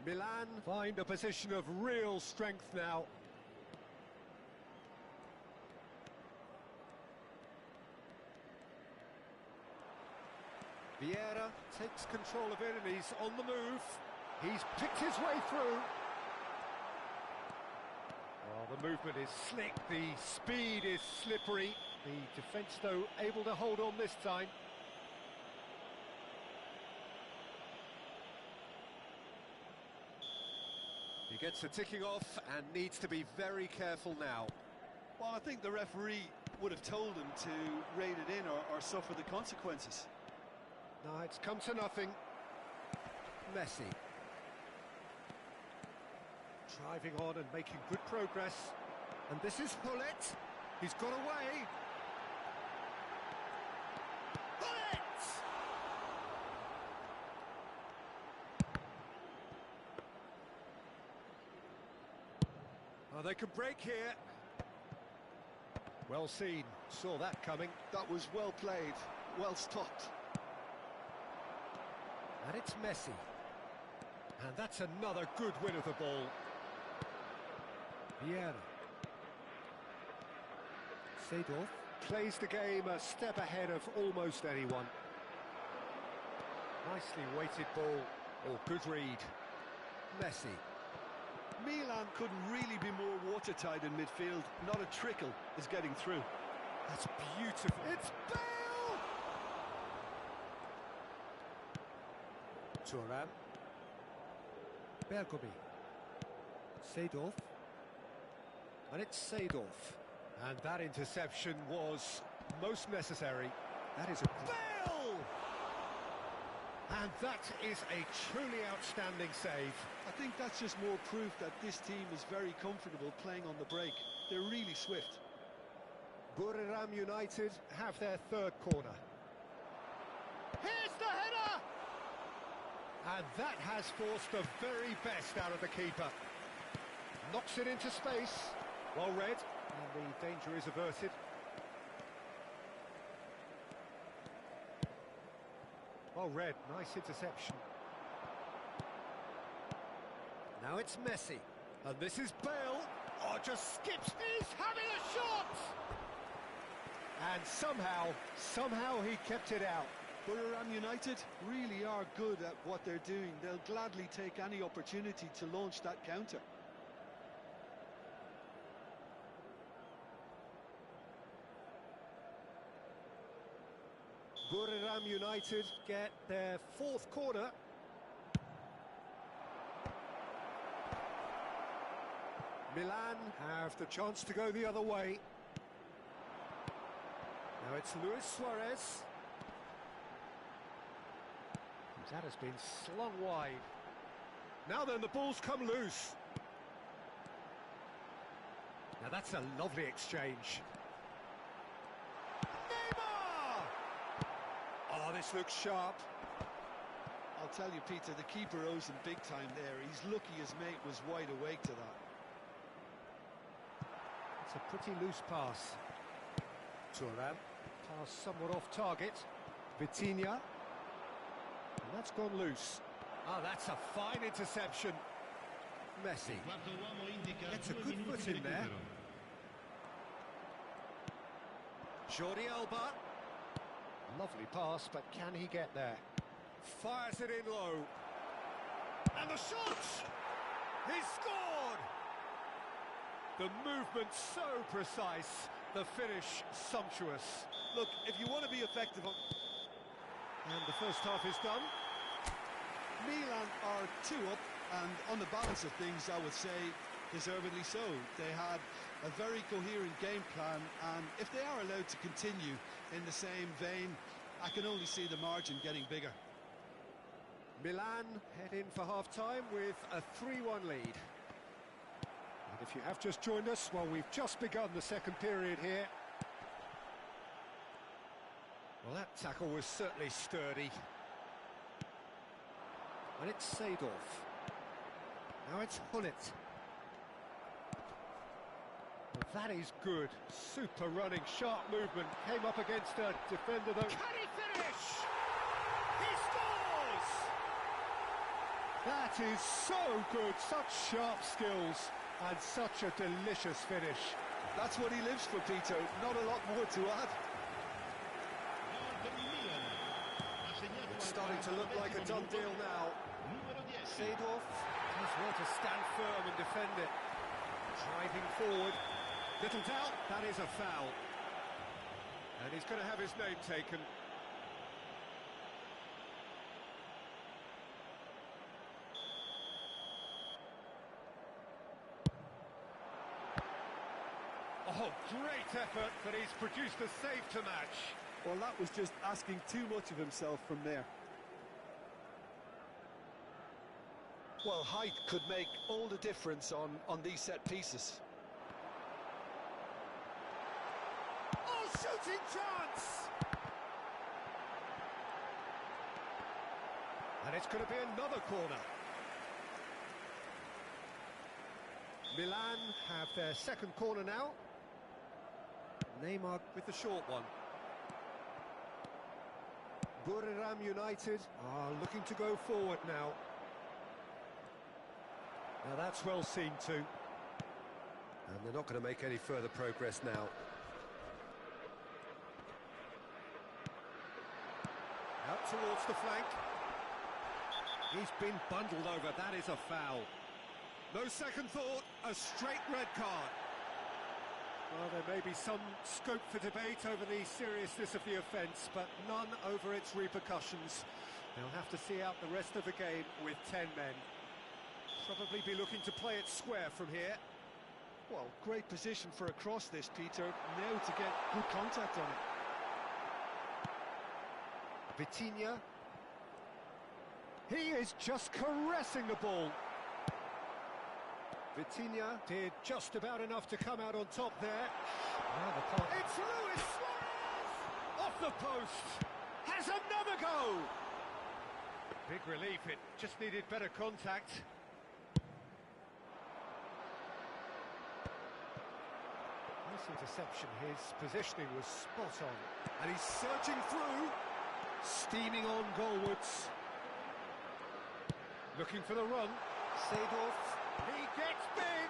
Milan find a position of real strength now. Vieira takes control of it and he's on the move. He's picked his way through. Oh, the movement is slick, the speed is slippery. The defence, though, able to hold on this time. He gets the ticking off and needs to be very careful now. Well, I think the referee would have told him to rein it in or suffer the consequences. No, it's come to nothing. Messi. Driving on and making good progress. And this is Hullet. He's got away. Hullet! Oh, they can break here. Well seen. Saw that coming. That was well played, well stopped. And it's Messi. And that's another good win of the ball. Vieira. Seedorf plays the game a step ahead of almost anyone. Nicely weighted ball, or good read. Messi. Milan couldn't really be more watertight in midfield. Not a trickle is getting through. That's beautiful. It's Bale! Thuram. Bergomi. Seedorf. And it's Seedorf. And that interception was most necessary. That is a... Bale! And that is a truly outstanding save. I think that's just more proof that this team is very comfortable playing on the break. They're really swift. Buriram United have their third corner. Here's the header! And that has forced the very best out of the keeper. Knocks it into space. Well read, and the danger is averted. Well read, nice interception. Now it's Messi, and this is Bale. Oh, just skips, he's having a shot! And somehow he kept it out. Buriram United really are good at what they're doing. They'll gladly take any opportunity to launch that counter. Buriram United get their fourth corner. Milan have the chance to go the other way. Now it's Luis Suarez. That has been slung wide. Now then, the ball's come loose. Now that's a lovely exchange. Oh, this looks sharp. I'll tell you, Peter, the keeper owes him big time there. He's lucky his mate was wide awake to that. It's a pretty loose pass. Thuram, pass somewhat off target. Vitinha. And that's gone loose. Oh, that's a fine interception. Messi gets a good foot in there. Jordi Alba. Lovely pass, but can he get there? Fires it in low. And the shot! He's scored! The movement so precise, the finish sumptuous. Look, if you want to be effective on... And the first half is done. Milan are 2 up, and on the balance of things, I would say, deservedly so. They had a very coherent game plan, and if they are allowed to continue in the same vein, I can only see the margin getting bigger. Milan head in for half-time with a 3-1 lead. And if you have just joined us, well, we've just begun the second period here. Well, that tackle was certainly sturdy. And it's Seedorf. Now it's Hullet. Well, that is good. Super running, sharp movement. Came up against a defender though. Can he finish? He scores! That That is so good, such sharp skills, and such a delicious finish. That's what he lives for, Peter. Not a lot more to add. It's starting to look like a done deal now. Seedorf does well to stand firm and defend it. Driving forward. Little doubt, that is a foul. And he's going to have his name taken. Oh, great effort, but he's produced a save to match. Well, that was just asking too much of himself from there. Well, height could make all the difference on these set pieces. Oh, shooting chance! And it's going to be another corner. Milan have their second corner now. Neymar with the short one. Buriram United are looking to go forward now. Now that's well seen too. And they're not going to make any further progress now. Out towards the flank. He's been bundled over, that is a foul. No second thought, a straight red card. Well, there may be some scope for debate over the seriousness of the offence, but none over its repercussions. They'll have to see out the rest of the game with 10 men. Probably be looking to play it square from here. Well, great position for a cross this, Peter. Now to get good contact on it. Vitinha. He is just caressing the ball. Vitinha did just about enough to come out on top there. It's Luis Suarez! Off the post! Has another go! Big relief, it just needed better contact. Nice interception, his positioning was spot on. And he's searching through, steaming on goalwards. Looking for the run. Seedorf. He gets big!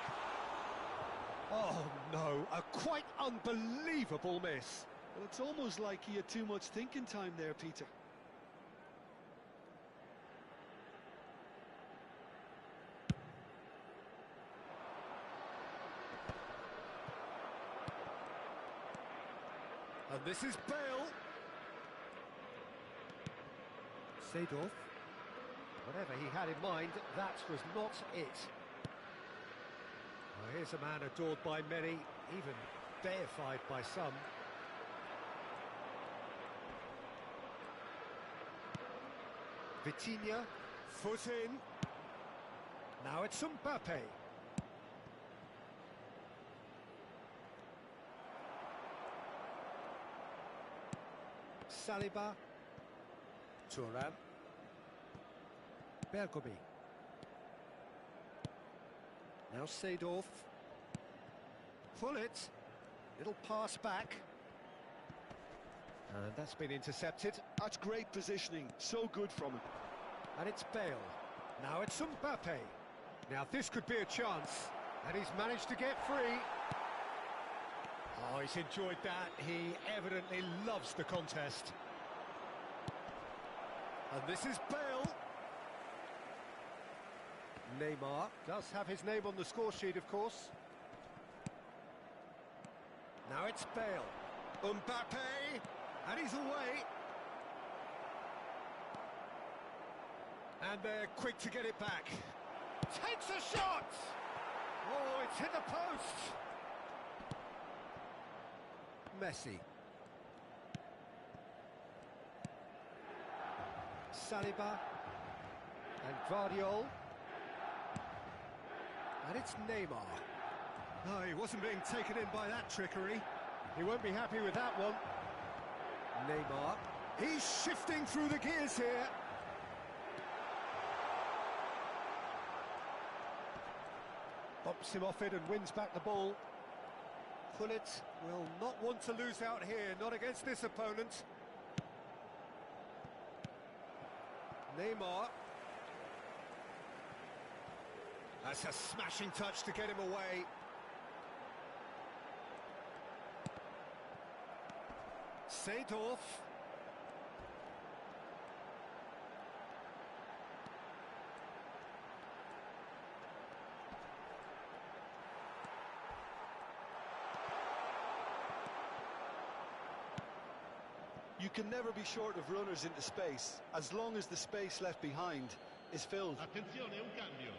Oh no, a quite unbelievable miss. Well, it's almost like he had too much thinking time there, Peter. And this is Bale. Seedorf. Whatever he had in mind, that was not it. Well, here's a man adored by many, even deified by some. Vitinha, foot in. Now it's Mbappe. Saliba. Thuram. Bergomi. Now Seedorf. Pull it. Little pass back. And that's been intercepted. That's great positioning. So good from him. And it's Bale. Now it's Mbappe. Now this could be a chance. And he's managed to get free. Oh, he's enjoyed that. He evidently loves the contest. And this is Bale. Neymar does have his name on the score sheet, of course. Now it's Bale. Mbappe, and he's away. And they're quick to get it back. Takes a shot! Oh, it's hit the post. Messi. Saliba. And Guardiola. And it's Neymar. No, he wasn't being taken in by that trickery. He won't be happy with that one. Neymar. He's shifting through the gears here. Bumps him off it and wins back the ball. Pullet will not want to lose out here, not against this opponent. Neymar. That's a smashing touch to get him away. Seedorf. You can never be short of runners into space, as long as the space left behind is filled. Attenzione, un cambio.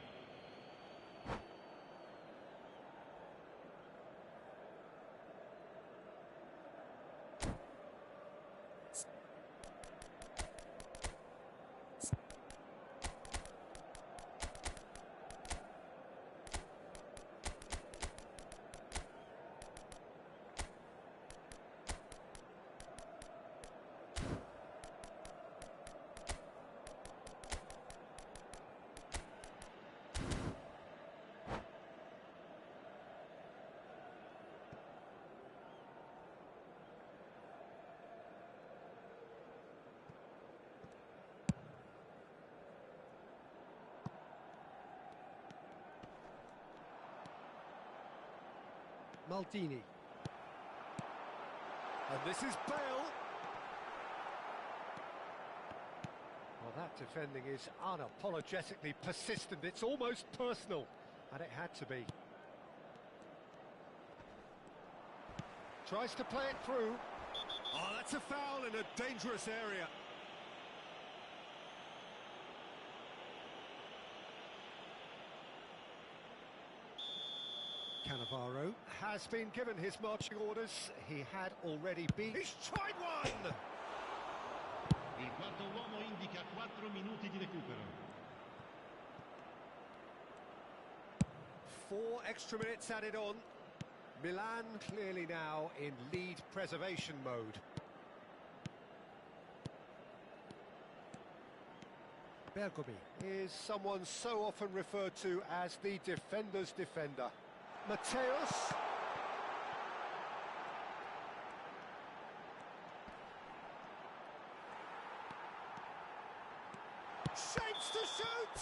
Maldini. And this is Bale. Well, that defending is unapologetically persistent. It's almost personal, and it had to be. Tries to play it through. Oh, that's a foul in a dangerous area. Cannavaro has been given his marching orders. He had already been... He's tried one! Il quarto uomo indica 4 minuti di recupero. 4 extra minutes added on. Milan clearly now in lead preservation mode. Bergomi is someone so often referred to as the defender's defender. Mateus. Shapes to shoot!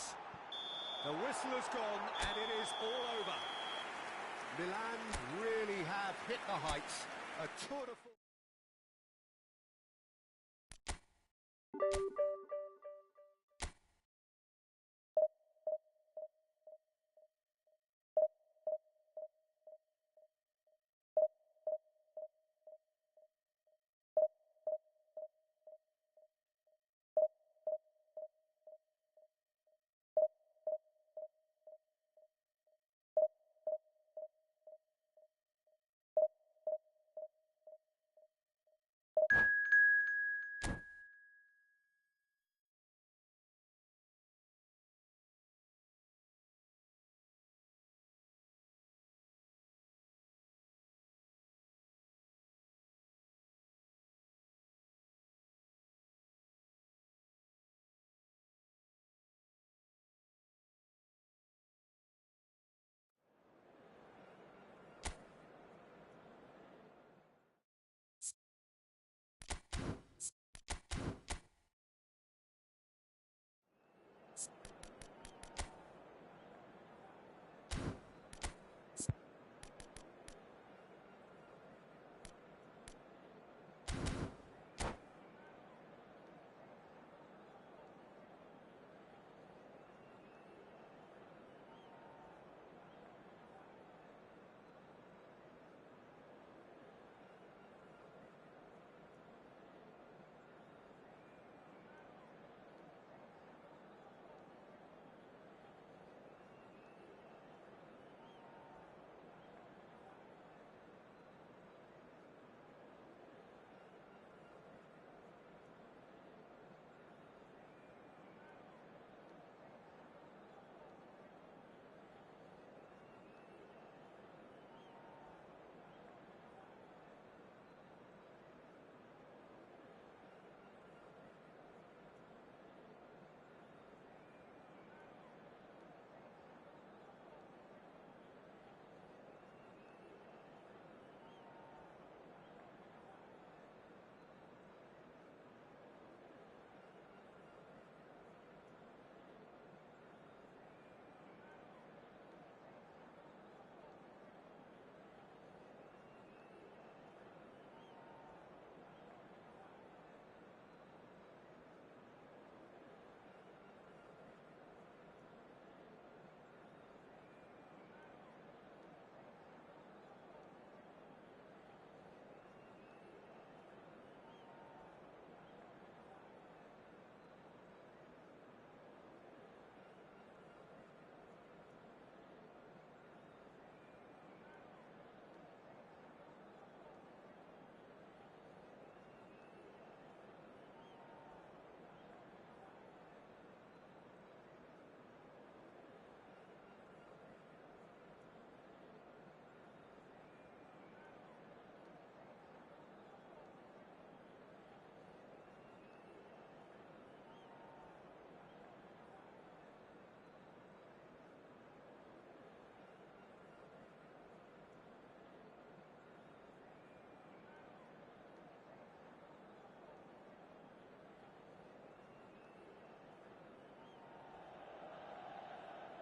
The whistle has gone and it is all over. Milan really have hit the heights. A tour de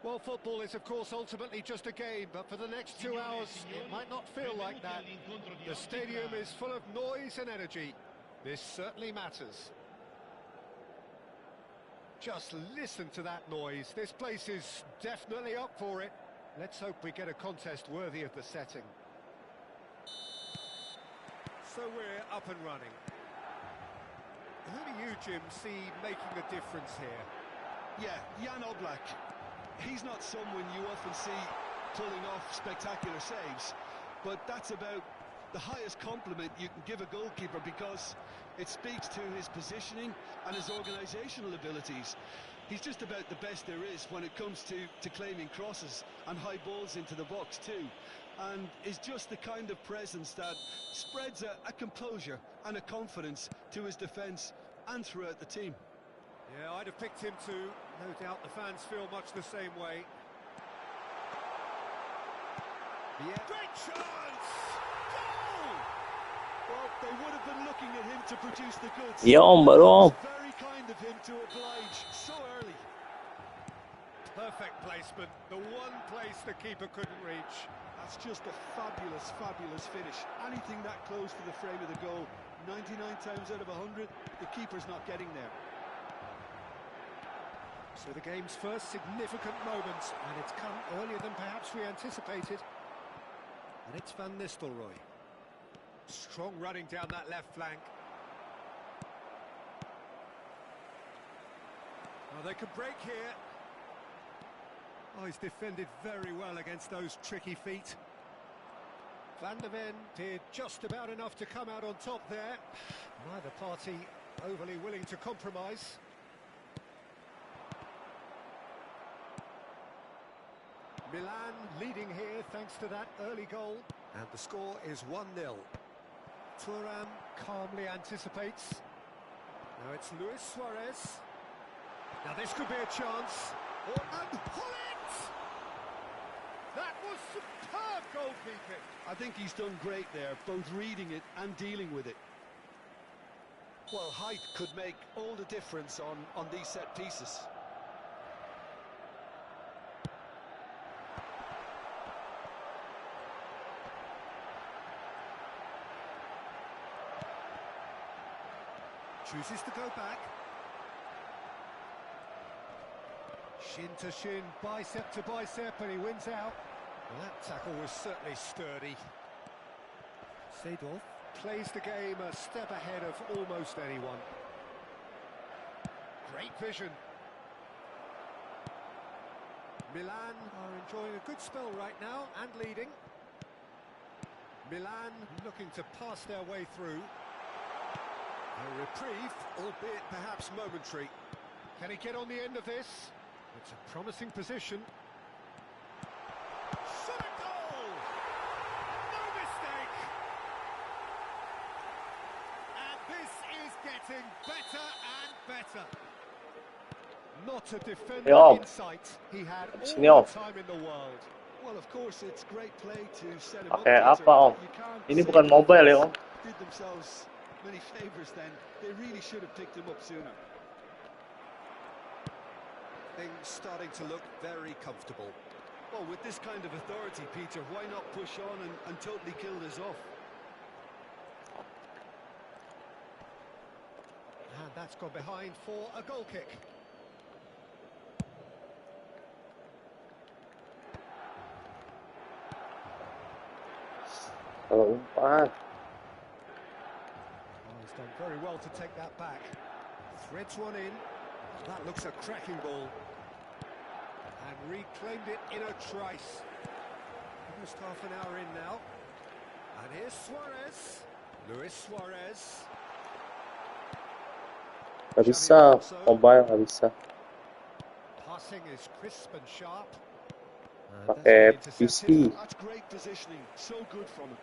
Well, football is, of course, ultimately just a game, but for the next 2 hours, it might not feel like that. The stadium is full of noise and energy. This certainly matters. Just listen to that noise. This place is definitely up for it. Let's hope we get a contest worthy of the setting. So we're up and running. Who do you, Jim, see making a difference here? Yeah, Jan Oblak. He's not someone you often see pulling off spectacular saves, but that's about the highest compliment you can give a goalkeeper, because it speaks to his positioning and his organisational abilities. He's just about the best there is when it comes to claiming crosses and high balls into the box too, and is just the kind of presence that spreads a composure and a confidence to his defence and throughout the team. Yeah, I'd have picked him too. No doubt the fans feel much the same way. Yeah. Great chance! Goal! Well, they would have been looking at him to produce the goods. Iya om, baru om. It's very kind of him to oblige so early. Perfect placement. The one place the keeper couldn't reach. That's just a fabulous, fabulous finish. Anything that close to the frame of the goal, 99 times out of 100, the keeper's not getting there. So the game's first significant moment, and it's come earlier than perhaps we anticipated. And it's Van Nistelrooy. Strong running down that left flank. Oh, they could break here. Oh, he's defended very well against those tricky feet. Van der Ven did just about enough to come out on top there. Neither party overly willing to compromise. Milan leading here thanks to that early goal. And the score is 1-0. Thuram calmly anticipates. Now it's Luis Suarez. Now this could be a chance. And Hullet! That was superb goalkeeping. I think he's done great there, both reading it and dealing with it. Well, height could make all the difference on these set pieces. Chooses to go back. Shin to shin, bicep to bicep, and he wins out. Well, that tackle was certainly sturdy. Seedorf plays the game a step ahead of almost anyone. Great vision. Milan are enjoying a good spell right now and leading. Milan looking to pass their way through. A reprieve, albeit perhaps momentary. Can he get on the end of this? It's a promising position. Shot a goal! No mistake! And this is getting better and better. Not a defender in sight. He had all the time in the world. Well, of course, it's great play to set him Pakai up. apa om? Ini bukan mobile ya om? Did themselves many favours then. They really should have picked him up sooner. Things starting to look very comfortable. Well, with this kind of authority, Peter, why not push on and totally kill this off? And that's gone behind for a goal kick. Kalau umpan. He's done very well to take that back. Threads one in. That looks a cracking ball. And reclaimed it in a trice. Almost half an hour in now. And here's Suarez. Luis Suarez. Gak bisa, mobile gak bisa. Passing is crisp and sharp. Pakai PC. That's great positioning. So good from him.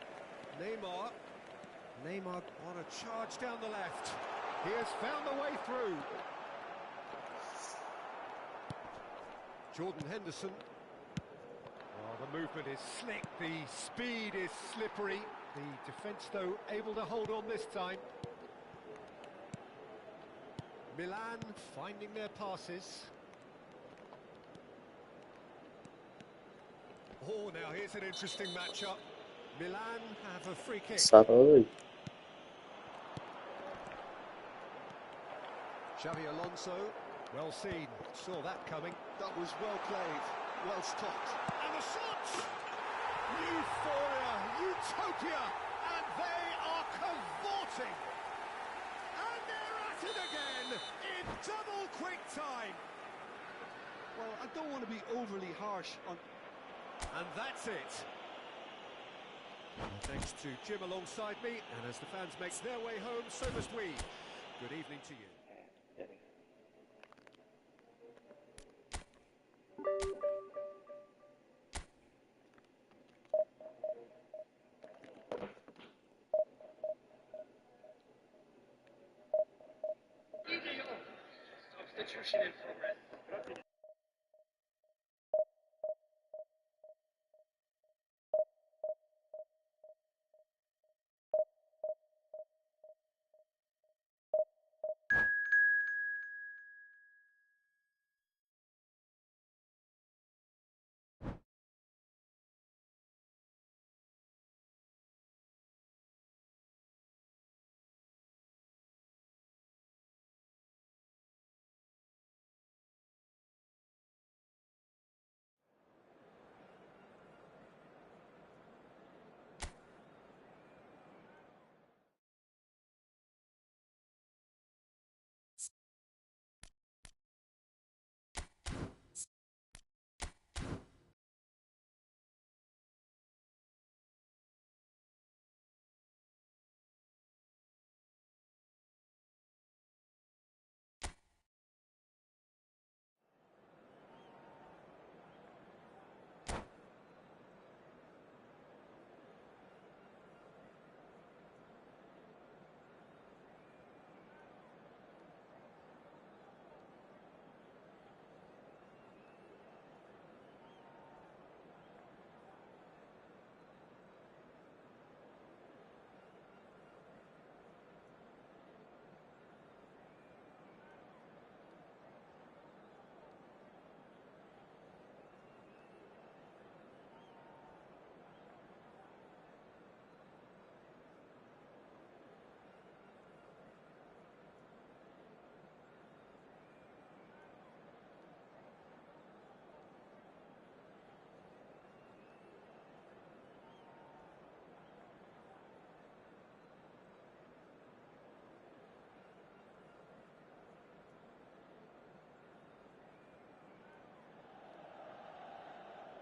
Neymar on a charge down the left. He has found the way through. Jordan Henderson. Oh, the movement is slick, the speed is slippery. The defence, though, able to hold on this time. Milan finding their passes. Oh, now here's an interesting matchup. Milan have a free kick. สัตว์เอ้ย Xavi Alonso, well seen, saw that coming. That was well played, well stopped. And the shots! Euphoria, utopia, and they are cavorting. And they're at it again in double quick time. Well, I don't want to be overly harsh on... And that's it. Thanks to Jim alongside me, and as the fans make their way home, so must we. Good evening to you. Substitution in progress.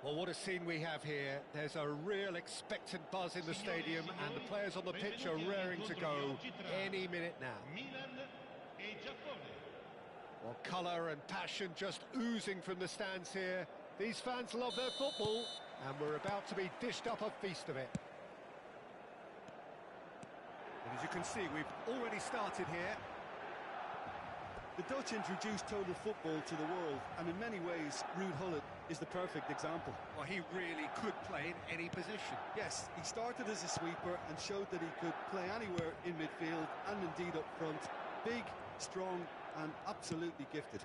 Well, what a scene we have here. There's a real expectant buzz in the stadium, and the players on the pitch are raring to go any minute now. Well, colour and passion just oozing from the stands here. These fans love their football, and we're about to be dished up a feast of it. And as you can see, we've already started here. The Dutch introduced total football to the world, and in many ways, Ruud Gullit is the perfect example. Well, he really could play in any position. Yes, he started as a sweeper and showed that he could play anywhere in midfield and indeed up front. Big, strong, and absolutely gifted.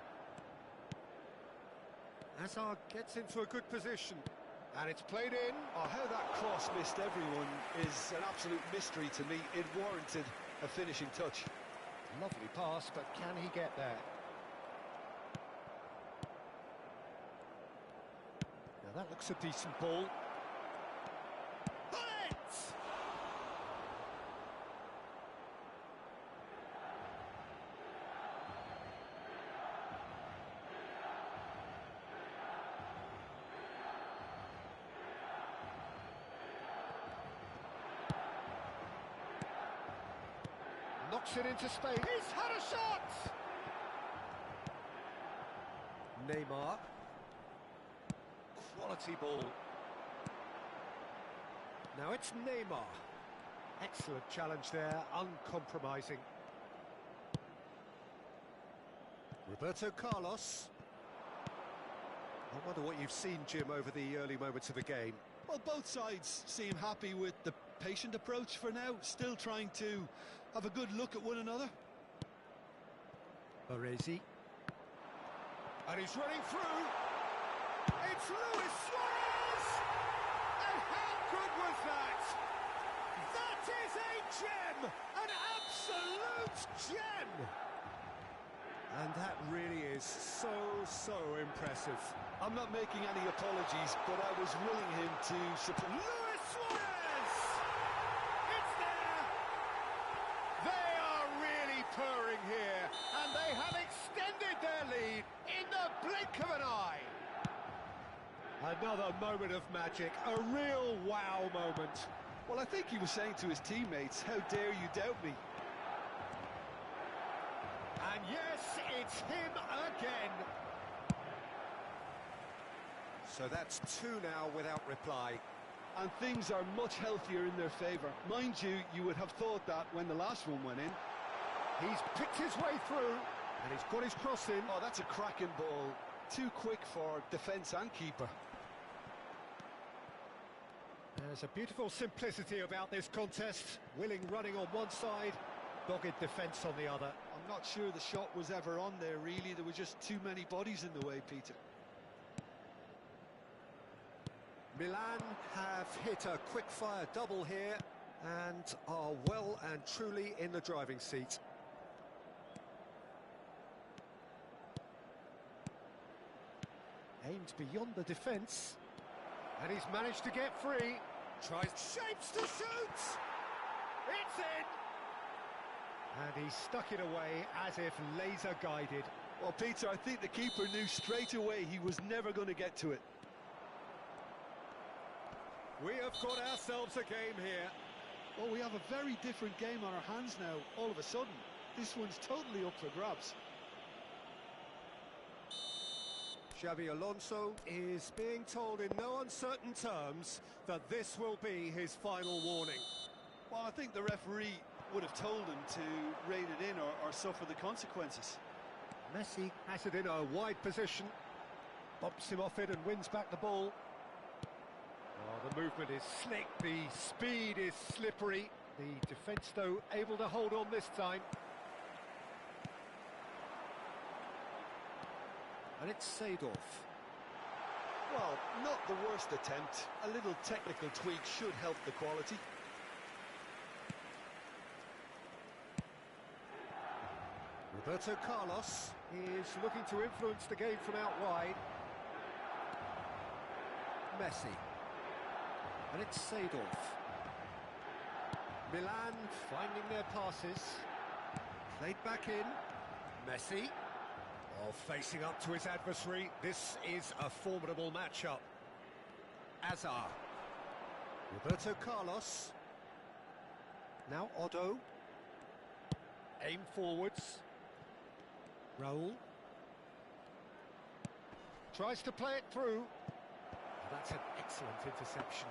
Hazard gets into a good position, and it's played in. Oh, how that cross missed everyone is an absolute mystery to me. It warranted a finishing touch. Lovely pass, but can he get there? Now that looks a decent ball. Bullet! Knocks it into space. He's had a shot! Neymar. Quality ball. Now it's Neymar. Excellent challenge there, uncompromising. Roberto Carlos. I wonder what you've seen, Jim, over the early moments of the game. Well, both sides seem happy with the patient approach for now, still trying to have a good look at one another. Baresi. And he's running through. It's Luis Suarez! is a gem! An absolute gem! And that really is so impressive. I'm not making any apologies, but I was willing him to support. Luis Suarez! It's there! They are really purring here, and they have extended their lead in the blink of an eye. Another moment of magic, a real wow moment. Well, I think he was saying to his teammates, how dare you doubt me? And yes, it's him again. So that's two now without reply. And things are much healthier in their favour. Mind you, you would have thought that when the last one went in. He's picked his way through, and he's got his cross in. Oh, that's a cracking ball. Too quick for defence and keeper. There's a beautiful simplicity about this contest. Willing running on one side, dogged defence on the other. I'm not sure the shot was ever on there, really. There were just too many bodies in the way, Peter. Milan have hit a quick-fire double here and are well and truly in the driving seat. Aimed beyond the defence, and he's managed to get free. Tries shapes to shoot! It's in! And he stuck it away as if laser-guided. Well, Peter, I think the keeper knew straight away he was never going to get to it. We have got ourselves a game here. Well, we have a very different game on our hands now, all of a sudden. This one's totally up for grabs. Xabi Alonso is being told in no uncertain terms that this will be his final warning. Well, I think the referee would have told him to rein it in or suffer the consequences. Messi has it in a wide position, bumps him off it and wins back the ball. Oh, the movement is slick, the speed is slippery. The defence, though, able to hold on this time. And it's Seedorf. Well, not the worst attempt. A little technical tweak should help the quality. Roberto Carlos is looking to influence the game from out wide. Messi. And it's Seedorf. Milan finding their passes. Played back in. Messi. Oh, facing up to his adversary. This is a formidable matchup. Azar. Roberto Carlos. Now Otto. Aim forwards. Raul. Tries to play it through. That's an excellent interception.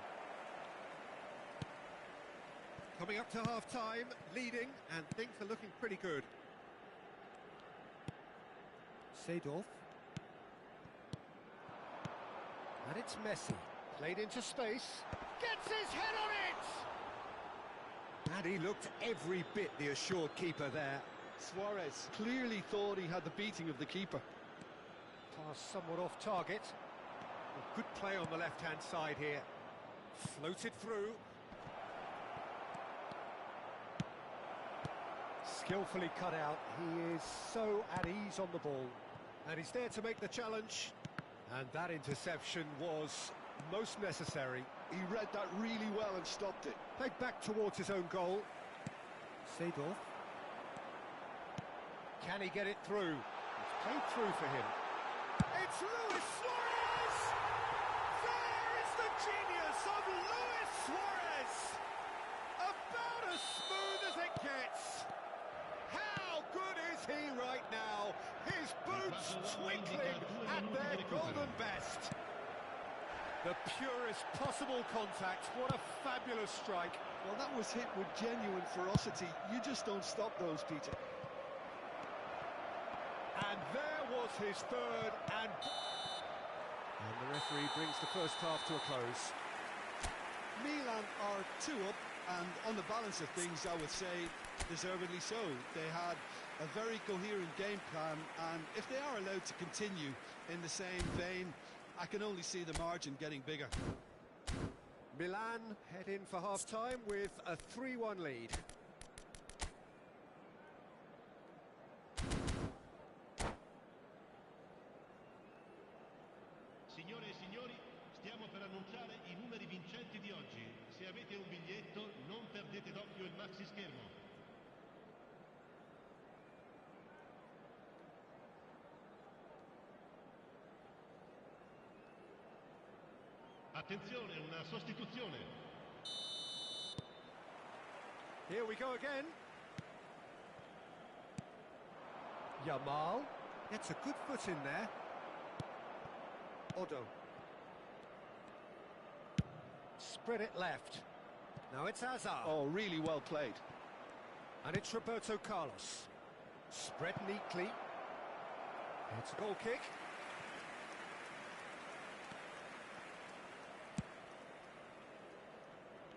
Coming up to half-time, leading, and things are looking pretty good. Seedorf. And it's Messi. Played into space. Gets his head on it! And he looked every bit the assured keeper there. Suarez clearly thought he had the beating of the keeper. Pass somewhat off target. A good play on the left-hand side here. Floated through. Skillfully cut out. He is so at ease on the ball. And he's there to make the challenge. And that interception was most necessary. He read that really well and stopped it. Played back towards his own goal. Seedorf. Can he get it through? It's played through for him. It's Luis Suarez! There is the genius of Luis Suarez! About as smooth as it gets. How good is he right now? His boots twinkling at their golden best. The purest possible contact. What a fabulous strike. Well, that was hit with genuine ferocity. You just don't stop those, Peter. And there was his third, and the referee brings the first half to a close. Milan are 2 up, and on the balance of things, I would say, deservedly so. They had a very coherent game plan, and if they are allowed to continue in the same vein, I can only see the margin getting bigger. Milan head in for half-time with a 3-1 lead. Signore e signori, stiamo per annunciare i numeri vincenti di oggi. Se avete un biglietto, non perdete d'occhio il maxi schermo. Attenzione, una sostituzione. Here we go again. Yamal gets a good foot in there. Odo. Spread it left. Now it's Hazard. Oh, really well played. And it's Roberto Carlos. Spread neatly. It's a goal kick.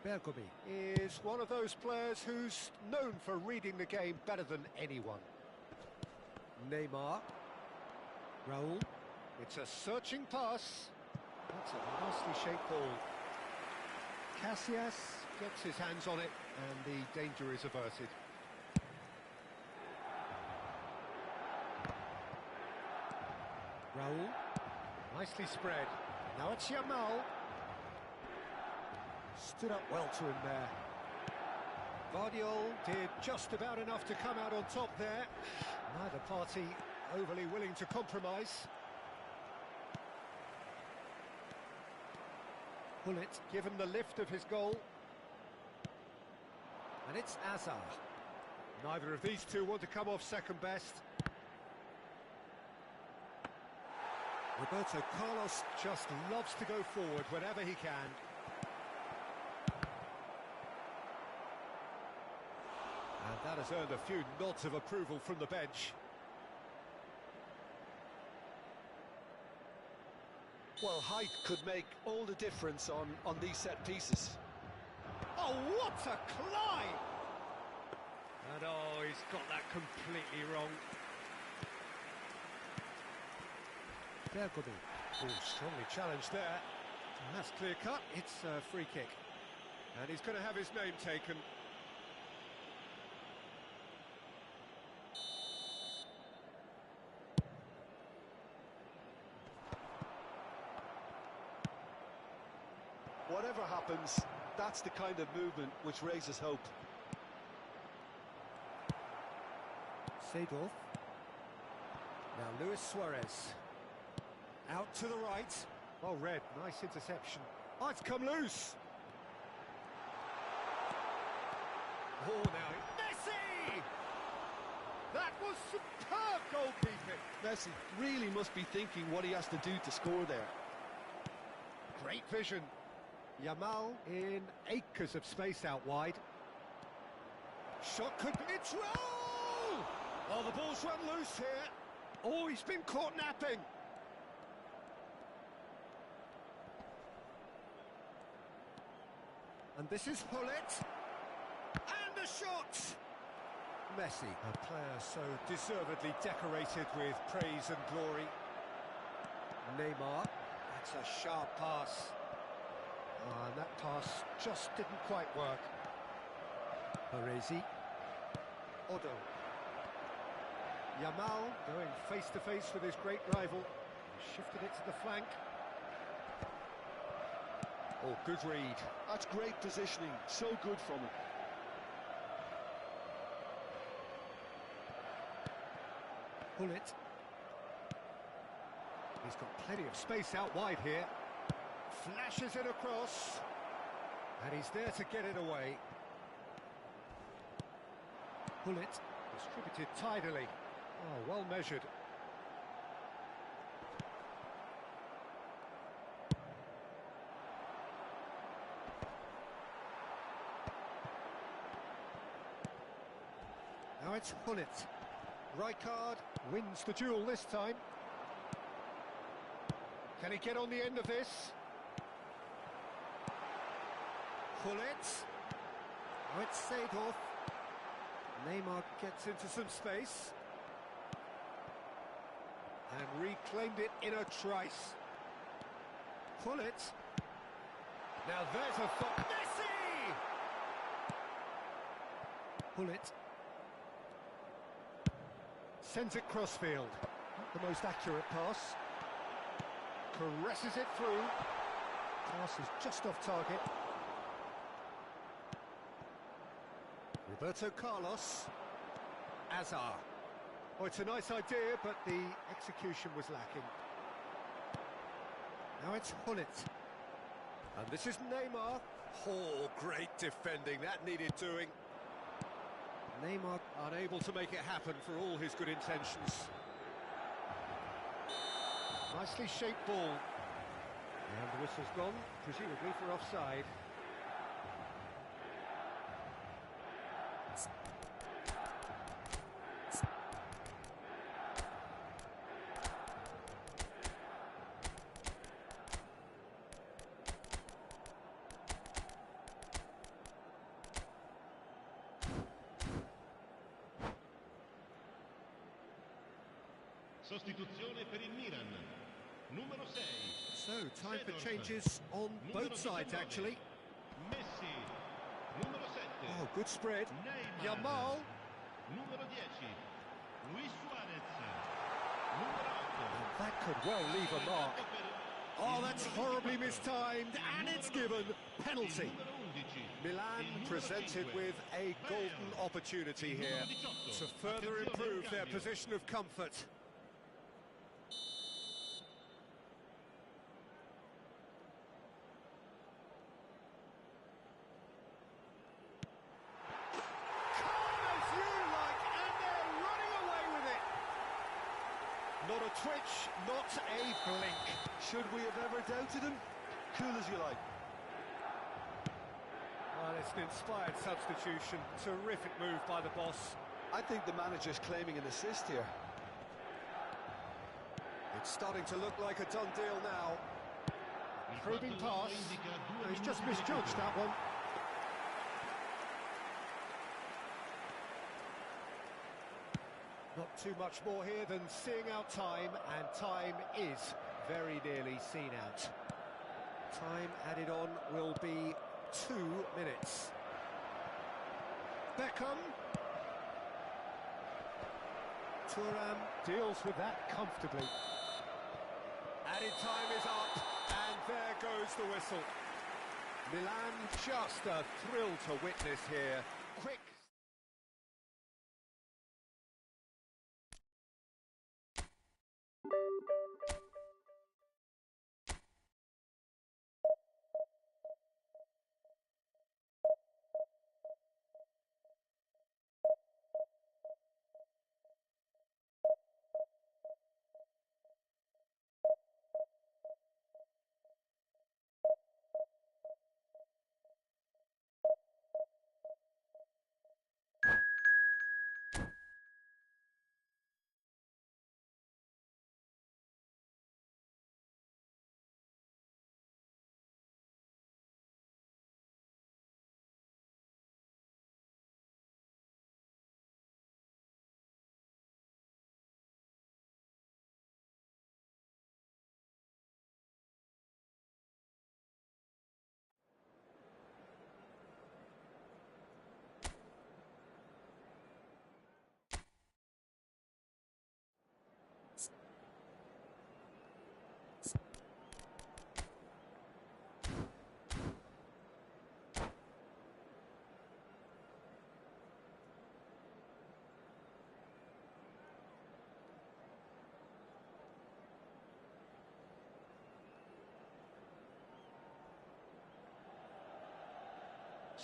Bergomi is one of those players who's known for reading the game better than anyone. Neymar. Raul. It's a searching pass. That's a nicely shaped ball. Casillas gets his hands on it and the danger is averted. Raul. Nicely spread. Now it's Yamal. Stood up well to him there. Guardiola did just about enough to come out on top there. Neither party overly willing to compromise. Bullet given the lift of his goal. And it's Hazard. Neither of these two want to come off second best. Roberto Carlos just loves to go forward whenever he can. And that has earned a few nods of approval from the bench. Well, height could make all the difference on these set pieces. Oh, what a climb! And oh, he's got that completely wrong. Bergomi. Oh, strongly challenged there. And that's clear cut. It's a free kick. And he's going to have his name taken. Whatever happens, that's the kind of movement which raises hope. Seedorf. Now Luis Suarez. Out to the right. Well read, nice interception. Oh, it's come loose. Oh, now Messi! That was superb goalkeeping. Messi really must be thinking what he has to do to score there. Great vision. Yamal in acres of space out wide. Shot could be... It's roll! Oh, the ball's run loose here. Oh, he's been caught napping. And this is Hullet. And a shot! Messi, a player so deservedly decorated with praise and glory. Neymar, that's a sharp pass. And that pass just didn't quite work. Baresi. Odo. Yamal going face-to-face with his great rival. Shifted it to the flank. Oh, good read. That's great positioning. So good from him. Bullet. He's got plenty of space out wide here. Flashes it across. And he's there to get it away. Bullet distributed tidily. Oh, well measured. Now it's Hullet. Rijkaard wins the duel this time. Can he get on the end of this? Hullet. Now it's Seedorf. Neymar gets into some space. And reclaimed it in a trice. Hullet. Now there's a thought. Messi! Pull it. Sends it crossfield. Not the most accurate pass. Caresses it through. Pass is just off target. Roberto Carlos. Azar. Oh, it's a nice idea, but the execution was lacking. Now it's Hullet. And this is Neymar. Oh, great defending. That needed doing. Neymar unable to make it happen for all his good intentions. Nicely shaped ball. And the whistle's gone, presumably for offside. Sostituzione per il Milan. Numero 6. So, time for changes on both sides, actually. Messi. Numero 7. Oh, good spread. Neymar. Yamal. Numero 10. Luis Suarez. Numero 8. That could well leave a mark. Oh, that's horribly mistimed, and it's given. Penalty. Milan presented with a golden opportunity here to further improve their position of comfort. Not a twitch, not a blink. Should we have ever doubted him? Cool as you like. Well, it's an inspired substitution. Terrific move by the boss. I think the manager's claiming an assist here. It's starting to look like a done deal now. Probing pass. No, he's just misjudged that one. Not too much more here than seeing out time, and time is very nearly seen out. Time added on will be 2 minutes. Beckham. Thuram deals with that comfortably. Added time is up, and there goes the whistle. Milan, just a thrill to witness here. Quick.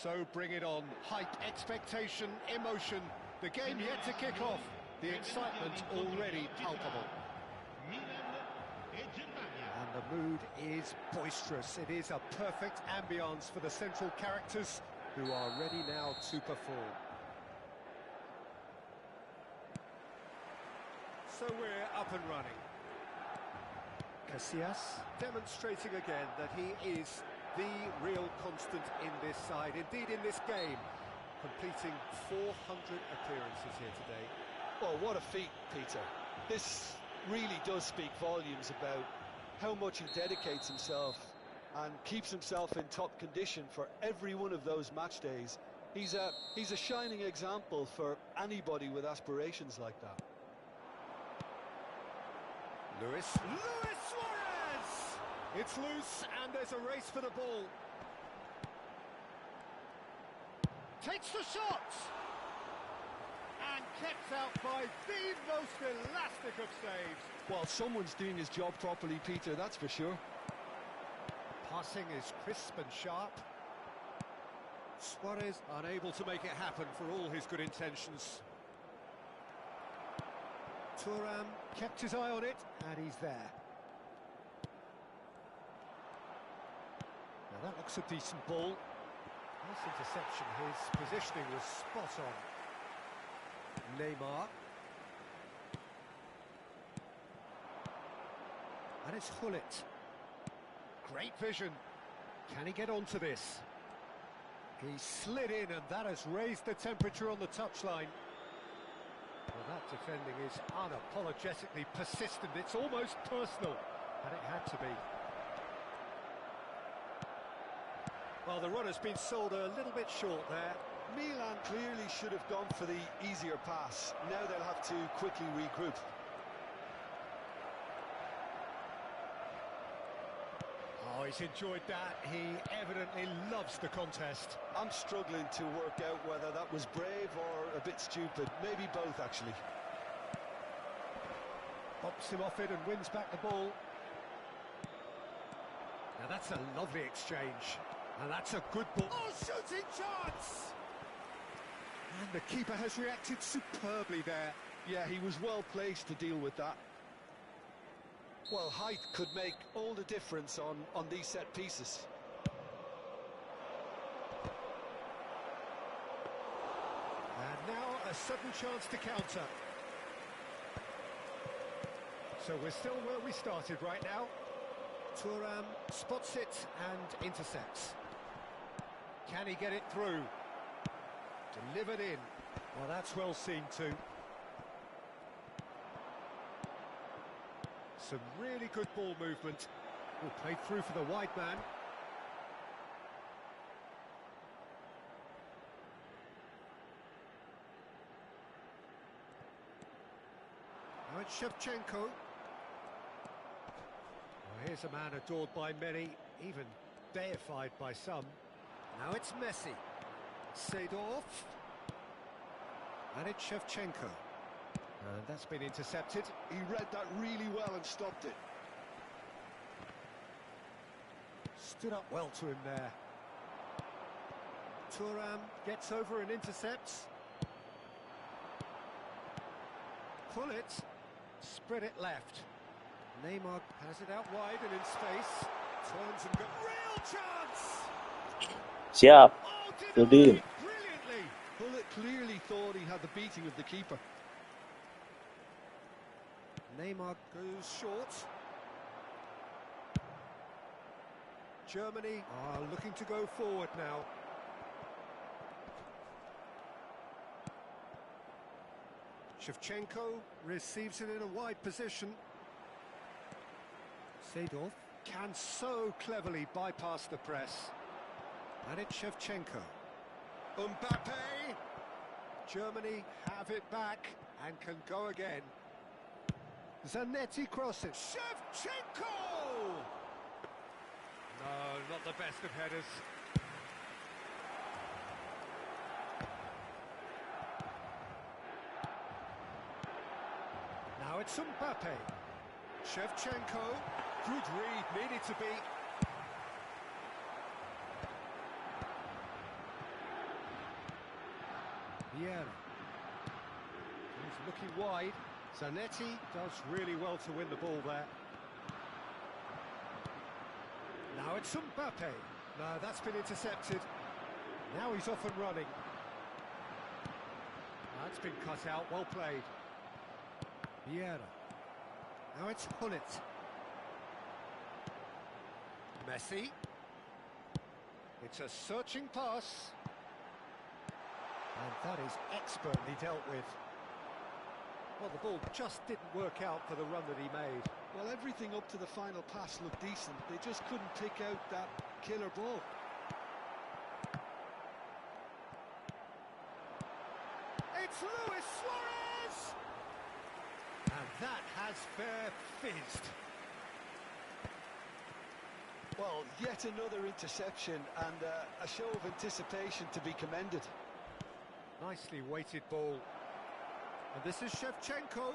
So bring it on. Hype, expectation, emotion. The game yet to kick off. The excitement already palpable. And the mood is boisterous. It is a perfect ambience for the central characters who are ready now to perform. So we're up and running. Casillas demonstrating again that he is the real constant in this side, indeed in this game, completing 400 appearances here today. Well, what a feat, Peter. This really does speak volumes about how much he dedicates himself and keeps himself in top condition for every one of those match days. He's a shining example for anybody with aspirations like that. Luis Suarez! It's loose and there's a race for the ball. Takes the shot! And kept out by the most elastic of saves. Well, someone's doing his job properly, Peter, that's for sure. Passing is crisp and sharp. Suarez unable to make it happen for all his good intentions. Thuram kept his eye on it, and he's there. Now that looks a decent ball. Nice interception, his positioning was spot on. Neymar. And it's Hullet. Great vision. Can he get onto this? He slid in and that has raised the temperature on the touchline. Well, that defending is unapologetically persistent. It's almost personal, and it had to be. Well, the run has been sold a little bit short there. Milan clearly should have gone for the easier pass. Now they'll have to quickly regroup. Oh, he's enjoyed that. He evidently loves the contest. I'm struggling to work out whether that was brave or a bit stupid. Maybe both, actually. Pops him off it and wins back the ball. Now that's a lovely exchange. And that's a good ball. Oh, shooting chance! And the keeper has reacted superbly there. Yeah, he was well placed to deal with that. Well, height could make all the difference on these set pieces. And now a sudden chance to counter. So we're still where we started right now. Thuram spots it and intercepts. Can he get it through? Delivered in. Well, that's well seen too. Some really good ball movement. Well, played through for the wide man. Now it's Shevchenko. Well, here's a man adored by many, even deified by some. Now it's Messi. Seedorf. And it's Shevchenko. And that's been intercepted. He read that really well and stopped it. Stood up well to him there. Thuram gets over and intercepts. Pull it. Spread it left. Neymar has it out wide and in space. Turns and goes. Real chance! Siap. Oh, Itu denied Din. brilliantly. Bullet clearly thought he had the beating of the keeper. Neymar goes short. Germany are looking to go forward now. Shevchenko receives it in a wide position. Seedorf can so cleverly bypass the press. And it's Shevchenko. Mbappe! Germany have it back and can go again. Zanetti crosses. Shevchenko! No, not the best of headers. Now it's Mbappe. Shevchenko. Good read, needed to be. Vieira. He's looking wide. Zanetti does really well to win the ball there. Now it's Mbappe. No, that's been intercepted. Now he's off and running. That's been cut out, well played. Vieira. Now it's Hullet. Messi. It's a searching pass. And that is expertly dealt with. Well, the ball just didn't work out for the run that he made. Well, everything up to the final pass looked decent. They just couldn't pick out that killer ball. It's Luis Suarez! And that has fair fizzed. Well, yet another interception and a show of anticipation to be commended. Nicely weighted ball. And this is Shevchenko.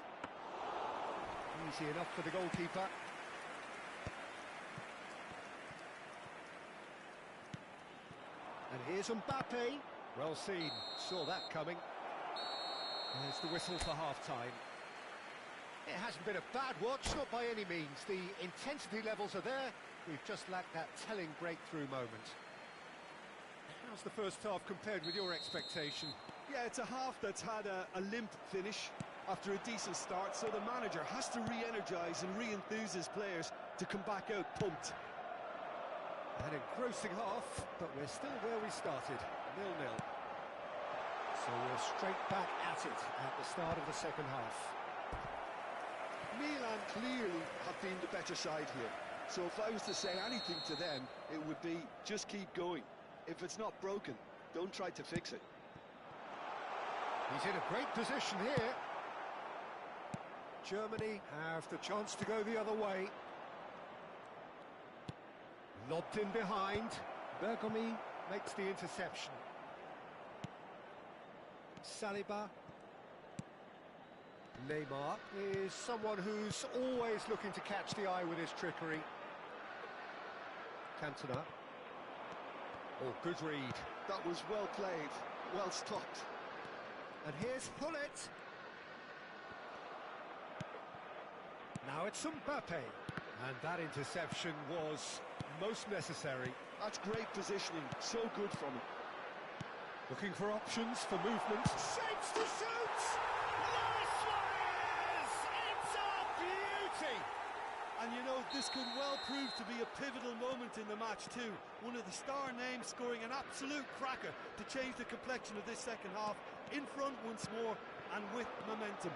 Easy enough for the goalkeeper. And here's Mbappe. Well seen, saw that coming. There's the whistle for half-time. It hasn't been a bad watch, not by any means. The intensity levels are there. We've just lacked that telling breakthrough moment. How's the first half compared with your expectation? Yeah, it's a half that's had a limp finish after a decent start, so the manager has to re-energise and re-enthuse his players to come back out pumped. An engrossing half, but we're still where we started, 0-0. So we're straight back at it at the start of the second half. Milan clearly have been the better side here, so if I was to say anything to them, it would be just keep going. If it's not broken, don't try to fix it. He's in a great position here. Germany have the chance to go the other way. Lobbed in behind. Bergomi makes the interception. Saliba. Neymar is someone who's always looking to catch the eye with his trickery. Cantona. Oh, good read. That was well played, well stopped. And here's Hullet. Now it's Mbappe. And that interception was most necessary. That's great positioning, so good from him. Looking for options for movement. Shapes to shoot! Luis Suarez! It's a beauty! And you know, this could well prove to be a pivotal moment in the match too. One of the star names scoring an absolute cracker to change the complexion of this second half. In front once more and with momentum.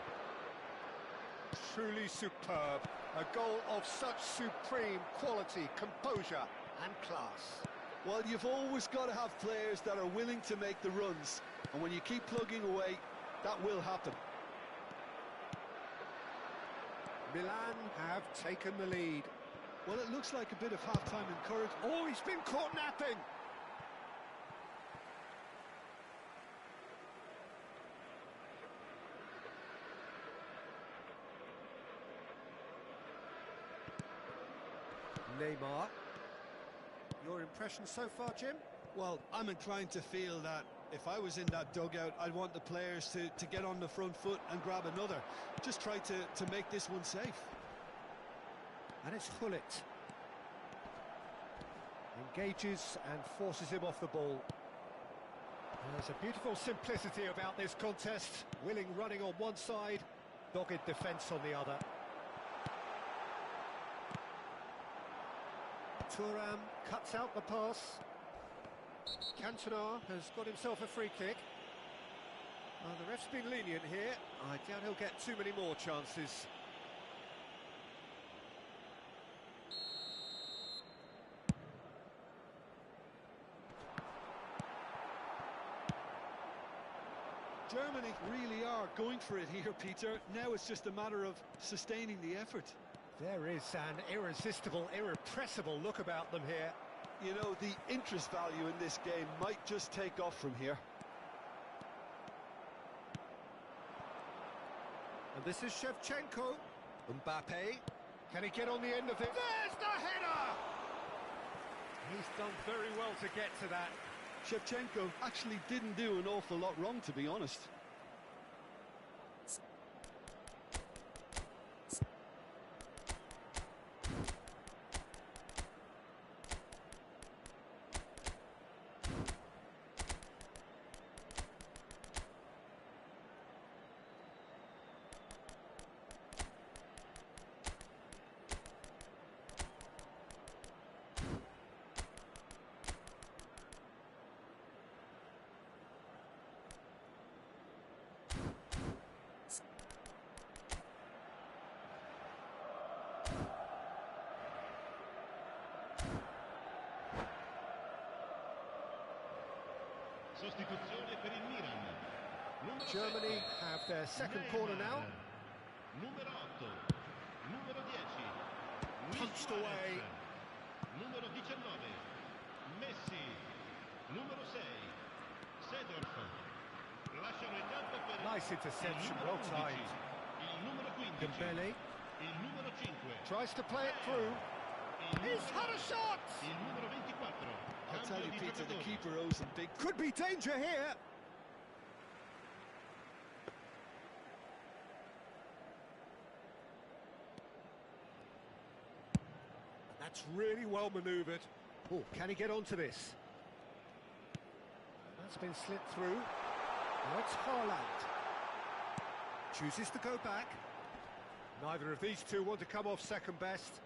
Truly superb. A goal of such supreme quality, composure and class. Well, you've always got to have players that are willing to make the runs. And when you keep plugging away, that will happen. Milan have taken the lead. Well, it looks like a bit of half-time encouragement. Oh, he's been caught napping. Neymar. Your impression so far, Jim? Well, I'm inclined to feel that if I was in that dugout, I'd want the players to get on the front foot and grab another. Just try to make this one safe. And it's Hullet. Engages and forces him off the ball. There's a beautiful simplicity about this contest. Willing running on one side, dogged defence on the other. Thuram cuts out the pass. Cantona has got himself a free kick. The ref's been lenient here. I doubt he'll get too many more chances. Germany really are going for it here, Peter. Now it's just a matter of sustaining the effort. There is an irresistible, irrepressible look about them here. You know, the interest value in this game might just take off from here. And this is Shevchenko. Mbappe. Can he get on the end of it? There's the header! He's done very well to get to that. Shevchenko actually didn't do an awful lot wrong, to be honest. Sostituzione per il Milan. Numero Germany 7. have their second corner now. Numero 8. Numero 10. Luis Punched Suarez. away. Numero 19. Messi. Numero 6. Seedorf. Lasciano il campo per Nice interception, il well numero 11. timed. Il numero 15. Dembele Il numero 5. tries to play it through. He's had a shot! Il numero 24. I'll tell you, Cambio di Peter, the giocatori. keeper owes him big. Could be danger here. That's really well manoeuvred. Oh, can he get onto this? That's been slipped through. Now it's Haaland. Chooses to go back. Neither of these two want to come off second best.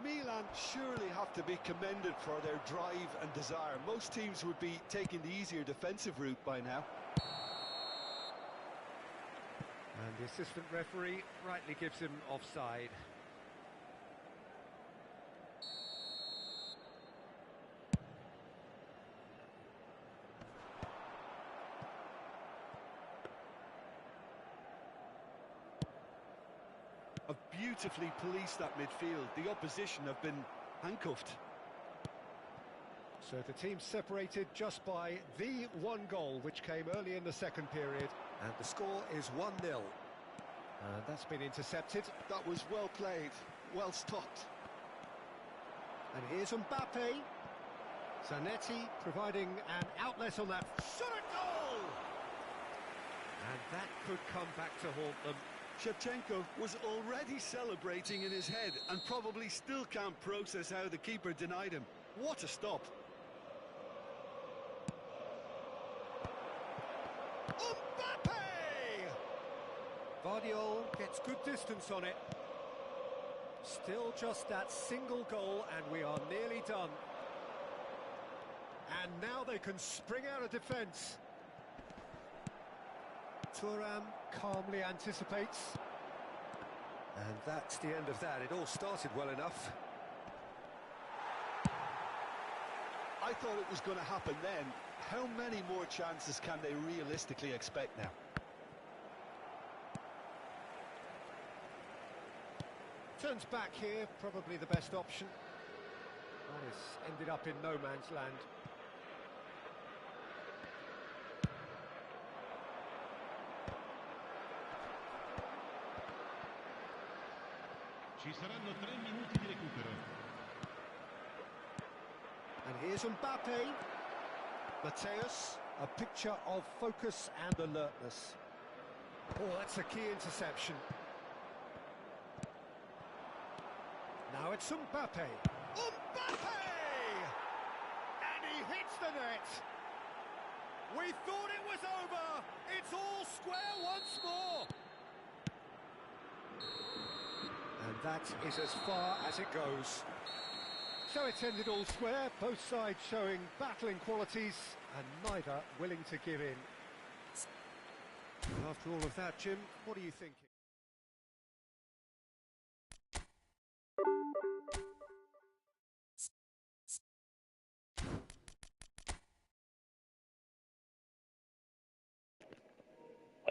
Milan surely have to be commended for their drive and desire. Most teams would be taking the easier defensive route by now. And the assistant referee rightly gives him offside. Have beautifully policed that midfield. The opposition have been handcuffed. So the team's separated just by the one goal, which came early in the second period. And the score is 1-0. And that's been intercepted. That was well played, well stopped. And here's Mbappe. Zanetti providing an outlet on that shot at goal! And that could come back to haunt them. Shevchenko was already celebrating in his head and probably still can't process how the keeper denied him. What a stop. Mbappe! Vardiol gets good distance on it. Still just that single goal and we are nearly done. And now they can spring out of defence. Thuram calmly anticipates. And that's the end of that. It all started well enough. I thought it was going to happen then. How many more chances can they realistically expect now? Turns back here, probably the best option. That has ended up in no man's land. Ci saranno 3 minuti di recupero. And here's Mbappe. Mateus, a picture of focus and alertness. Oh, that's a key interception. Now it's Mbappe. Mbappe! And he hits the net. We thought it was over. It's all square once more. And that is as far as it goes. So it's ended all square, both sides showing battling qualities and neither willing to give in. After all of that, Jim, what are you thinking?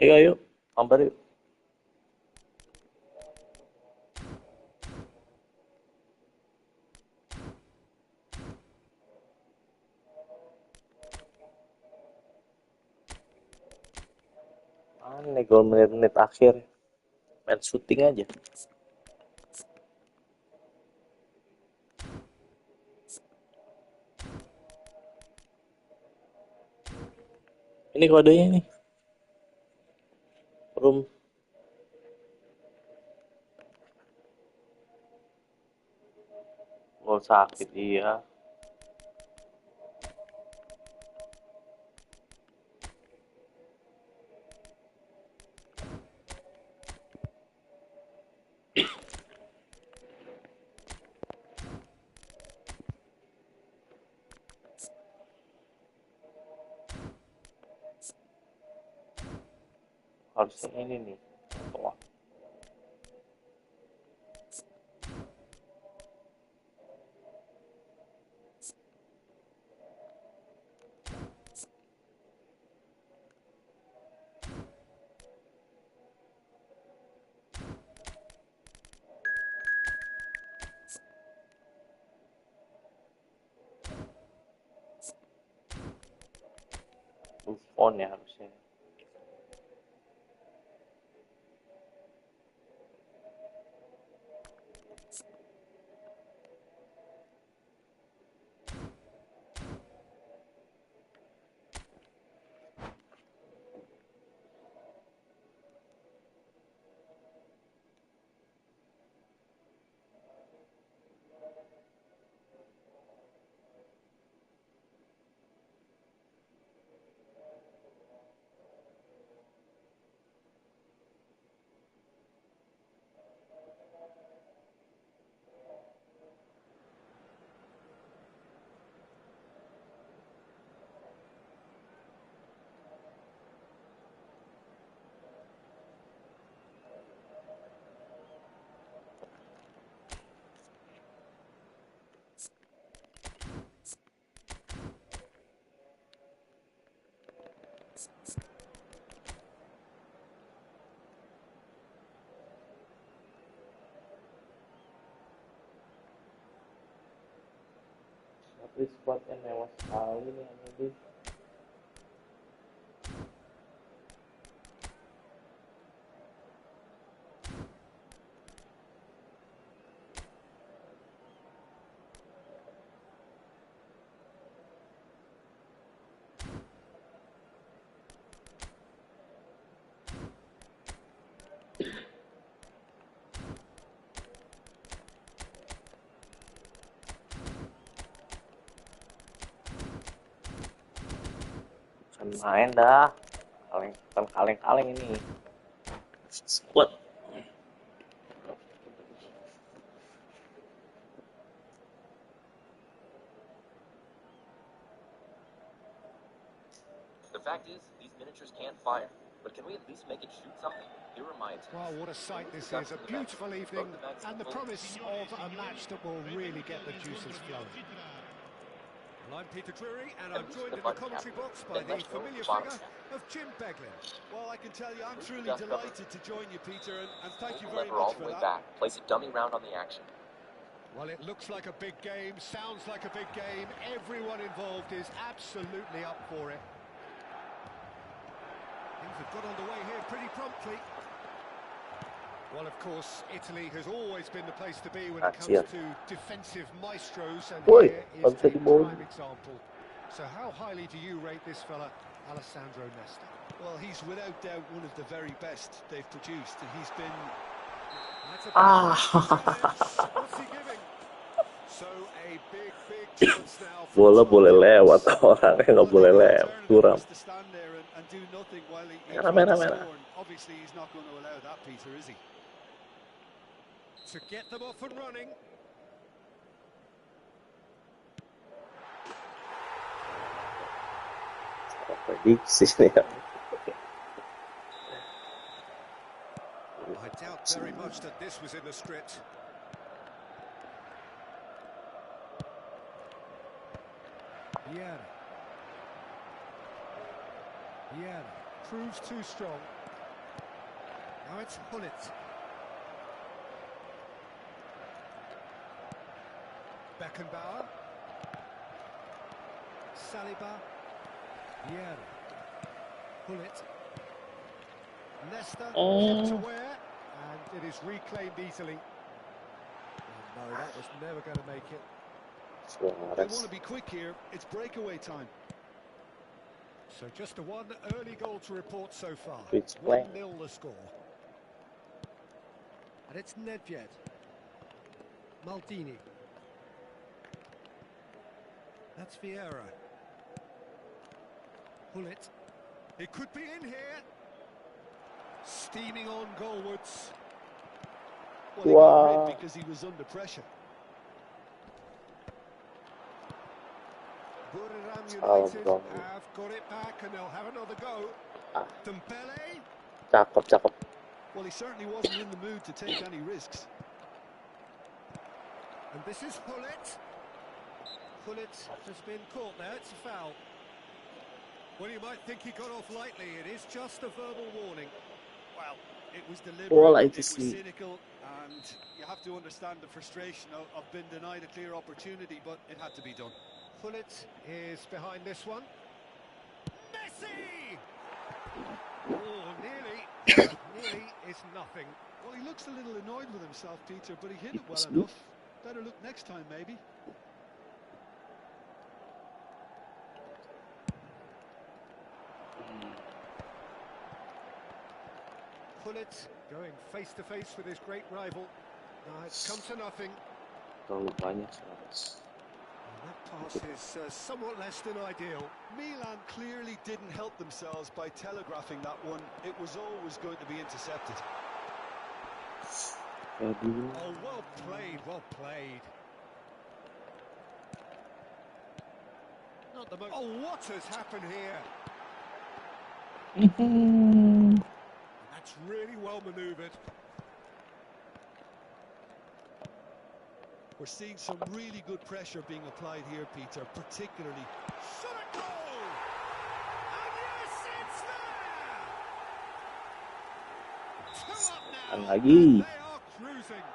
Ayo, ayo. Gambar yuk. Aneh kalau menit-menit akhir. Main syuting aja. Ini kodenya nih. Room. Gol sakit, iya. Harusnya ini nih. Wah. on ya harusnya. Tapi squadnya mewah sekali nih ini. Main dah, kaleng ini squad. The fact is, these miniatures can't fire, but can we at least make it shoot something? Here are my attempts. Well, what a sight this is, a beautiful evening, and the promise of a match that will really get the juices flowing. Well, I'm Peter Drury, and I'm joined in the commentary box by the familiar figure of Jim Beglin. Well, I can tell you, I'm truly delighted to join you, Peter, and thank you very all much the for way that. back. Place a dummy round on the action. Well, it looks like a big game, sounds like a big game. Everyone involved is absolutely up for it. Things have got underway here pretty promptly. Well, of course, Italy has always been the place to be when it comes to defensive maestros, and here is a prime example. So how highly do you rate this fella, Alessandro Nesta? Well, he's without doubt one of the very best they've produced, and he's been... What's he giving? So a big chance now. Bola boleh lewat, orangnya nggak boleh lewat, kurang. Merah. Obviously, he's not going to allow that, Peter, is he? To get them off and running. Prediksi nih ya. I doubt very much that this was in the script. Yeah, proves too strong. Now it's Hullet. Beckenbauer. Saliba. Yeah. Hullet. Nesta to where, and it is reclaimed easily. Oh, no, that was never going to make it. They want to be quick here. It's breakaway time. So just a one early goal to report so far. 1-0 the score. And it's Nedved. Maldini. That's Vieira. Hullet. It could be in here. Steaming on goalwards. Well, he got rid because he was under pressure. United have got it back and they'll have another go. Dembele. Cakep. Well, he certainly wasn't in the mood to take any risks. And this is Hullet. Hullet has been caught there, it's a foul. Well, you might think he got off lightly, it is just a verbal warning. Well, it was deliberate, it was cynical, and you have to understand the frustration of being denied a clear opportunity, but it had to be done. Hullet is behind this one. Messi! Messi! Oh, nearly. Nearly is nothing. Well, he looks a little annoyed with himself, Peter, but he hit it well enough. Better look next time, maybe. Pullet going face to face with his great rival. It's come to nothing. Terlalu banyak Suarez. And that pass is somewhat less than ideal. Milan clearly didn't help themselves by telegraphing that one. It was always going to be intercepted. Oh, well played, well played. Not the most. Oh, what has happened here? That's really well manoeuvred. We're seeing some really good pressure being applied here, Peter, particularly. Shot it goal! And yes, it's there! Two up now, and lagi. they are cruising.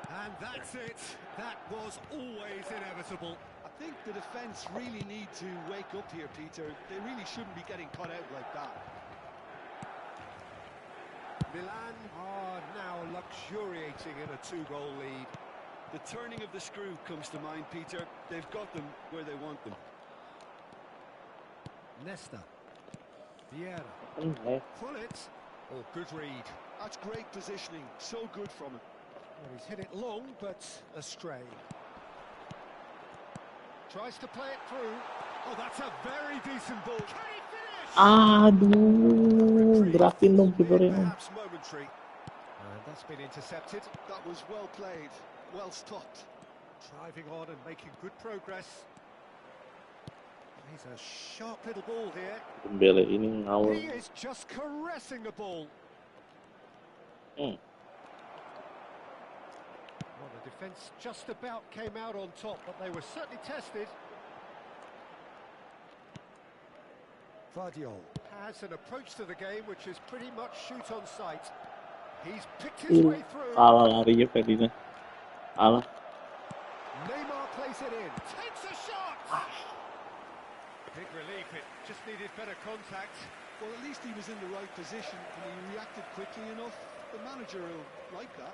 And that's it. That was always inevitable. I think the defence really need to wake up here, Peter. They really shouldn't be getting cut out like that. Milan are now luxuriating in a two-goal lead. The turning of the screw comes to mind, Peter. They've got them where they want them. Nesta. Vieira. Pullet. Oh, good read. That's great positioning. So good from him. Well, he's hit it long, but astray. Tries to play it through. Oh, that's a very decent ball. Can he finish? Aduh, gerakin dong kipernya. Perhaps momentary. And that's been intercepted. That was well played. Well stopped. Driving on and making good progress. He's a sharp little ball here. Dembele ini ngawur. He is just caressing the ball. Well, the defence just about came out on top, but they were certainly tested. Vardiol has an approach to the game which is pretty much shoot on sight. He's picked his way through. Salah larinya Ferdinand. Salah. Neymar plays it in. Takes a shot! Big relief, it just needed better contact. Well, at least he was in the right position and he reacted quickly enough. The manager will like that.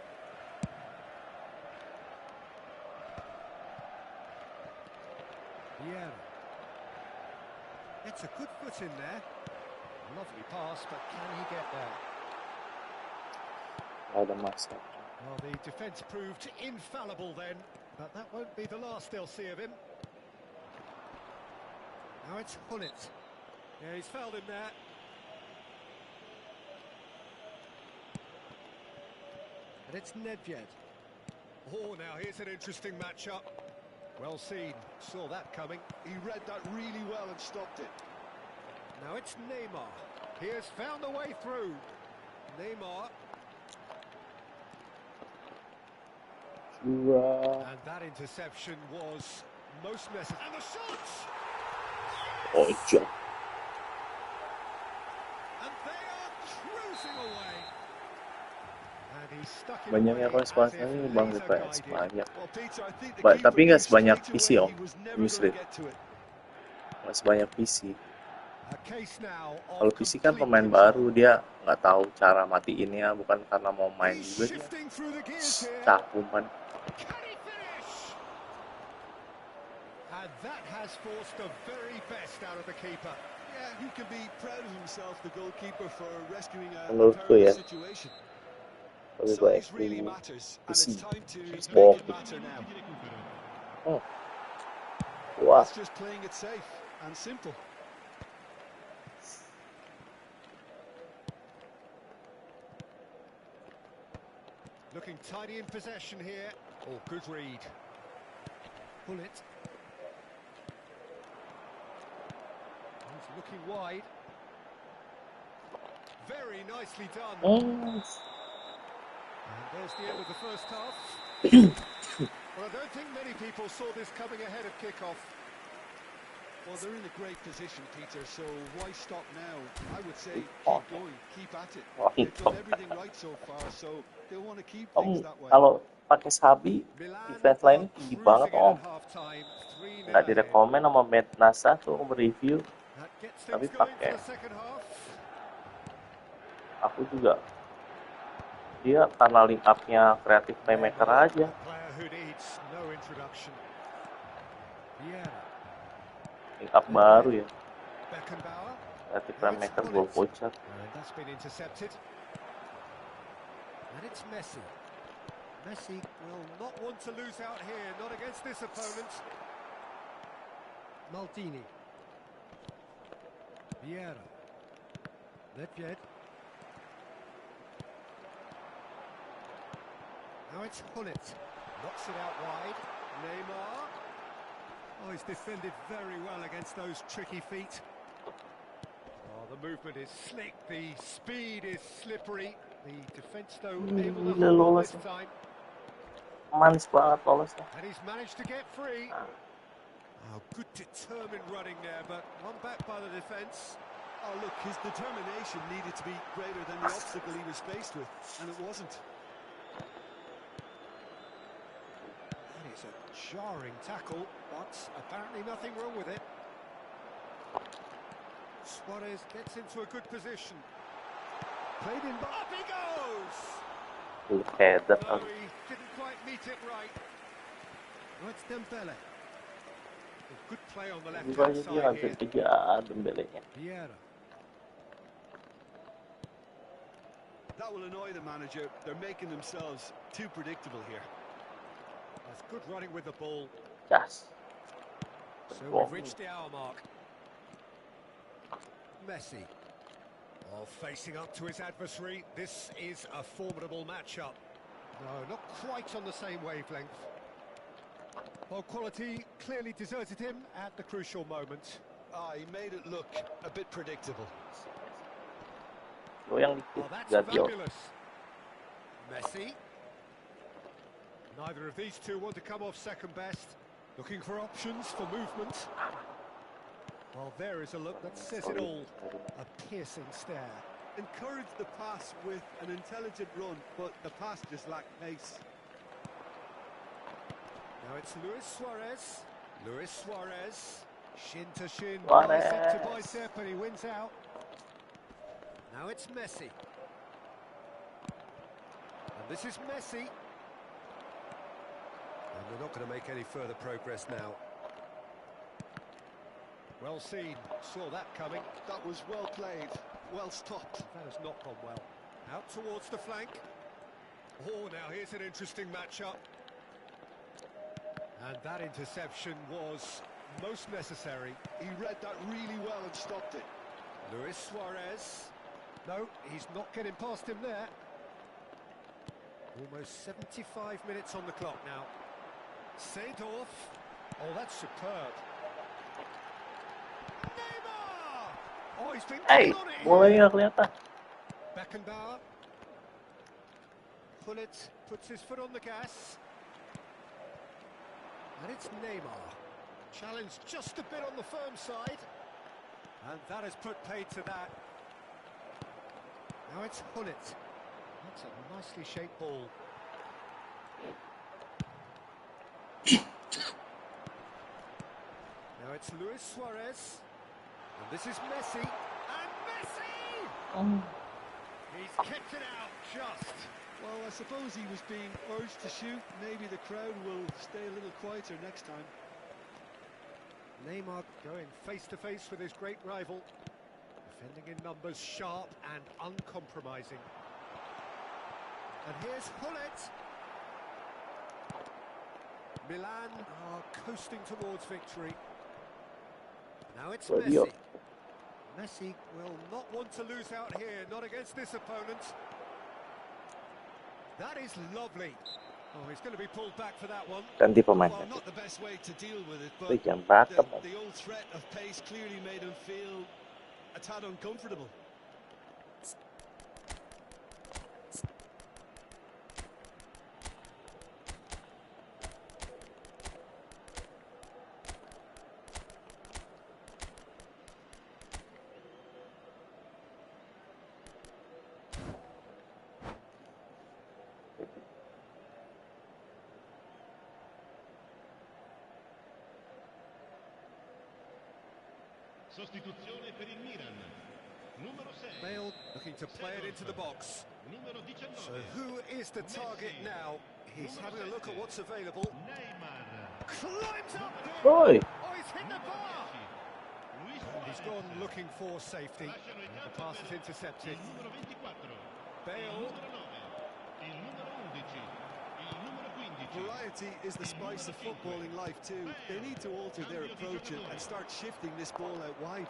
Yeah. It's a good foot in there. Lovely pass, but can he get there? Ada masa. Well, the defence proved infallible then, but that won't be the last they'll see of him. Now it's Hullet. Yeah, he's fouled him there. And it's Nedved. Oh, now here's an interesting matchup. Well seen, saw that coming. He read that really well and stopped it. Now it's Neymar. He has found a way through. Neymar. And that interception was most necessary. And the shots! Oh, jauh. And they are cruising away. And he's stuck in Banyak yang away respons as if ini Bang laser DPS guided. banyak. Well, Peter, I think the Tapi keeper nggak knew sebanyak straight PC away om. he was never Newsread. gonna get to it. Nggak sebanyak PC. A case now of Kalau PC kan pemain baru, dia nggak tahu cara matiinnya, bukan karena mau main He's juga dia. shifting through the gears here. Cakupan. Can he finish? And that has forced the very best out of the keeper. Yeah, he can be proud of himself, the goalkeeper, for rescuing a Menurutku ya, perilous situation. lebih baik Size really di matters, and PC. it's time to Ball. make it matter now. Oh. Wah, It's just playing it safe and simple. Looking tidy in possession here. Oh, good read. Pull it. He's looking wide. Very nicely done. And there's the end of the first half. Well, I don't think many people saw this coming ahead of kick-off. Well, they're in a great position, Peter, so why stop now? I would say keep going, keep at it. They've done everything right so far, so they want to keep things that way. kalau pakai Sabi, defense line tinggi banget om. Nggak direkomen sama Matt Nasa tuh mereview. That gets Tapi things going for pakai the second half. aku juga. Dia karena link up-nya kreatif playmaker aja. A player who needs no introduction. Vieira. Link up baru ya. Beckenbauer. Kreatif playmaker goal voucher. And that's been intercepted. And it's Messi. Messi will not want to lose out here, not against this opponent. Maldini. Vieira. Nedved. Now it's Hullet. Knocks it out wide. Neymar. Oh, he's defended very well against those tricky feet. Oh, the movement is slick. The speed is slippery. The defence, though, able to hold on this time. Manis banget lolosnya. And he's managed to get free. Oh, good determined running there, but one back by the defence. Oh, look, his determination needed to be greater than the obstacle he was faced with, and it wasn't. That is a jarring tackle, but apparently nothing wrong with it. Suarez gets into a good position. Played in, up he goes! Header. No, he didn't quite meet it right. No, it's Dembele. A good play on the left-hand Dia side nggak bisa here. dikejar Dembele-nya. Vieira. That will annoy the manager. They're making themselves too predictable here. That's good running with the ball. Jas. So we've reached the hour mark. Messi. Oh, facing up to his adversary. This is a formidable matchup. No, not quite on the same wavelength. Well, quality clearly deserted him at the crucial moment. He made it look a bit predictable. Goyang Oh, dikit, that's Gadio. fabulous. Messi. Neither of these two want to come off second best. Looking for options for movement. Well, there is a look that says it all. A piercing stare. Encouraged the pass with an intelligent run, but the pass just lacked pace. Now it's Luis Suarez. Luis Suarez. Shin to shin, Suarez. bicep to bicep, and he wins out. Now it's Messi. And this is Messi. And they're not going to make any further progress now. Well seen, saw that coming. That was well played, well stopped. That has not gone well. Out towards the flank. Oh, now here's an interesting matchup. And that interception was most necessary. He read that really well and stopped it. Luis Suarez. No, he's not getting past him there. Almost 75 minutes on the clock now. Seedorf. Oh, that's superb. Neymar! Oh, he's been Hey, on it bolanya here. nggak kelihatan. Beckenbauer. Hullet puts his foot on the gas. And it's Neymar. Challenged just a bit on the firm side. And that has put paid to that. Now it's Hullet. That's a nicely shaped ball. Now it's Luis Suarez. And this is Messi. And Messi! He's kicked it out just. Well, I suppose he was being urged to shoot. Maybe the crowd will stay a little quieter next time. Neymar going face-to-face with his great rival. Defending in numbers, sharp and uncompromising. And here's Hullet. Milan are coasting towards victory. Now it's Gadio. Messi. Messi will not want to lose out here, not against this opponent. That is lovely. Oh, he's going to be pulled back for that one. Ganti pemain. Well, not the best way to deal with it, but Jangan backup. the old threat of pace clearly made him feel a tad uncomfortable. Sostituzione per il Milan. Numero 6. Bale looking to play it into the box. Numero 19. So who is the target now? He's having a look at what's available. Neymar. Climbs up there. Oi! Oh, he's hit the bar. He's gone looking for safety. The pass is intercepted. Il numero 24. Bale. Il numero 9. Il numero 11. Il numero 15. Variety is the spice of footballing life too. They need to alter their approach and start shifting this ball out wide.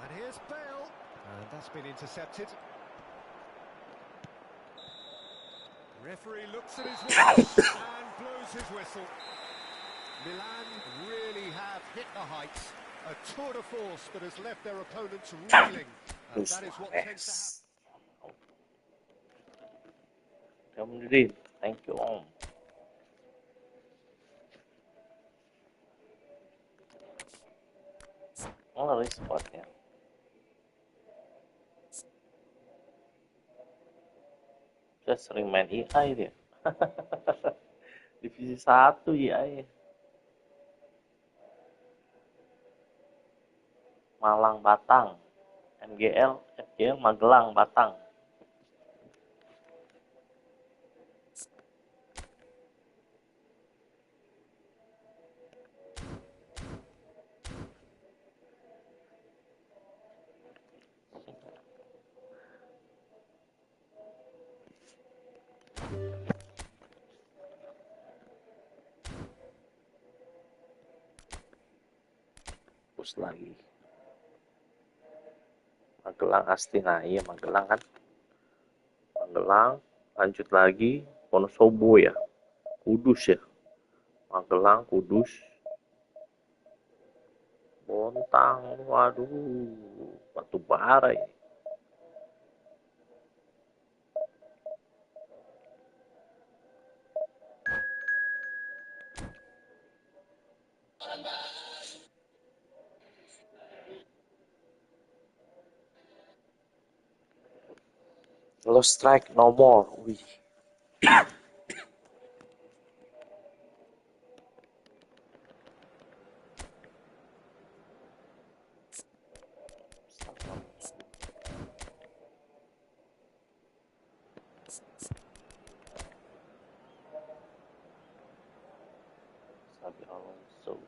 And here's Bale. And that's been intercepted. Referee looks at his watch and blows his whistle. Milan really have hit the heights. A tour de force that has left their opponents reeling. And that is what tends to happen. Thank you, Om. Oh, resport ya. Saya sering main EI dia. Divisi 1 EI. Malang Batang. FGL Magelang Batang. Terus lagi Magelang Astina, iya Magelang kan. Magelang, lanjut lagi Wonosobo ya, Kudus ya, Magelang, Kudus, Bontang, waduh, Batubara ya. Lost strike no more. Wih. Sabi Alonso.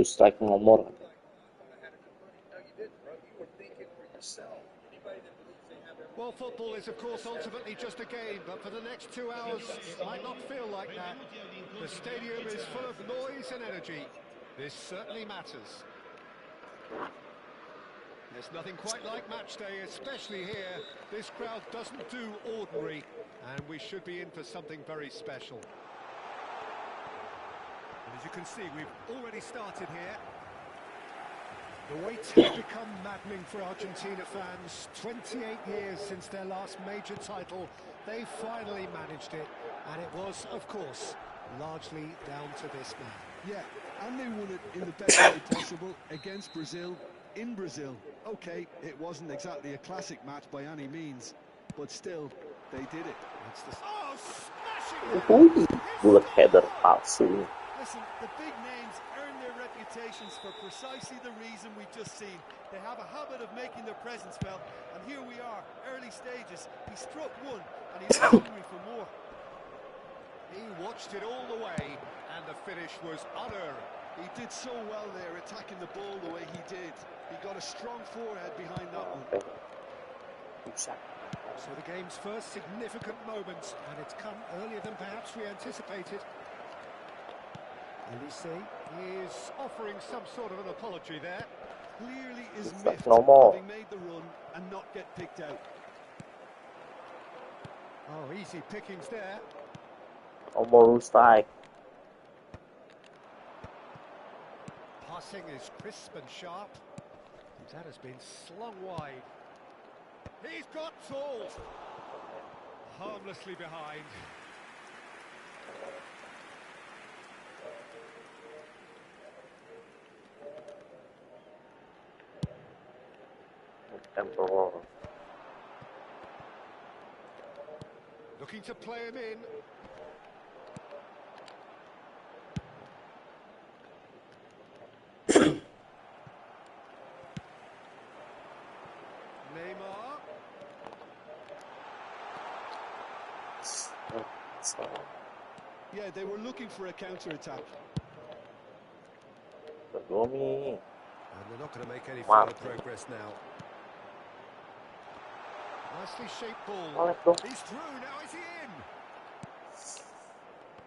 Strike nomor. Well, football is, of course, ultimately just a game, but for the next 2 hours, it might not feel like that. The stadium is full of noise and energy. This certainly matters. There's nothing quite like match day, especially here. This crowd doesn't do ordinary, and we should be in for something very special. And as you can see, we've already started here. The wait has become maddening for Argentina fans. 28 years since their last major title, they finally managed it. And it was, of course, largely down to this man. Yeah, and they won it in the best way possible against Brazil, in Brazil. Okay, it wasn't exactly a classic match by any means, but still, they did it. Oh, smashing! Bullet header palsu. Listen, the big names earn their reputations for precisely the reason we've just seen. They have a habit of making their presence felt, and here we are, early stages. He struck one, and he was hungry for more. He watched it all the way, and the finish was unerring. He did so well there, attacking the ball the way he did. He got a strong forehead behind that one. So the game's first significant moment, and it's come earlier than perhaps we anticipated. Elise is offering some sort of an apology there. Clearly is miffed, no more. having made the run and not get picked out. Oh, easy pickings there. No more strike. passing is crisp and sharp. That has been slung wide. He's got tall. Harmlessly behind. Tempo. Looking to play him in. Neymar. Yeah, they were looking for a counter-attack. Gomi. And they're not going to make any Wow. further progress now. Nicely shaped Oh, ball. let's go. He's through, now is he in?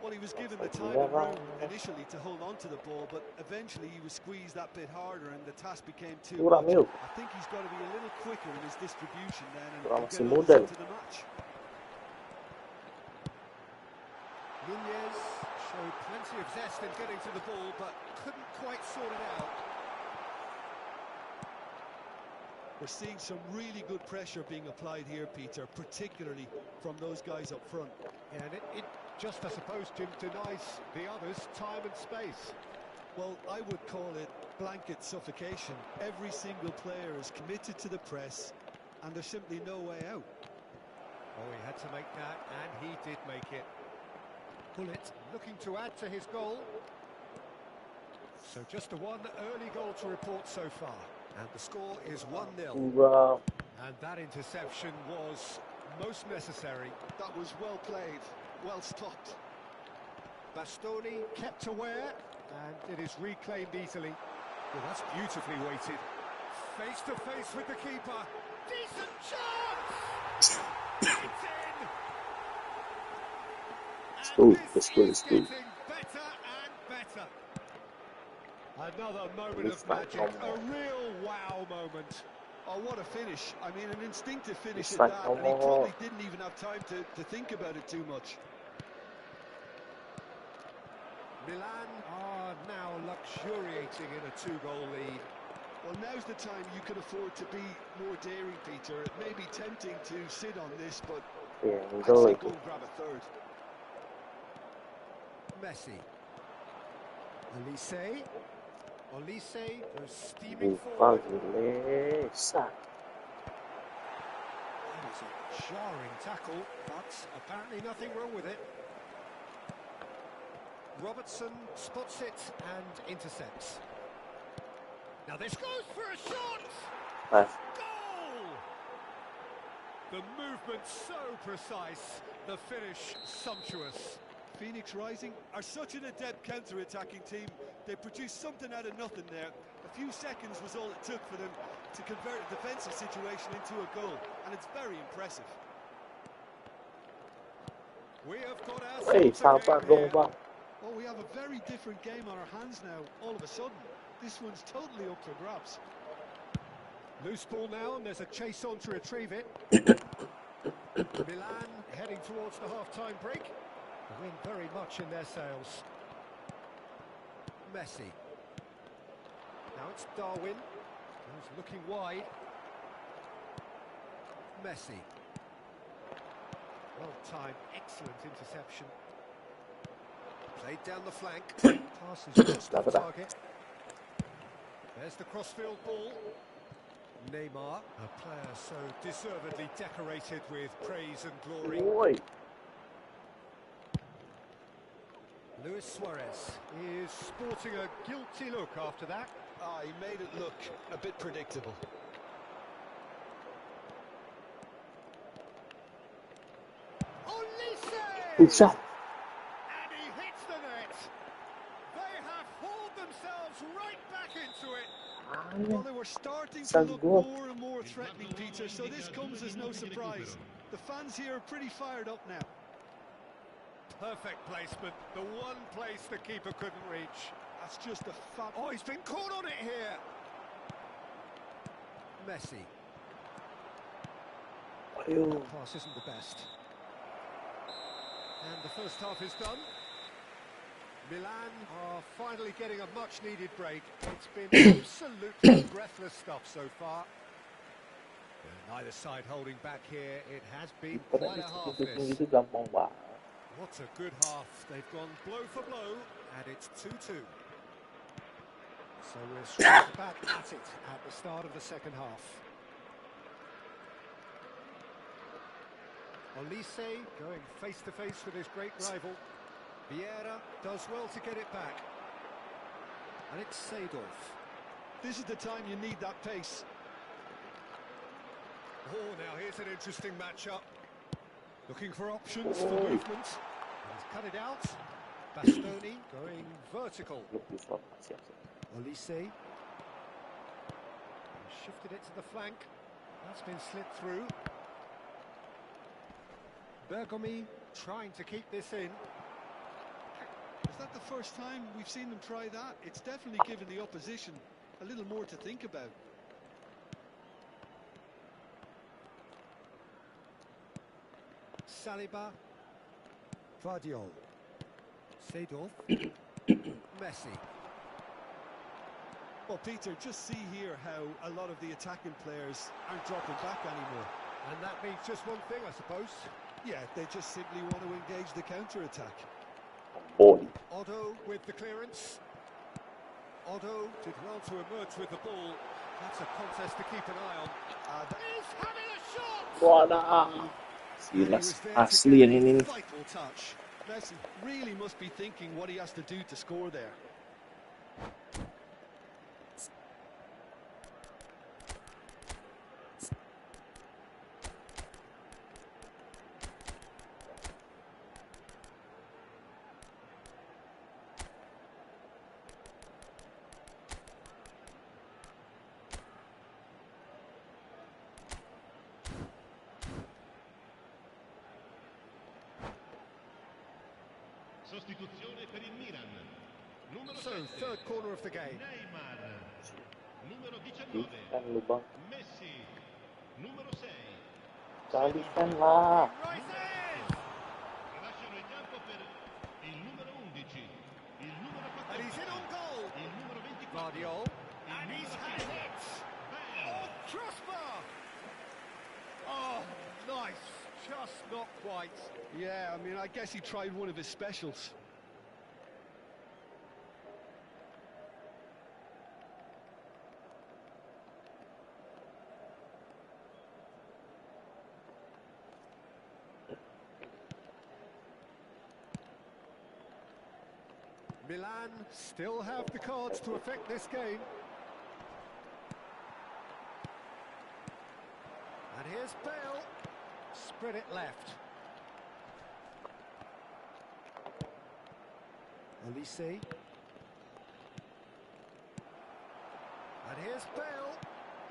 Well, he was given the time and room initially to hold on to the ball, but eventually he was squeezed that bit harder and the task became too Kurang much. milk. I think he's got to be a little quicker in his distribution then Kurang and masih get muda. others into the match. Nunez showed plenty of zest in getting to the ball, but couldn't quite sort it out. We're seeing some really good pressure being applied here, Peter, particularly from those guys up front. Yeah, and it just, I suppose, Jim, denies the others time and space. Well, I would call it blanket suffocation. Every single player is committed to the press, and there's simply no way out. Oh, he had to make that, and he did make it. Bullet looking to add to his goal. So just the one early goal to report so far. And the score is 1-0. Wow. And that interception was most necessary. That was well played, well stopped. Bastoni kept aware, and it is reclaimed easily. Well, that's beautifully weighted. Face to face with the keeper. Decent chance! It's in! And this is getting better and better. Another moment of magic, a real wow moment. Oh, what a finish. I mean, an instinctive finish It's at like, that, and he oh. probably didn't even have time to think about it too much. Milan are now luxuriating in a two-goal lead. Well, now's the time you can afford to be more daring, Peter. It may be tempting to sit on this, but I'd say go and grab a third. Messi. Olise goes steaming forward. That was a jarring tackle, but apparently nothing wrong with it. Robertson spots it and intercepts. Now this goes for a shot! Goal! The movement so precise, the finish sumptuous. Phoenix Rising are such an adept counter-attacking team. They produced something out of nothing there. A few seconds was all it took for them to convert a defensive situation into a goal, and it's very impressive. We have got Hey, ourselves a game here. Well, we have a very different game on our hands now, all of a sudden. This one's totally up for grabs. Loose ball now, and there's a chase on to retrieve it. Milan heading towards the half-time break. The wind very much in their sails. Messi. Now it's Darwin, who's looking wide. Messi. Well-timed, excellent interception. Played down the flank. Pass is just off target. There's the cross-field ball. Neymar, a player so deservedly decorated with praise and glory. Oi. Luis Suarez is sporting a guilty look after that. Ah, he made it look a bit predictable. Olise! Good shot. And he hits the net. They have hauled themselves right back into it. Well, they were starting to look more and more threatening, Peter, so this comes as no surprise. The fans here are pretty fired up now. Perfect placement, the one place the keeper couldn't reach. That's just a fab. Oh, he's been caught on it here. Messi. The pass isn't the best. And the first half is done. Milan are finally getting a much-needed break. It's been absolutely breathless stuff so far. Neither side holding back here. It has been quite a half this. Itu gampang banget. What a good half. They've gone blow for blow, and it's 2-2. So we're straight back at it at the start of the second half. Olise going face-to-face with his great rival. Vieira does well to get it back. And it's Seedorf. This is the time you need that pace. Oh, now here's an interesting matchup. Looking for options for movement. He's cut it out. Bastoni going vertical. Olise. Shifted it to the flank. That's been slipped through. Bergomi trying to keep this in. Is that the first time we've seen them try that? It's definitely given the opposition a little more to think about. Saliba. Vardiol. Seedorf. Messi. Well, Peter, just see here how a lot of the attacking players aren't dropping back anymore. And that means just one thing, I suppose. Yeah, they just simply want to engage the counter-attack. Boy. Otto with the clearance. Otto did well to emerge with the ball. That's a contest to keep an eye on. He's having a shot! Wadah. Silas asli ini. Vital touch. Messi really must be thinking what he has to do to score there. Sostituzione per il Milan. Numero So, 7. third corner of the game. Neymar. Numero 19. Kan lubang. Messi. Numero 6. Kalikan lah. Lasciano il campo per il numero 11. Il numero 14. And he's in on goal. Il numero 24. Vardiol. And he's had it. Oh, crossbar! Oh, nice. Just not quite. Yeah, I mean, I guess he tried one of his specials. Milan still have the cards to affect this game. And here's Bale. Spread it left. Olise. And here's Bale.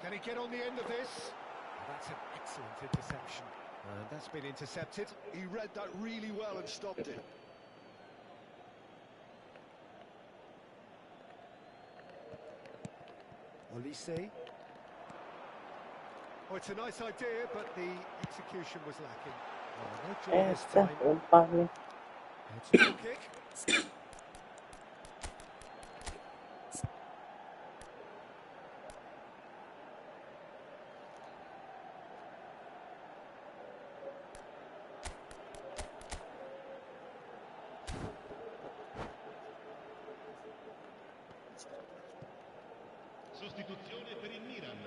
Can he get on the end of this? That's an excellent interception. And that's been intercepted. He read that really well and stopped it. Olise. Oh, it's a nice idea, but the execution was lacking. Oh, no draw this time. Umpan. It's a goal kick. Sostituzione per il Milan.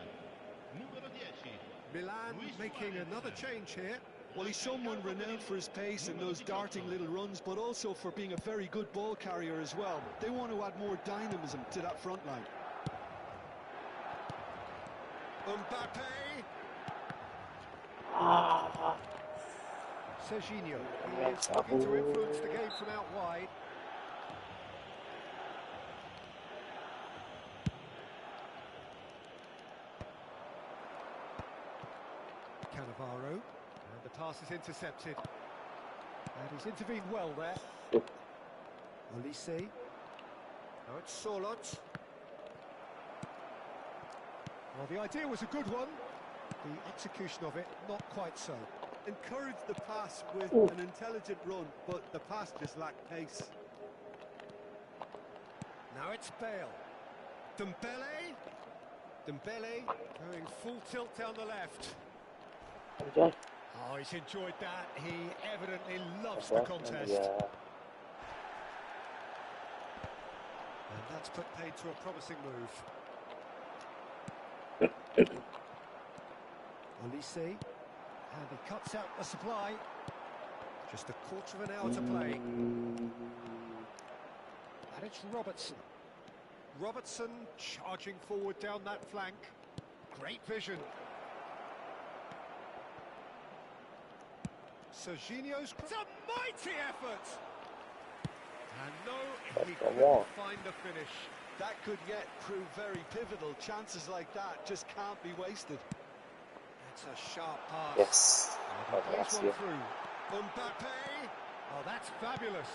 Numero 10. Milan making another change here. Well, he's someone renowned for his pace and those darting little runs, but also for being a very good ball carrier as well. They want to add more dynamism to that front line. Mbappe. Serginho. He is looking to influence the game from out wide. Cannavaro. And the pass is intercepted. And he's intervened well there. Olise. Now it's Sorloth. Well, the idea was a good one. The execution of it, not quite so. Encouraged the pass with an intelligent run, but the pass just lacked pace. Now it's Bale. Dembele. Dembele going full tilt down the left. Anjay. Oh, he's enjoyed that. He evidently loves the contest. Ya. And that's put paid to a promising move. Olise. And he cuts out the supply. Just a quarter of an hour to play. And it's Robertson. Robertson charging forward down that flank. Great vision. Serginho's... It's a mighty effort! And no, he couldn't find the finish. That could yet prove very pivotal. Chances like that just can't be wasted. That's a sharp pass. Yes. And he plays one through. Mbappe. Oh, that's fabulous.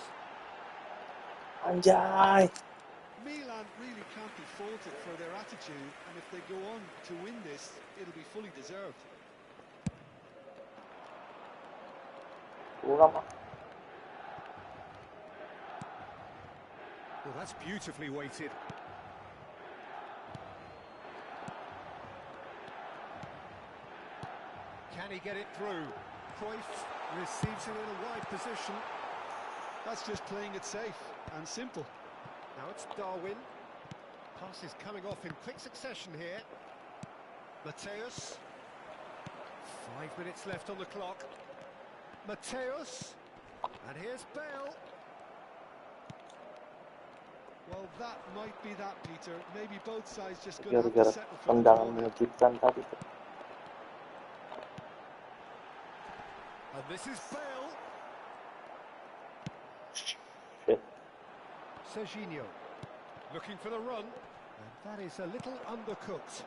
Anjay. Milan really can't be faulted for their attitude, and if they go on to win this, it'll be fully deserved. Ulang. Well, that's beautifully weighted. Can he get it through? Cruyff receives it in a wide position. That's just playing it safe and simple. Now it's Darwin. Pass is coming off in quick succession here. Mateus. 5 minutes left on the clock. Mateus. And here's Bale. Well, that might be that, Peter. Maybe both sides just going to have to Gara-gara settle for the tendangan draw now. mengejutkan tadi tuh. And this is Bale. Shit. Serginho. Looking for the run. And that is a little undercooked.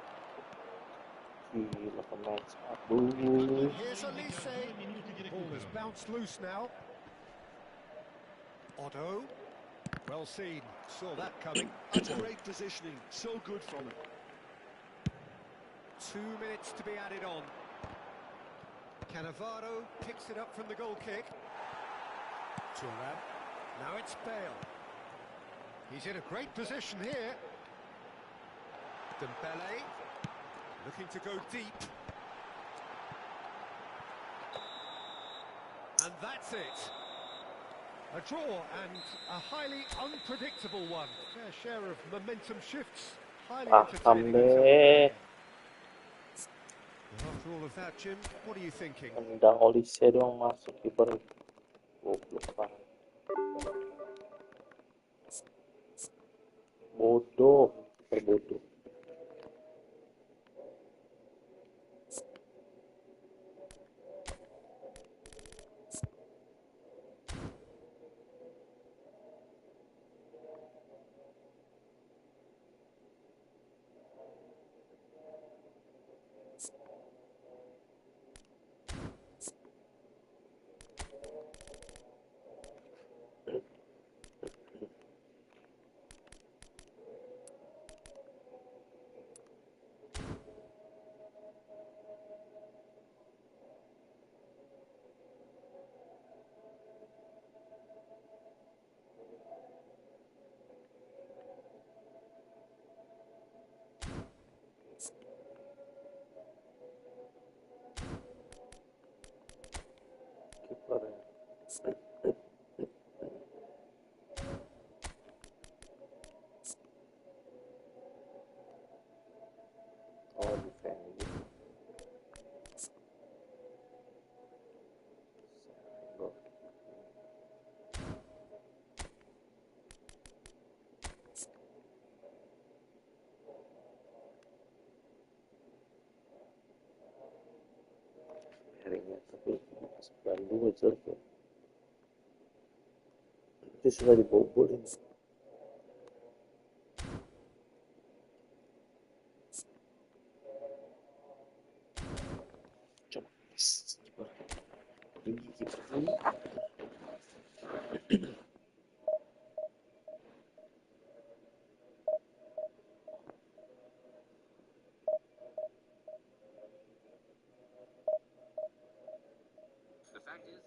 Gila pemain sepatu. And here's Olise. Ball has bounced loose now. Otto. Well seen. Saw that coming. That's great positioning. So good from him. 2 minutes to be added on. Cannavaro picks it up from the goal kick. Thuram. Now it's Bale. He's in a great position here. Dembele. Looking to go deep. And that's it. A draw and a highly unpredictable one. Fair share of momentum shifts. Highly entertaining. Deh. After all of that, Jim, what are you thinking? Tendang Olise doang masuk kiper. Goblok banget. Bodoh, kiper bodoh. Kiper. Oh, defending. Ringnya tapi 92 jelek ya. Itu sudah dibobol ini. Coba kiper tinggi kiper tinggi. The fact is,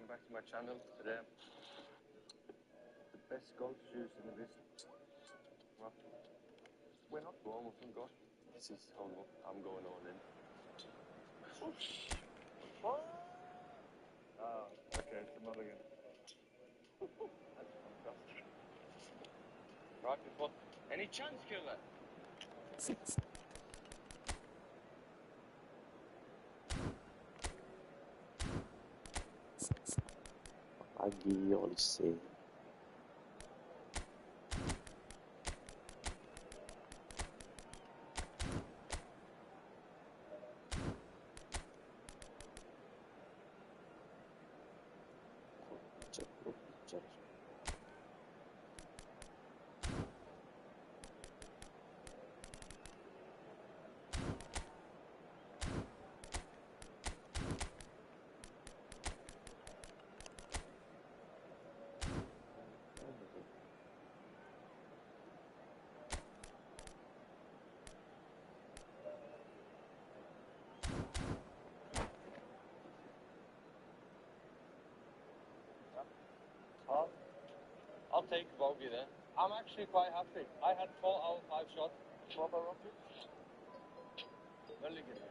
back to my channel. Today, the best golf shoes in the business. Well, we're not going with them, God. This is I'm going all in. What? Ah, okay, it's a mulligan. That's fantastic. Right before any chance killer. Lagi Olise. I'll take bogey then. I'm actually quite happy. I had 4 out of 5 shots. What about Rocky? Mulligan.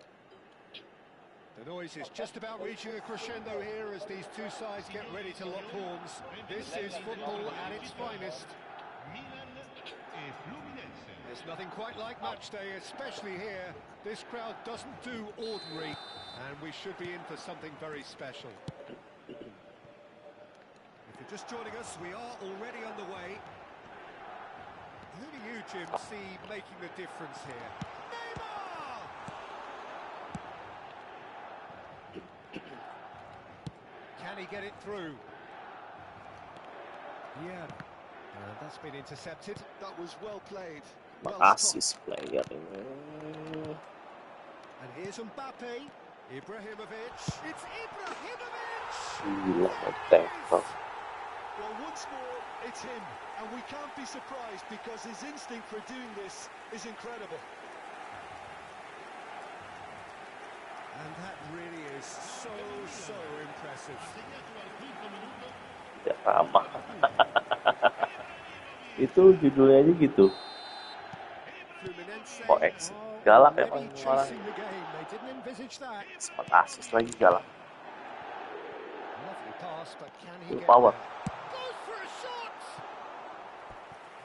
The noise is just about reaching a crescendo here as these two sides get ready to lock horns. This is football at its finest. There's nothing quite like match day, especially here. This crowd doesn't do ordinary, and we should be in for something very special. If you're just joining us, we are already underway. Who do you, Jim, see making the difference here? Neymar! Can he get it through? Yeah. And that's been intercepted. That was well played. Assist player ini. And here's Mbappe. Ibrahimovic. It's Ibrahimovic! Gila, ngetemper. Well, once more, it's him. And we can't be surprised because his instinct for doing this is incredible. And that really is so impressive. Tidak ramah. Itu judulnya aja gitu. Fluminense Oh, are galak ya already orang. chasing the game. They didn't envisage that. Sempat assist lagi galak. Lovely pass, but can he Full get power. there? Goes for a shot!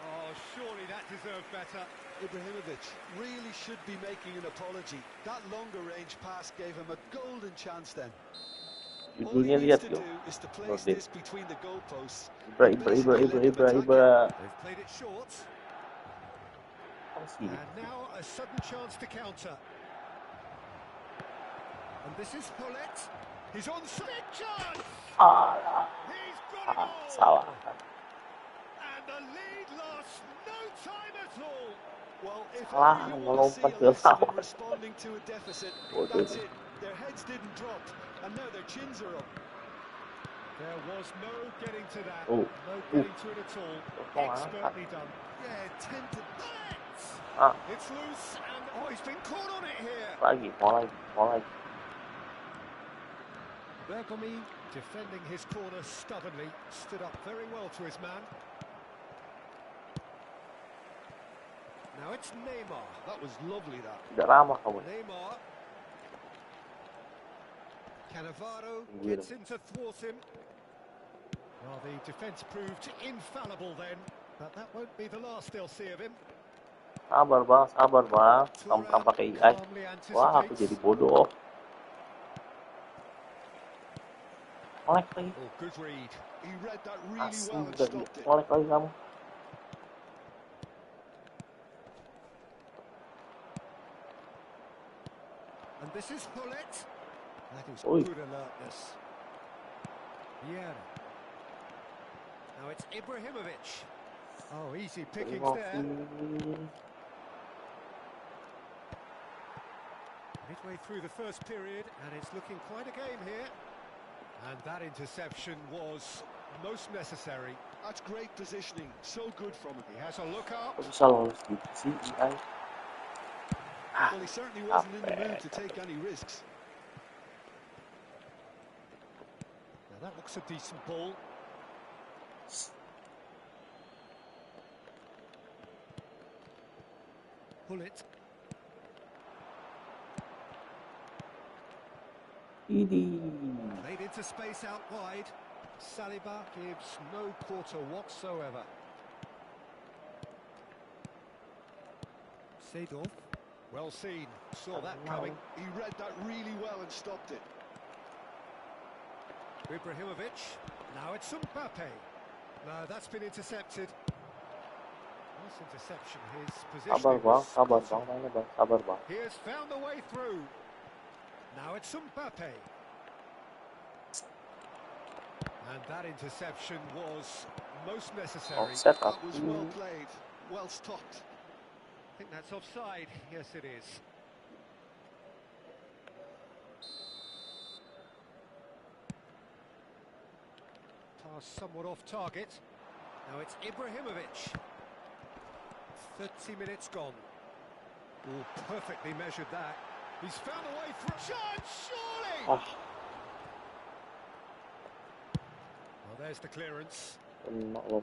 Oh, surely that deserved better. Ibrahimovic really should be making an apology. That longer range pass gave him a golden chance then. All he Judulnya needs lihat to yuk. do is to place Nordin. this between the goalposts. Ibra. They've played it short. Sini. And now a sudden chance to counter. And this is Paulette. He's on big chance. Alah, He's got it all. salah. And the lead lasts no time at all. Well, if Salah ever you want to see melompat a ke lesson in lawan. responding to a deficit, Waduh. that's it. Their heads didn't drop, and now their chins are up. There was no getting to that. Oh. No getting to it at all. Oh, Expertly done. Yeah, tempted. Ah, It's loose, and oh, he's been caught on it here. mau lagi. Bergomi defending his corner stubbornly, stood up very well to his man. Now it's Neymar. That was lovely, that. Tidak ramah kamu. Neymar. Cannavaro Yeah. gets in to thwart him. Well, the defence proved infallible then, but that won't be the last they'll see of him. Sabar bang. Kamu pakai AI. Calmly Wah, aku anticipates. jadi bodoh. Molek lagi. Oh, good read. He read that really Asli well and tadi. stopped it. Molek lagi kamu. And this is Paulette. That is Oi. good alertness. Yeah. Now it's Ibrahimovic. Oh, easy pickings there. Midway through the first period, and it's looking quite a game here. And that interception was most necessary. That's great positioning. So good from him. He has a look up. Kok bisa lolos gitu sih AI? Well, he certainly wasn't in the mood to take any risks. And That looks a decent ball. Pull it. Played into space out wide. Saliba gives no quarter whatsoever. Seedorf, well seen, saw that coming. He read that really well and stopped it. Ibrahimovic, now it's Mbappe. No, that's been intercepted. Nice interception, his position was spotted. He has found the way through. Now it's Mbappe. And that interception was most necessary. That was well played, well stopped. I think that's offside. Yes, it is. Pass somewhat off target. Now it's Ibrahimovic. 30 minutes gone. Oh, perfectly measured that. He's found a way through. Chance, surely! Well, there's the clearance. They're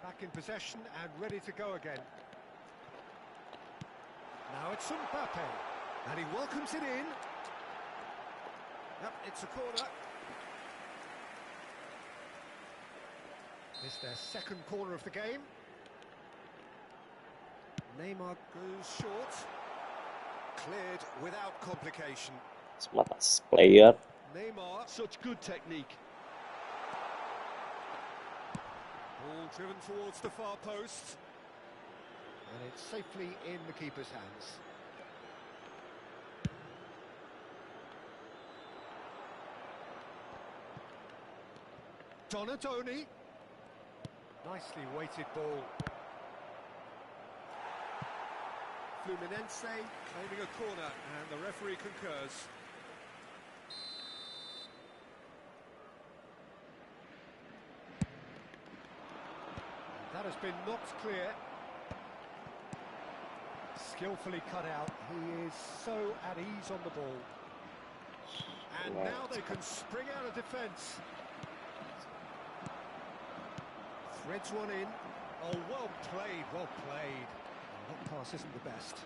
back in possession and ready to go again. Now it's Mbappe. And he welcomes it in. Yep, it's a corner. It's their second corner of the game. Neymar goes short. Cleared without complication. Sebatas player. Neymar. Such good technique. Ball driven towards the far post. And it's safely in the keeper's hands. Donadoni. Nicely weighted ball. Fluminense claiming a corner, and the referee concurs. That has been knocked clear. Skillfully cut out. He is so at ease on the ball. And now they can spring out of defence. Threads one in. Oh, well played, well played. Oh, that pass isn't the best.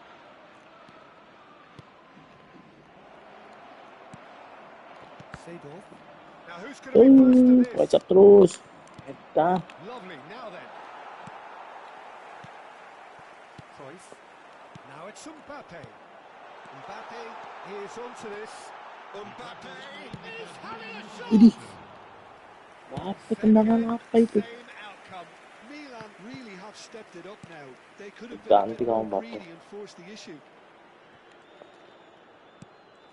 Seedorf. Now who's going to be first to this? Baca terus. Eta. Lovely, now then. Cruyff. Now it's Mbappe. Mbappe is onto this. Mbappe is having a shot! Apa tendangan apa itu? Same outcome. Milan really have stepped it up now. They could have been a Ganti bit more sama greedy Mbappe. and forced the issue.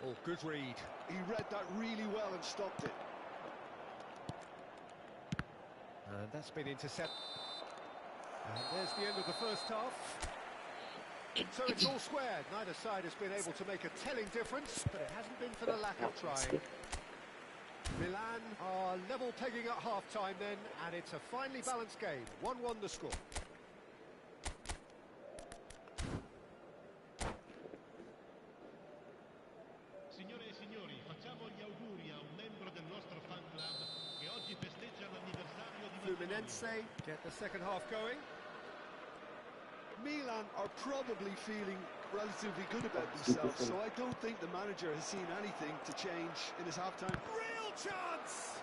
Oh, good read. He read that really well and stopped it. And that's been intercepted. And there's the end of the first half. So it's all square. Neither side has been able to make a telling difference, but it hasn't been for the lack of trying. Milan are level pegging at half-time then, and it's a finely balanced game. 1-1 the score. Signore e signori, facciamo gli auguri a un membro del nostro fan club che oggi festeggia l'anniversario di Fluminense get the second half going. Milan are probably feeling relatively good about themselves, so I don't think the manager has seen anything to change in his half-time. Real chance!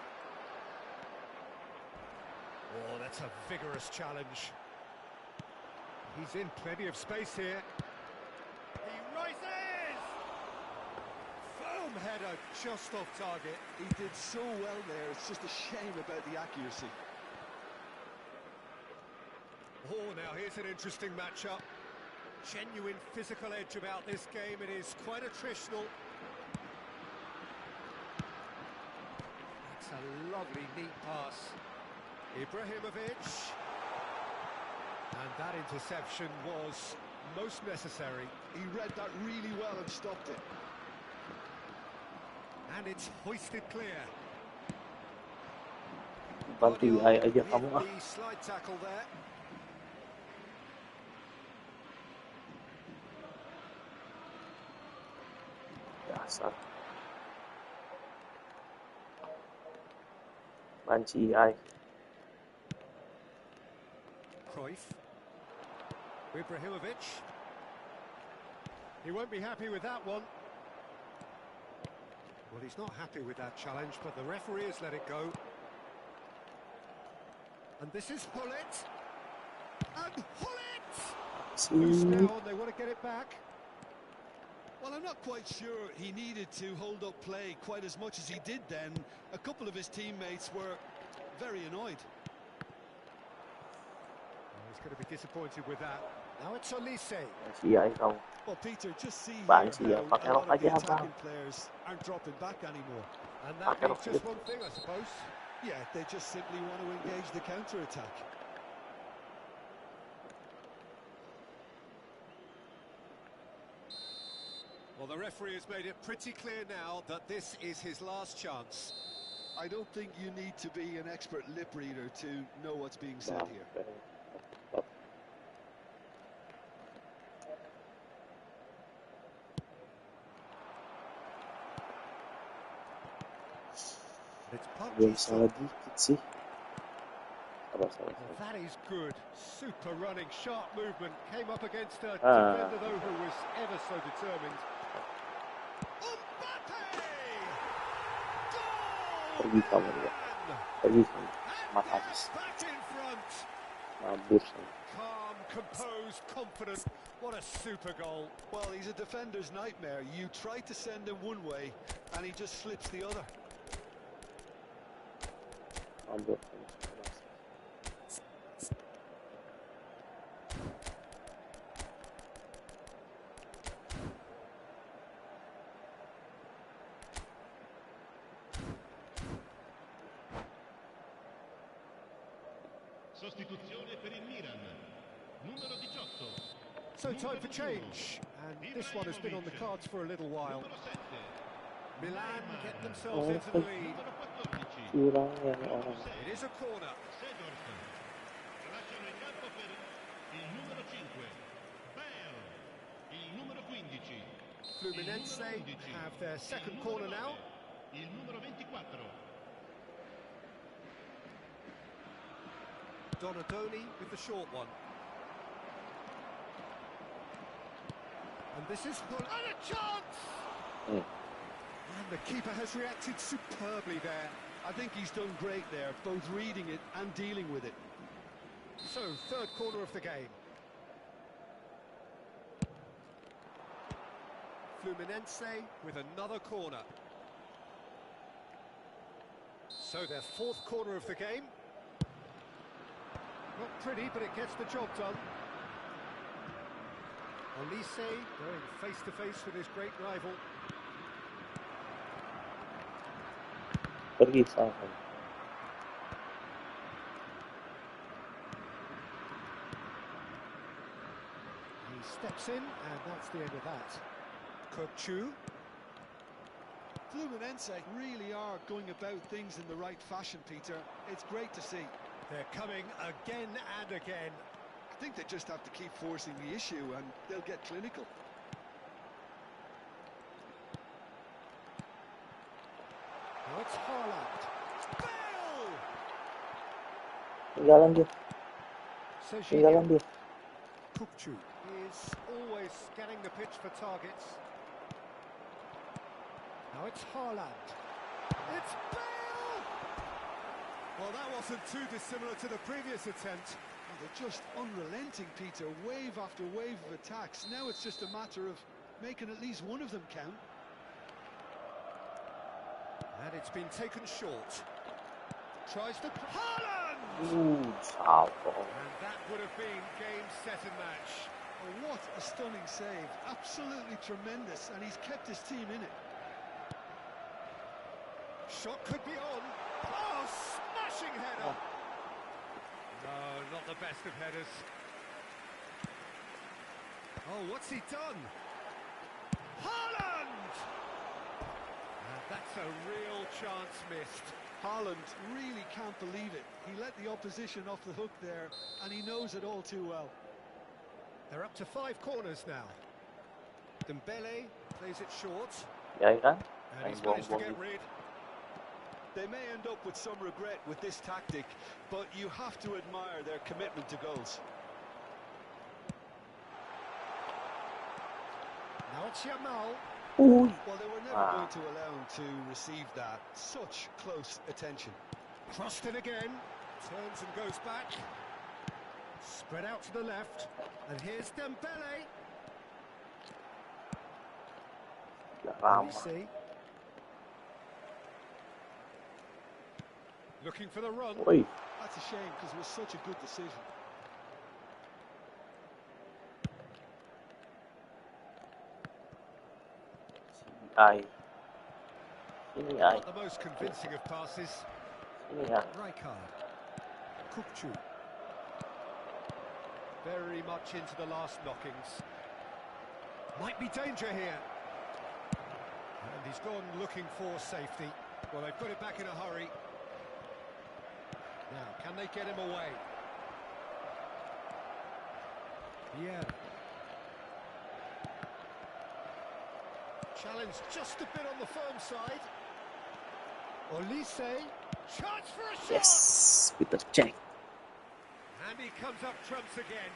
Oh, that's a vigorous challenge. He's in plenty of space here. He rises! Firm header just off target. He did so well there, it's just a shame about the accuracy. Oh, now here's an interesting matchup. Genuine physical edge about this game. It is quite attritional. That's a lovely, neat pass. Ibrahimovic. And that interception was most necessary. He read that really well and stopped it. And it's hoisted clear. Bantu aja kamu ah. The slide tackle there. Dasar. Banci ai. Cruyff. Ibrahimovic. He won't be happy with that one. Well, he's not happy with that challenge, but the referee has let it go. And this is Hullet. And Hullet! Loose now, and they want to get it back. Well, I'm not quite sure he needed to hold up play quite as much as he did then. A couple of his teammates were very annoyed. Oh, he's going to be disappointed with that. Now it's Olise. Banci ai kau. Well, Peter, just see Banci here ya, how pakai a rok lot of the aja abang. attacking players aren't dropping back anymore. And that Pakai means rok just sedikit. one thing, I suppose. Yeah, they just simply want to engage the counter-attack. Well, the referee has made it pretty clear now that this is his last chance. I don't think you need to be an expert lip reader to know what's being said here. It's punched. Belum salah dikit sih. Sabar. Well, that is good. Super running, sharp movement. Came up against a Ah. defender, though, who was ever so determined. Mbappe! Pergi kamu dia. Pergi kamu. Mat habis. Back in front. Mabur sama. Calm, composed, confident. What a super goal. Well, he's a defender's nightmare. You try to send him one way, and he just slips the other. Mabur. Sostituzione per il Milan. Numero 18. So time for change. And this one has been on the cards for a little while. Numero 7. Milan get themselves into the lead. Numero 14. Curang ya nih orang. It is a corner. Sedorf. Lasciano il campo per il numero 5. Bale. Il numero 15. Fluminense have their second corner now. Il numero 24. Donadoni with the short one. And this is Hull. And a chance! And the keeper has reacted superbly there. I think he's done great there, both reading it and dealing with it. So, third corner of the game. Fluminense with another corner. So, their fourth corner of the game. Not pretty, but it gets the job done. Olise going face-to-face with his great rival. Pergi sama. He steps in, and that's the end of that. Kokchu. Fluminense really are going about things in the right fashion, Peter. It's great to see. They're coming again and again. I think they just have to keep forcing the issue and they'll get clinical. Now it's Haaland. Bale! Tinggalan dia. Tinggalan dia. Kokchu is always scanning the pitch for targets. Now it's Haaland. It's Bale! Well, that wasn't too dissimilar to the previous attempt. Oh, they're just unrelenting, Peter. Wave after wave of attacks. Now it's just a matter of making at least one of them count. And it's been taken short. Tries to... Haaland! Salto. And that would have been game, set and match. Oh, what a stunning save. Absolutely tremendous, and he's kept his team in it. Shot could be on. Oh, smashing header. No, not the best of headers. Oh, what's he done? Haaland! And that's a real chance missed. Haaland really can't believe it. He let the opposition off the hook there, and he knows it all too well. They're up to 5 corners now. Dembele plays it short. Ya kan? And Main he's managed to buang-buang get gitu. rid. They may end up with some regret with this tactic, but you have to admire their commitment to goals. Now it's Yamal. Uy. Well, they were never going to allow him to receive that. Such close attention. Crossed in again. Turns and goes back. Spread out to the left. And here's Dembele. Ramah. Divisi. Looking for the run. Woi. That's a shame because it was such a good decision. Ai. Sini ai. Not the most convincing of passes. Sini ai. Rijkaard. Kukcu. Very much into the last knockings. Might be danger here. And he's gone looking for safety. Well, they've put it back in a hurry. Now, can they get him away? Yeah. Challenge just a bit on the firm side. Olise. Chance for a shot! Yes, Peter Cech. And he comes up trumps again.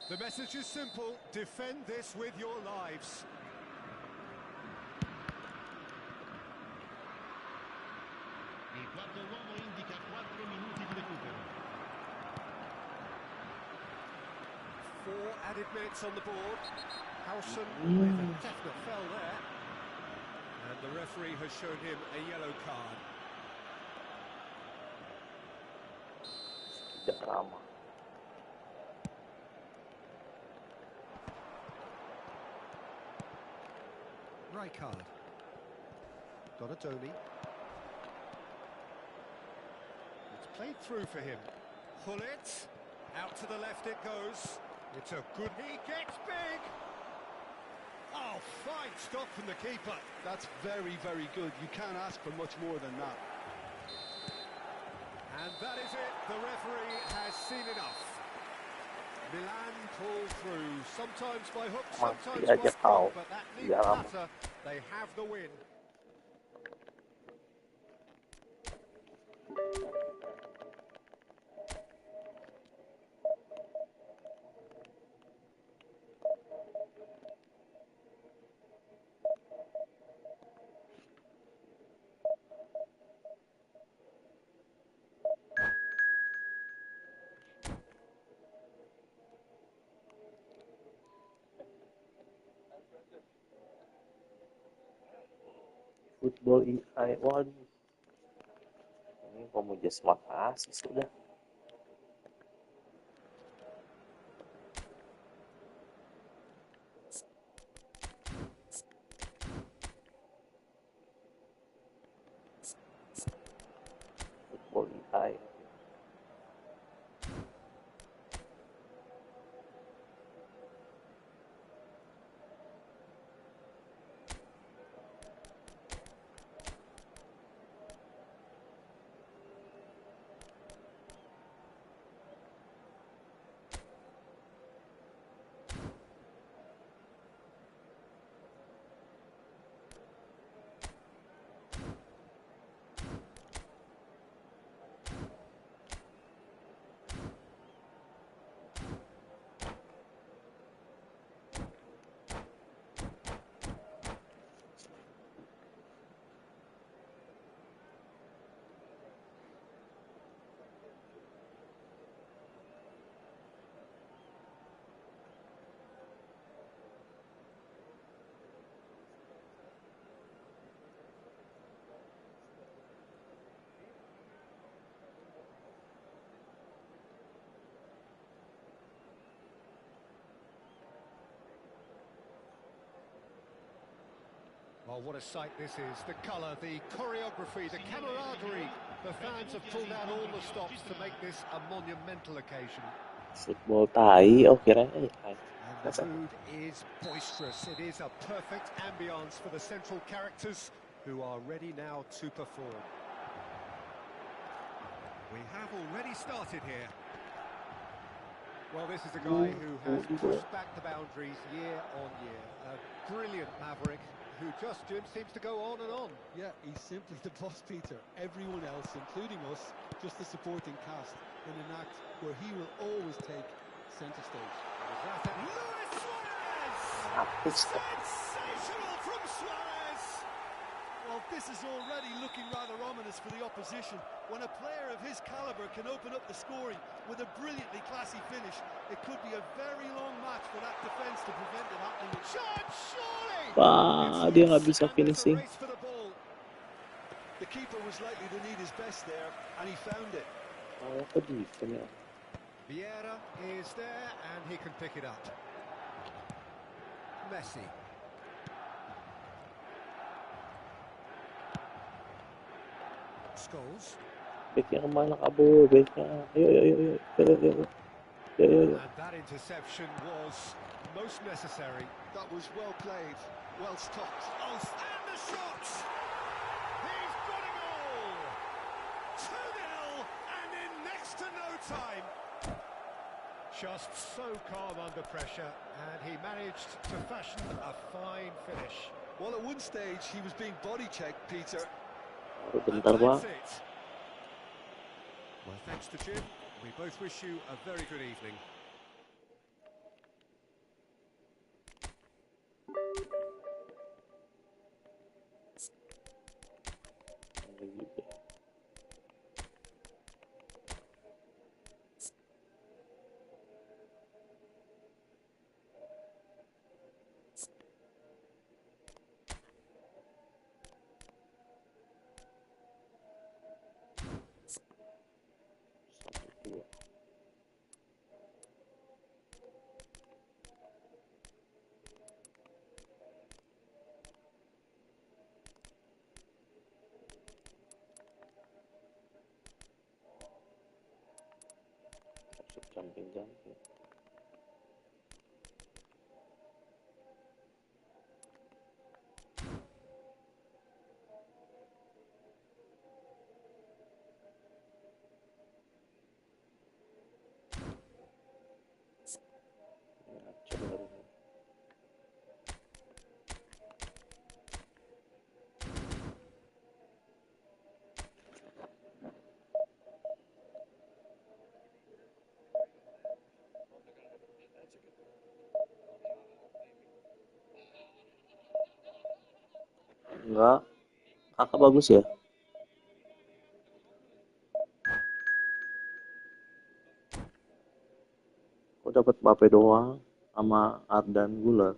The message is simple: defend this with your lives. Il quarto uomo indica 4 minuti di recupero. 4 added minutes on the board. Howson with a definite foul there. And the referee has shown him a yellow card. Tidak ramah. Rijkaard. Donatoni. It's played through for him. Hullet. Out to the left it goes. It's a good... He gets big! Oh, fine stop from the keeper. That's very, very good. You can't ask for much more than that. And that is it. The referee has seen enough. Milan pull through, sometimes by hook, sometimes by crook, but that needn't matter. They have the win. Football AI. Waduh. Ini pemuja smart assist sudah. Football AI. Oh, what a sight this is. The colour, the choreography, the camaraderie. The fans have pulled out all the stops to make this a monumental occasion. Football tai. Oh, kirain AI. And the mood is boisterous. It is a perfect ambience for the central characters who are ready now to perform. We have already started here. Well, this is a guy who has pushed back the boundaries year on year. A brilliant maverick who just seems to go on and on. Yeah, he's simply the boss, Peter. Everyone else, including us, just the supporting cast in an act where he will always take centre stage. Luis Suarez! Sensational from Suarez! Well, this is already looking rather ominous for the opposition. When a player of his calibre can open up the scoring with a brilliantly classy finish, it could be a very long match for that defence to prevent it happening. Shot, surely! Dia nggak bisa And there's a finishing. race for the ball. The keeper was likely to need his best there, and he found it. Oh, kok defend ya? Vieira is there and he can pick it up. Messi. Scholes. Backnya kemana kabur? Backnya. Ayo. And that interception was most necessary. That was well played, well stopped. Oh, and the shot! He's got a goal! 2-0 and in next to no time. Just so calm under pressure, and he managed to fashion a fine finish. Well, at one stage he was being body checked, Peter. Bentar, Pak. That's it. Well, thanks to Jim. We both wish you a very good evening. Jumping. Enggak. Kakak bagus ya? Kok dapat Mbappe doang sama Ardan Güler?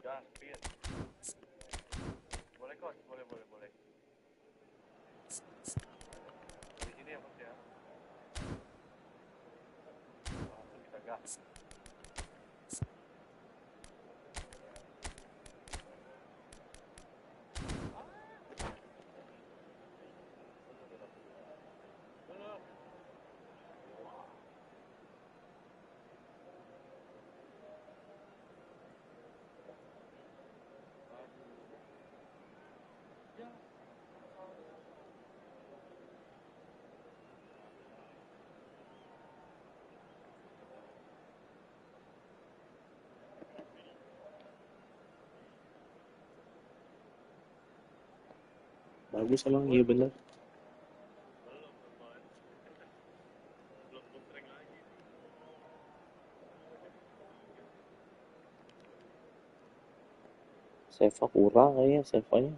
Gas, Pin. Boleh coach, boleh. Di sini ya coach ya. Langsung kita gas. Bagus emang, iya bener. Belum sering lagi. Seva kurang kayaknya, Sevanya.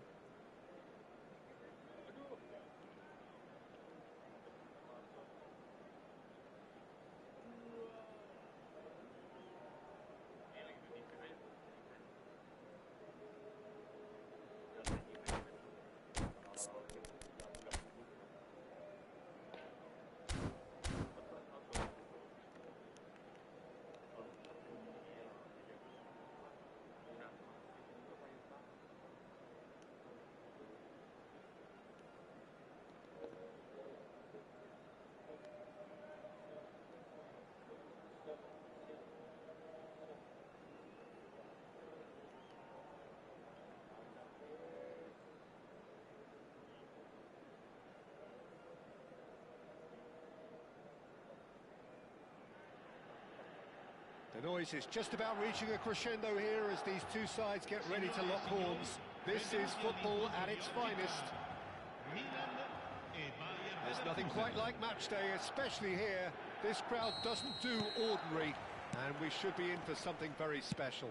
The noise is just about reaching a crescendo here as these two sides get ready to lock horns. This is football at its finest. There's nothing quite like match day, especially here. This crowd doesn't do ordinary, and we should be in for something very special.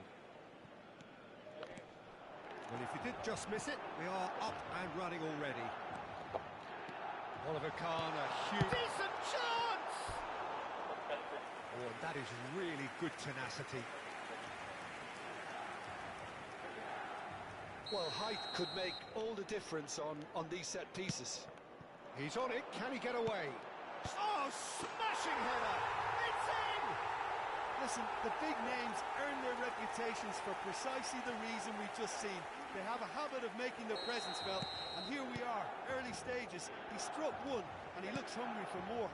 Well, if you did just miss it, we are up and running already. Oliver Kahn, a huge... Decent chance! Oh, and that is really good tenacity. Well, height could make all the difference on these set pieces. He's on it, can he get away? Oh, smashing header! It's in! Listen, the big names earn their reputations for precisely the reason we've just seen. They have a habit of making their presence felt, and here we are, early stages. He struck one, and he looks hungry for more.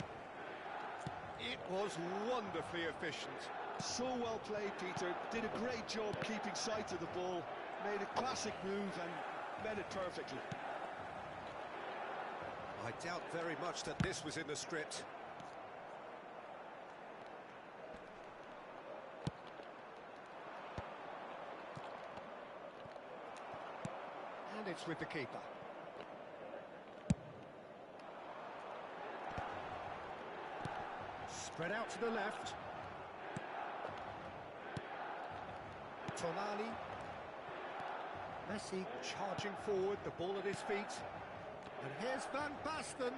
It was wonderfully efficient. So well played, Peter. Did a great job keeping sight of the ball. Made a classic move and met it perfectly. I doubt very much that this was in the script. And it's with the keeper. Spread out to the left. Tonali. Messi charging forward, the ball at his feet. And here's Van Basten.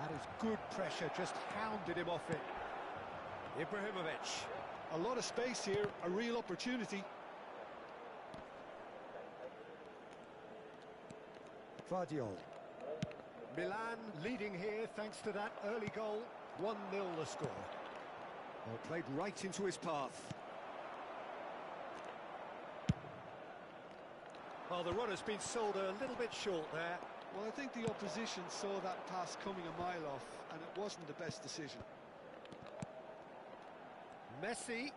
That is good pressure, just hounded him off it. Ibrahimovic. A lot of space here, a real opportunity. Vardiol. Milan leading here thanks to that early goal. 1-0 the score. Well, played right into his path. Well, the run has been sold a little bit short there. Well, I think the opposition saw that pass coming a mile off, and it wasn't the best decision. Messi.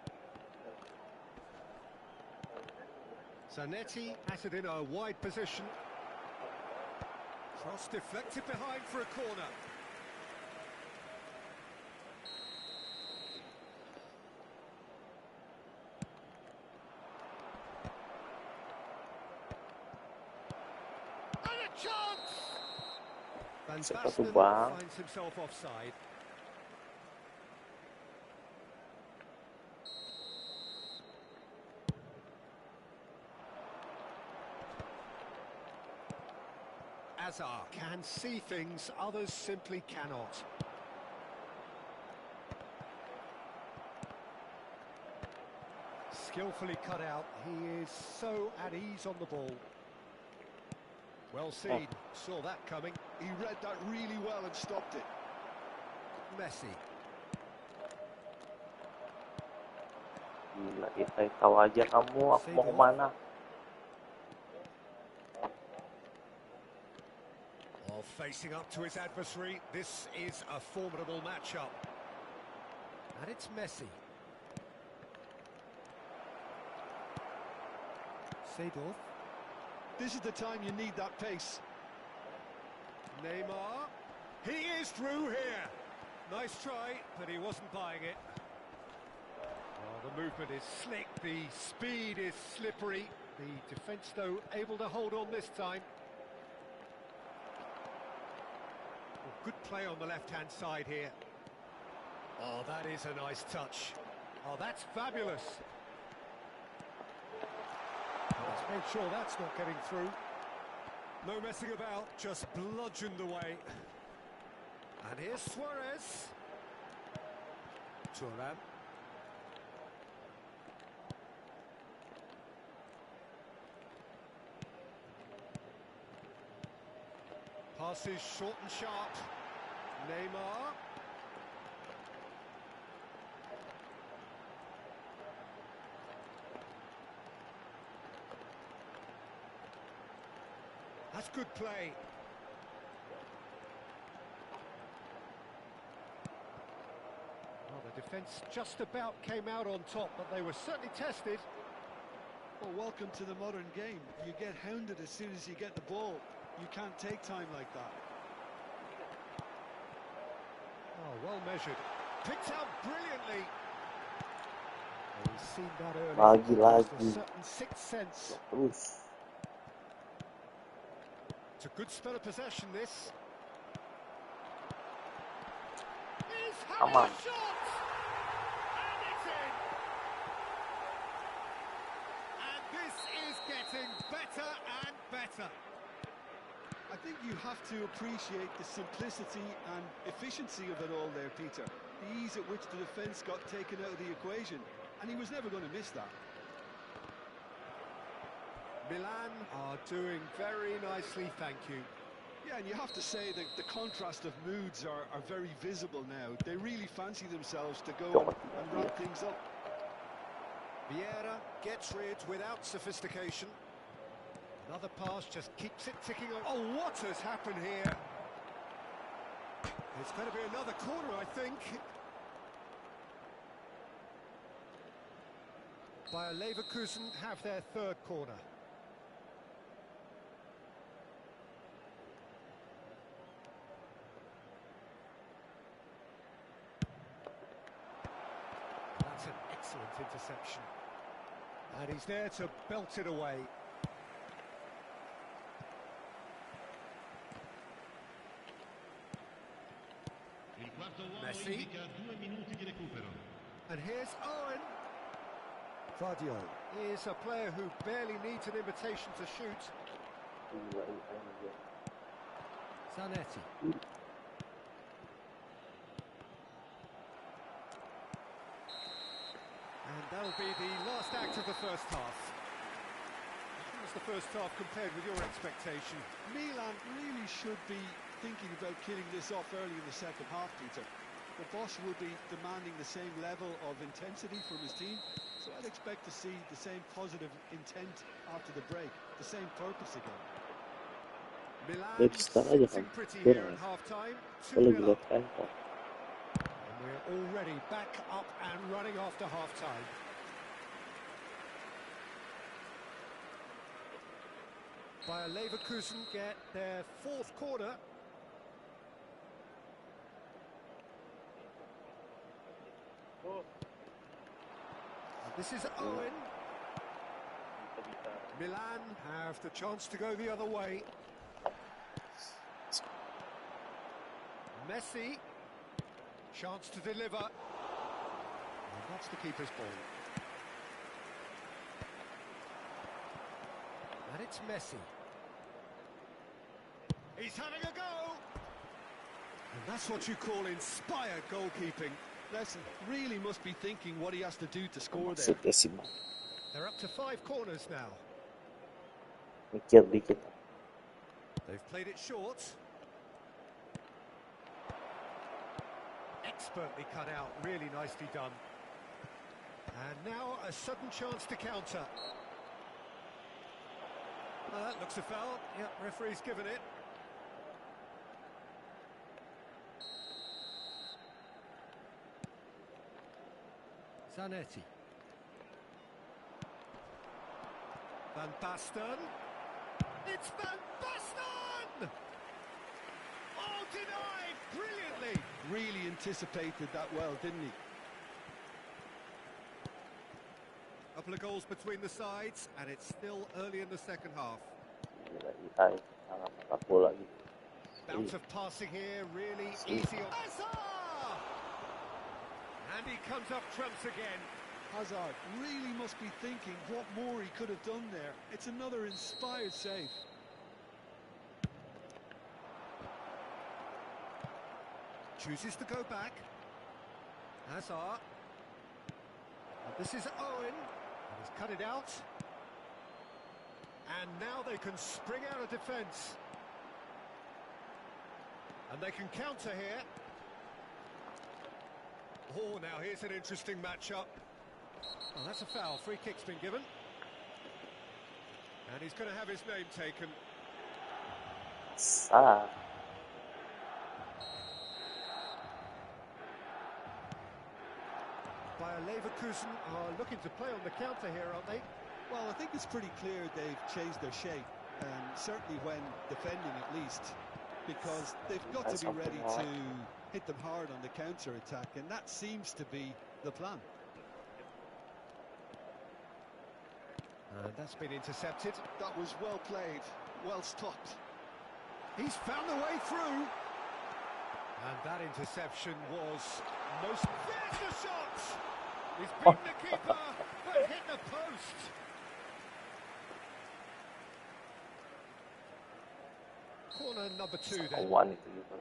Zanetti has it in a wide position. Cross deflected behind for a corner. And a chance! Van Sepatu Basten bang. finds himself offside. Azar can see things others simply cannot. Skillfully cut out, he is so at ease on the ball. Well seen, saw that coming. He read that really well and stopped it. Messi. Gila, Itay, tahu aja kamu, aku mau kemana? While facing up to his adversary, this is a formidable matchup. And it's Messi. Seedorf. This is the time you need that pace. Neymar. He is through here. Nice try, but he wasn't buying it. Oh, the movement is slick, the speed is slippery. The defence, though, able to hold on this time. Oh, good play on the left-hand side here. Oh, that is a nice touch. Oh, that's fabulous. Let's make sure that's not getting through. No messing about, just bludgeoned away. And here's Suarez. Thuram. Passes short and sharp. Neymar. That's good play. Well, the defence just about came out on top, but they were certainly tested. Well, welcome to the modern game. You get hounded as soon as you get the ball. You can't take time like that. Oh, well measured. Picked out brilliantly. He's seen that early. Lagi. Just a certain sixth sense. Terus. It's a good spell of possession, this. He's having Aman. a shot! And it's in! And this is getting better and better. I think you have to appreciate the simplicity and efficiency of it all there, Peter. The ease at which the defence got taken out of the equation, and he was never going to miss that. Milan are doing very nicely, thank you. Yeah, and you have to say that the contrast of moods are very visible now. They really fancy themselves to go and wrap things up. Vieira gets rid without sophistication. Another pass just keeps it ticking over. Oh, what has happened here? It's going to be another corner, I think. Bayer Leverkusen have their third corner. That's an excellent interception. And he's there to belt it away. Il quarto uomo Messi. indica 2 minuti di recupero. And here's Owen. Vardio is a player who barely needs an invitation to shoot. Zanetti. And that'll be the last act of the first half. How was the first half compared with your expectation? Milan really should be thinking about killing this off early in the second half, Peter. The boss will be demanding the same level of intensity from his team, so I'd expect to see the same positive intent after the break, the same purpose again. Milan sitting pretty here at half-time, 2-0 up. And we're already back up and running after half-time. Bayer Leverkusen get their fourth corner. This is Owen. Milan have the chance to go the other way. Messi, chance to deliver. And that's the keeper's ball. And it's Messi. He's having a go! And that's what you call inspired goalkeeping. Lesson really must be thinking what he has to do to score there. They're up to 5 corners now. Mikir dikit. They've played it short. Expertly cut out, really nicely done. And now a sudden chance to counter. That looks a foul. Yep, referee's given it. Zanetti. Van Basten. It's Van Basten! Oh, denied brilliantly. Really anticipated that well, didn't he? Couple of goals between the sides, and it's still early in the second half. Bout of passing here, really easy. Hazard! And he comes up trumps again. Hazard really must be thinking what more he could have done there. It's another inspired save. Chooses to go back. Hazard. And this is Owen. He's cut it out. And now they can spring out of defence. And they can counter here. Oh, now here's an interesting matchup. Oh, that's a foul. Free kick's been given. And he's going to have his name taken. Bayer Leverkusen are looking to play on the counter here, aren't they? Well, I think it's pretty clear they've changed their shape, certainly when defending at least, because they've got to be ready to hit them hard on the counter-attack, and that seems to be the plan. And that's been intercepted. That was well played, well stopped. He's found the way through. And that interception was most... There's the shot! He's beaten the keeper, but hit the post. Corner number 2 then. Awan itu juga.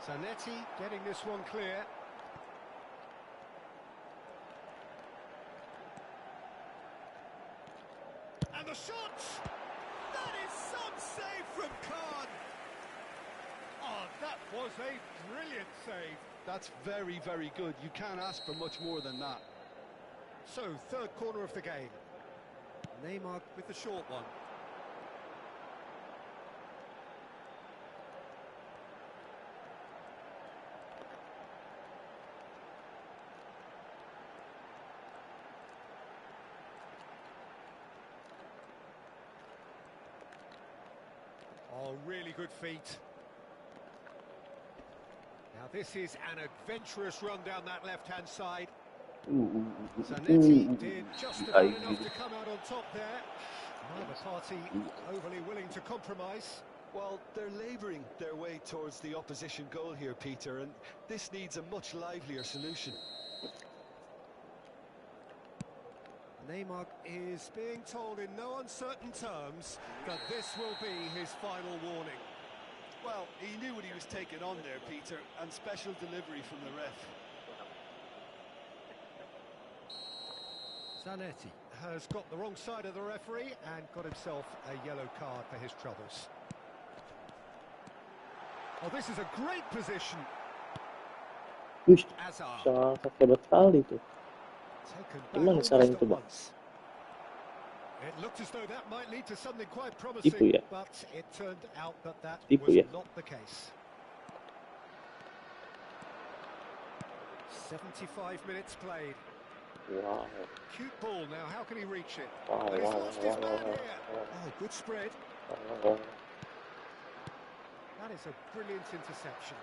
Zanetti getting this one clear. And the shot! That is some save from Khan. Oh, that was a brilliant save. That's very, very good. You can't ask for much more than that. So, third corner of the game. Neymar with the short one. Oh, really good feet. Now this is an adventurous run down that left-hand side. Zanetti did just about enough to come out on top there. Neither party overly willing to compromise. Well, they're labouring their way towards the opposition goal here, Peter, and this needs a much livelier solution. Neymar is being told in no uncertain terms that this will be his final warning. Well, he knew what he was taking on there, Peter, and special delivery from the ref. Zanetti has got the wrong side of the referee and got himself a yellow card for his troubles. Oh, this is a great position. Wih, Hazard sangat hebat sekali tuh. taken Gimana back caranya almost itu, at Bang? once. It looked as though that might lead to something quite Tipu promising, ya? but it turned out that that Tipu was ya? not the case. 75 minutes played. Wow. Cute ball now, how can he reach it? Wow, And he's wow, lost his wow, man wow, here. wow. Oh, good spread. Wow. That is a brilliant interception.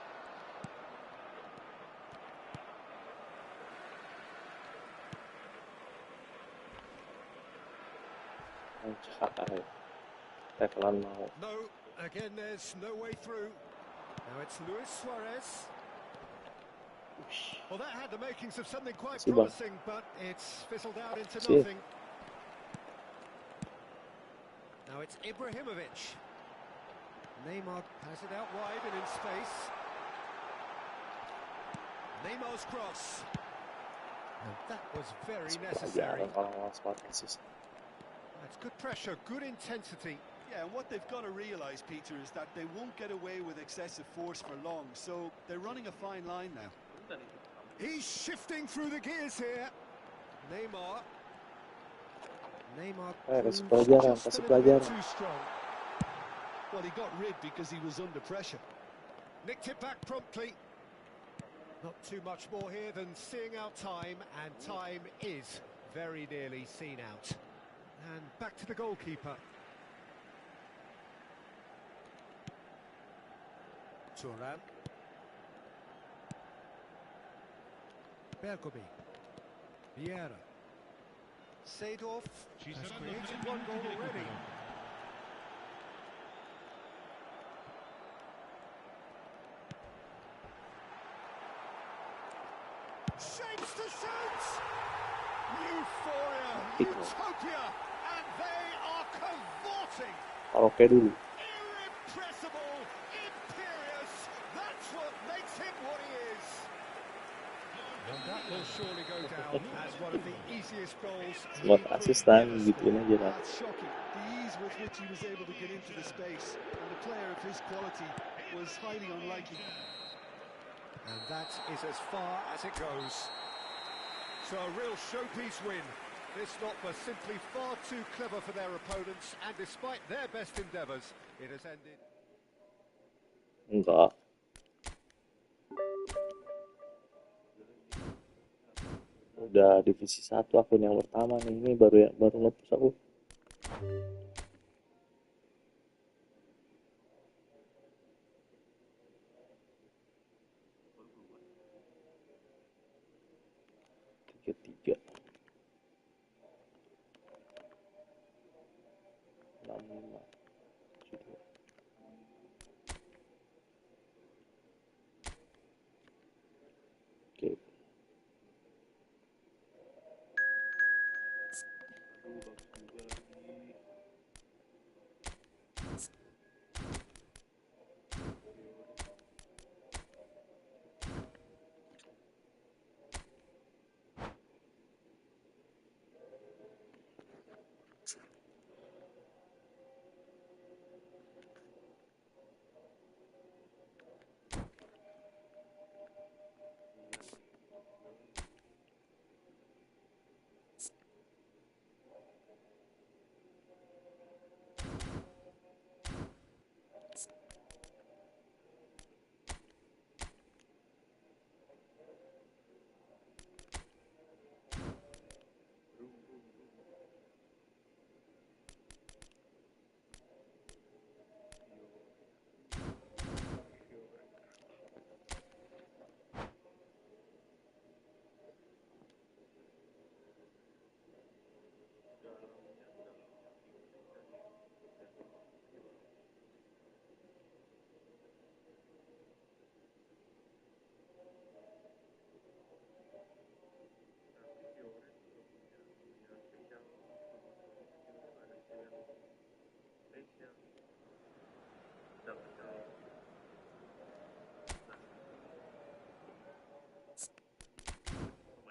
Tekelan mau. No, again, there's no way through. Now it's Luis Suarez. Well, that had the makings of something quite Makasih, Bang. promising, but it's fizzled out into Makasih. nothing. Now it's Ibrahimovic. Neymar has it out wide and in space. Neymar's cross. And that was very necessary. Pelajaran orang-orang smart assist. That's good pressure, good intensity. Yeah, and what they've got to realise, Peter, is that they won't get away with excessive force for long, so they're running a fine line now. He's shifting through the gears here. Neymar. Neymar Kasih proves pelajaran, just kasih a little bit pelajaran. too strong. Well, he got rid because he was under pressure. Nicked it back promptly. Not too much more here than seeing out time, and time is very nearly seen out. And back to the goalkeeper. Turan. Bergomi. Vieira. Seedorf has created one goal already. Shapes to shoot! Euphoria, utopia, and they are cavorting! Karaoke dulu. Irrepressible, imperious, that's what makes him what he is! And that will surely go down as one of the easiest goals Buat he could asisten ever gituin score. aja lah. That's shocking. The ease with which he was able to get into the space, and a player of his quality was highly unlikely. And that is as far as it goes. So a real showpiece win. This lot were simply far too clever for their opponents, and despite their best endeavours, it has ended. Enggak. Udah divisi 1 akun yang pertama nih. Ini baru ngepush aku. 65 72. Oke.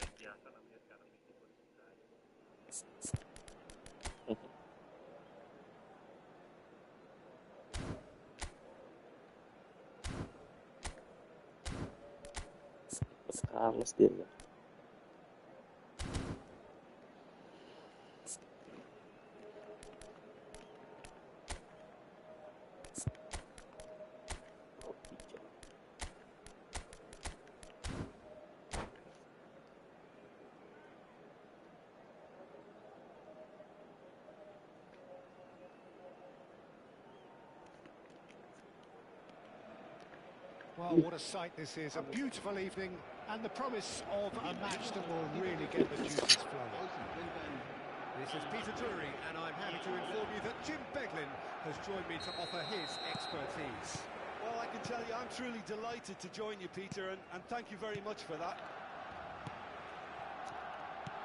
Aduh, bagus juga lagi. Carlos dia ya. Well, what a sight this is. A beautiful evening and the promise of a match that will really get the juices flowing. This is Peter Drury, and I'm happy to inform you that Jim Beglin has joined me to offer his expertise. Well, I can tell you I'm truly delighted to join you, Peter, and thank you very much for that.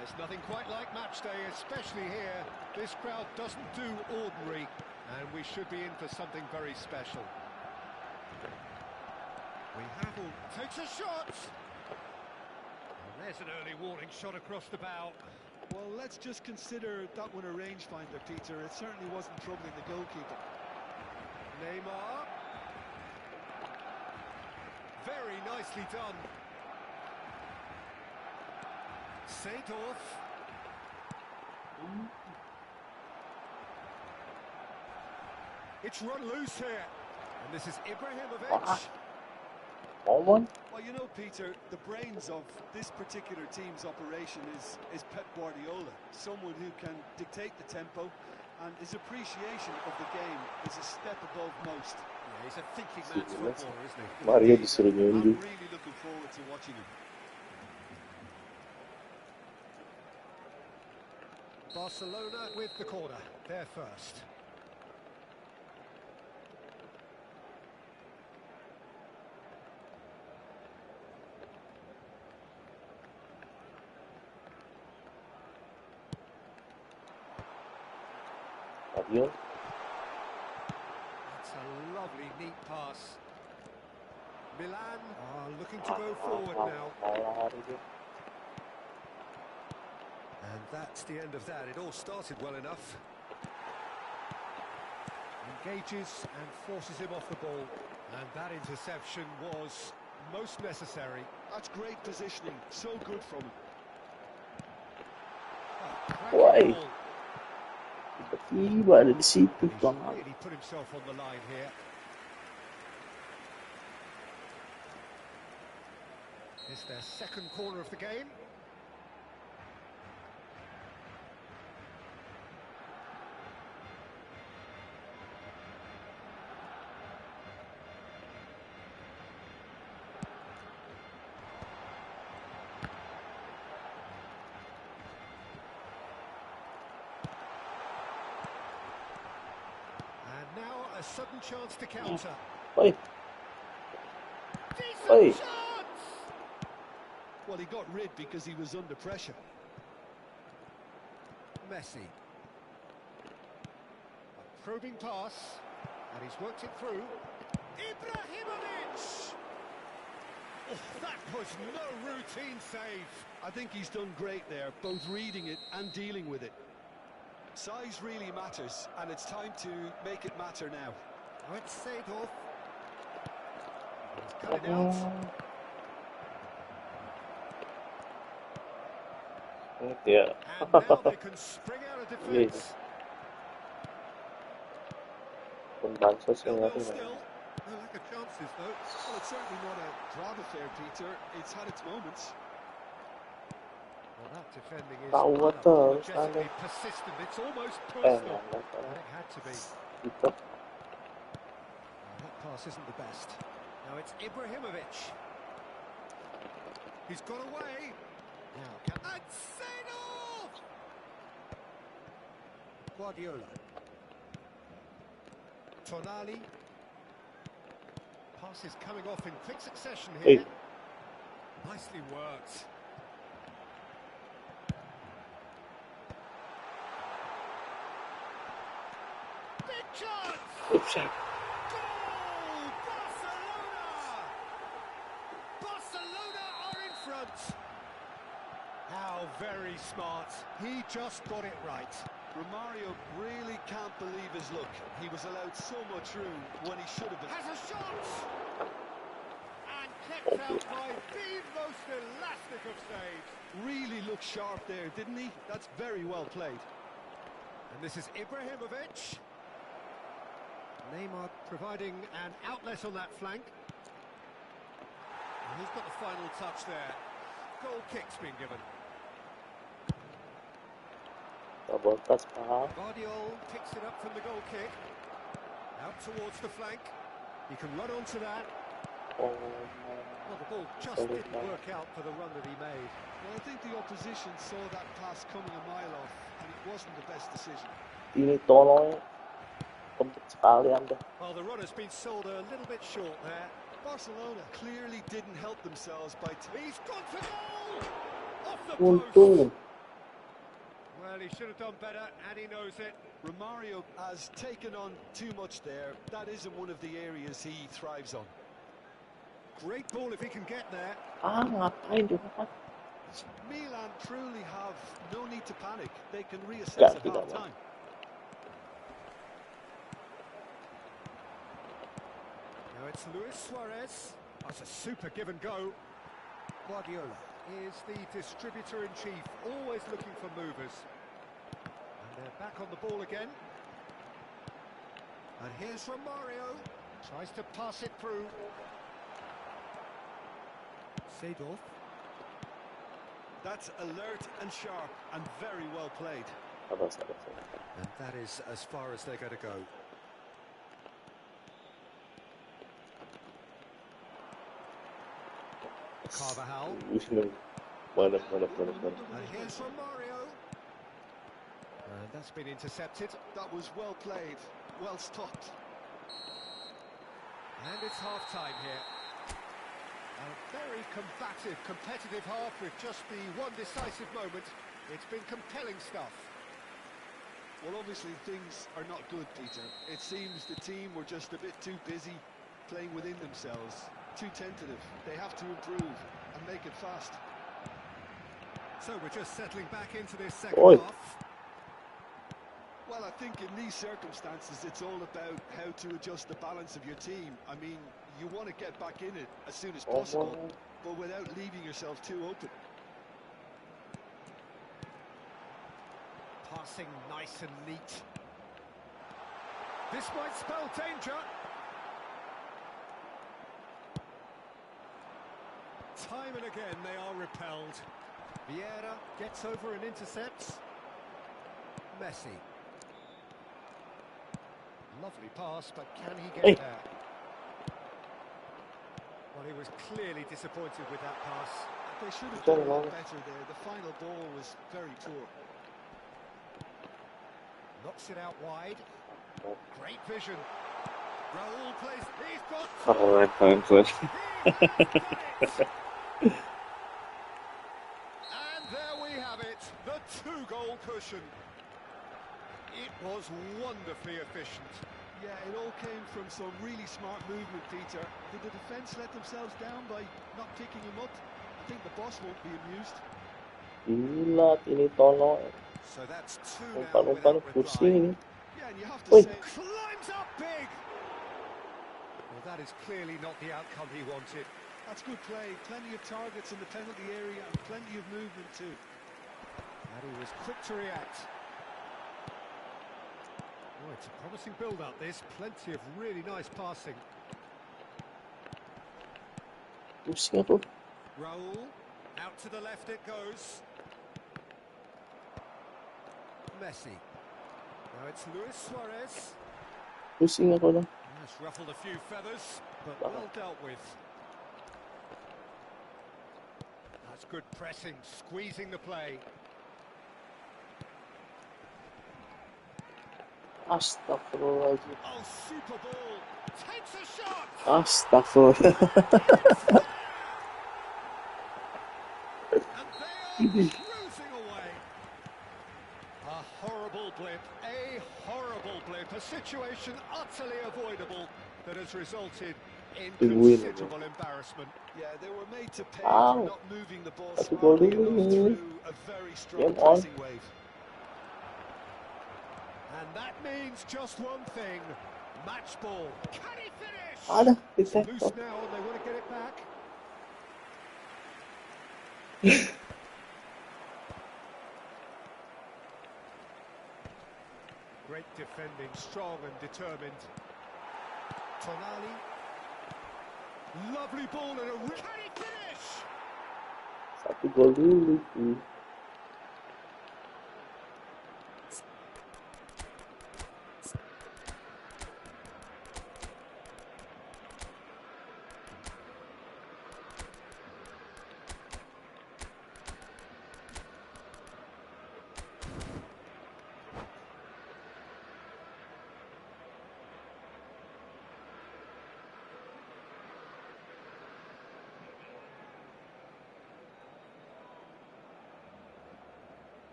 There's nothing quite like match day, especially here. This crowd doesn't do ordinary, and we should be in for something very special. We have all... takes a shot! And there's an early warning shot across the bow. Well, let's just consider that one a rangefinder, Peter. It certainly wasn't troubling the goalkeeper. Neymar. Very nicely done. Seedorf. It's run loose here. And this is Ibrahimovic. Moment. Well, you know, Peter, the brains of this particular team's operation is Pep Guardiola, someone who can dictate the tempo, and his appreciation of the game is a step above most. Yeah, he's a thinking man's footballer, isn't he? Mario disuruh I'm nyunjuk. really looking forward to watching him. Barcelona with the corner. They're first. Mario. That's a lovely, neat pass. Milan are looking to go forward now. And that's the end of that. It all started well enough. Engages and forces him off the ball. And that interception was most necessary. That's great positioning, so good from him. Why? Tiba-tiba ada di situ, He's Bang. really put himself on the line here. It's their second corner of the game. Now a sudden chance to counter. Oi, Decent oi. chance! Well, he got rid because he was under pressure. Messi. A probing pass, and he's worked it through. Ibrahimovic! Oh, that was no routine save. I think he's done great there, both reading it and dealing with it. Size really matters, and it's time to make it matter now. Oh, it's Seedorf. He's cut it out. Yeah. And now they can spring out of defence. Pembansos yang Nil-nil natin. still. No lack of chances, though. Well, it's certainly not a drab affair, Peter. It's had its moments. Well, that defending is Tahu betul, unapologetically persistent. It's almost personal. And it had to be. Itu. Well, that pass isn't the best. Now it's Ibrahimovic. He's got away. Now, and Seedorf! Guardiola. Tonali. Pass is coming off in quick succession here. Hey. Nicely worked. Big chance! Oops. Goal! Barcelona! Barcelona are in front. How very smart. He just got it right. Romario really can't believe his luck. He was allowed so much room when he should have been. Has a shot! And kept out by the most elastic of saves. Really looked sharp there, didn't he? That's very well played. And this is Ibrahimovic. Neymar providing an outlet on that flank. And he's got the final touch there. Goal kick's been given. Double touch, paham. Guardiola picks it up from the goal kick. Out towards the flank. He can run onto that. Oh, Well, the ball just didn't work out for the run that he made. Well, I think the opposition saw that pass coming a mile off, and it wasn't the best decision. ini tolong kempit sekali Anda. Well, the run has been sold a little bit short there. Barcelona clearly didn't help themselves by... He's gone for goal! Off the Untung. post! Well, he should have done better, and he knows it. Romario has taken on too much there. That isn't one of the areas he thrives on. Great ball if he can get there. Ah, ngapain juga kan? Milan truly have no need to panic. They can reassess Yeah, at half time. Now it's Luis Suarez. That's a super give and go. Guardiola is the distributor-in-chief, always looking for movers. And they're back on the ball again. And here's Romario. Tries to pass it through. Seedorf. That's alert and sharp and very well played. Sabar. And that is as far as they're going to go. Carvajal. Mana. And here's Romario. And that's been intercepted. That was well played, well stopped. And it's half-time here. A very combative, competitive half with just the one decisive moment. It's been compelling stuff. Well, obviously things are not good, Peter. It seems the team were just a bit too busy playing within themselves, too tentative. They have to improve and make it fast. So we're just settling back into this second half. Well, I think in these circumstances, it's all about how to adjust the balance of your team. I mean, you want to get back in it as soon as possible, but without leaving yourself too open. Passing nice and neat. This might spell danger. Time and again they are repelled. Vieira gets over and intercepts. Messi. Lovely pass, but can he get there? Well, he was clearly disappointed with that pass. They should have done a lot better there. The final ball was very poor. Knocks it out wide. Great vision. Raul plays. He's got. Keren, keren, keren. He has got it. And there we have it, the 2-goal cushion. It was wonderfully efficient. Yeah, it all came from some really smart movement, Peter. Did the defence let themselves down by not picking him up? I think the boss won't be amused. Gila, ini Tono. So that's 2 now Umpan-umpan without pusing reply. ini. Yeah, and you have to Wait. say... Climbs up big. Well, that is clearly not the outcome he wanted. That's good play. Plenty of targets in the penalty area and plenty of movement too. And he was quick to react. Oh, it's a promising build-up, this. Plenty of really nice passing. Pusing aku. Raul, out to the left it goes. Messi. Now it's Luis Suarez. Pusing aku dah. That's ruffled a few feathers, but well dealt with. That's good pressing, squeezing the play. Astagfirullahaladzim. Oh, super ball. Takes a shot. Astagfirullah. And they are cruising away. A horrible blip, a situation utterly avoidable that has resulted in considerable embarrassment. Yeah, they were made to pay Ow. for not moving the ball That's a goal, smartly enough really. through a very strong Game on. pressing wave. And that means just one thing. Match ball. Can he finish? Ada, It's bisa. loose now and they want to get it back. Great defending, strong and determined. Tonali. Lovely ball and a... Can he finish? Satu gol dulu.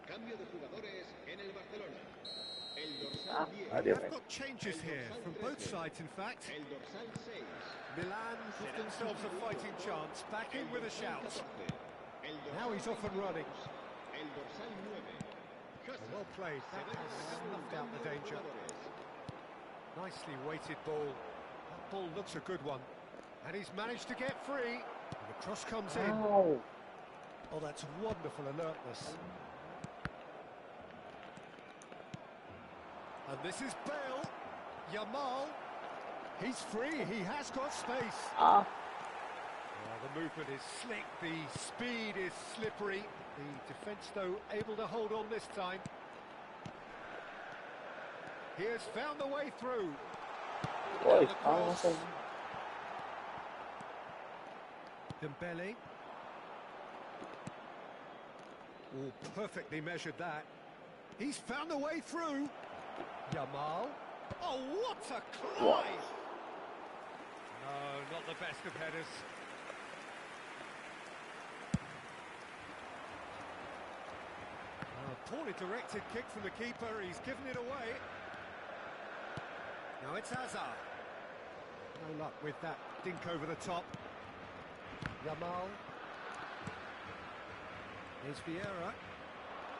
Cambio de jugadores en el Barcelona. El dorsal 10. They've got changes here from both sides, in fact. El dorsal 6. Milan give themselves a fighting chance, back in with a shout. Now he's off and running. El dorsal 9. Well played, that has snuffed out the danger. Nicely weighted ball. That ball looks a good one. And he's managed to get free. And the cross comes in. Ow. Oh, that's wonderful alertness. And this is Bale. Yamal. He's free, he has got space. Ah. The movement is slick, the speed is slippery. The defence, though, able to hold on this time. He has found the way through. Boy, The cross. awesome. Dembele. Oh, perfectly measured that. He's found the way through. Yamal. Oh, what a climb! No, not the best of headers. Poorly directed kick from the keeper, he's given it away. Now it's Hazard. No luck with that dink over the top. Yamal. Here's Vieira.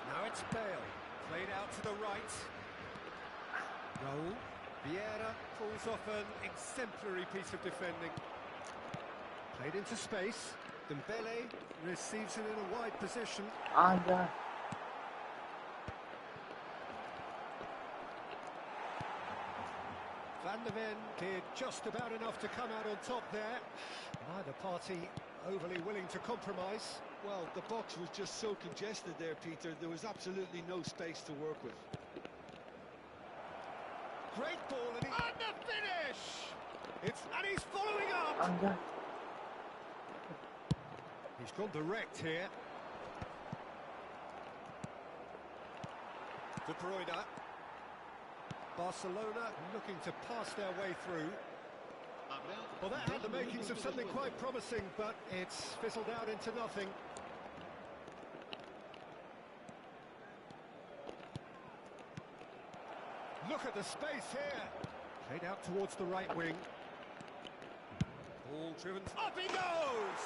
Now it's Bale. Played out to the right. Raul. Vieira pulls off an exemplary piece of defending. Played into space. Dembele receives it in a wide position. Ada. Van der Ven did just about enough to come out on top there. Neither party overly willing to compromise. Well, the box was just so congested there, Peter. There was absolutely no space to work with. Great ball and the finish! And he's following up! Ada. He's gone direct here. De Bruyne. Barcelona looking to pass their way through. Well, that had the makings of something quite promising, but it's fizzled out into nothing. Look at the space here. Played out towards the right wing. Ball driven. Up he goes!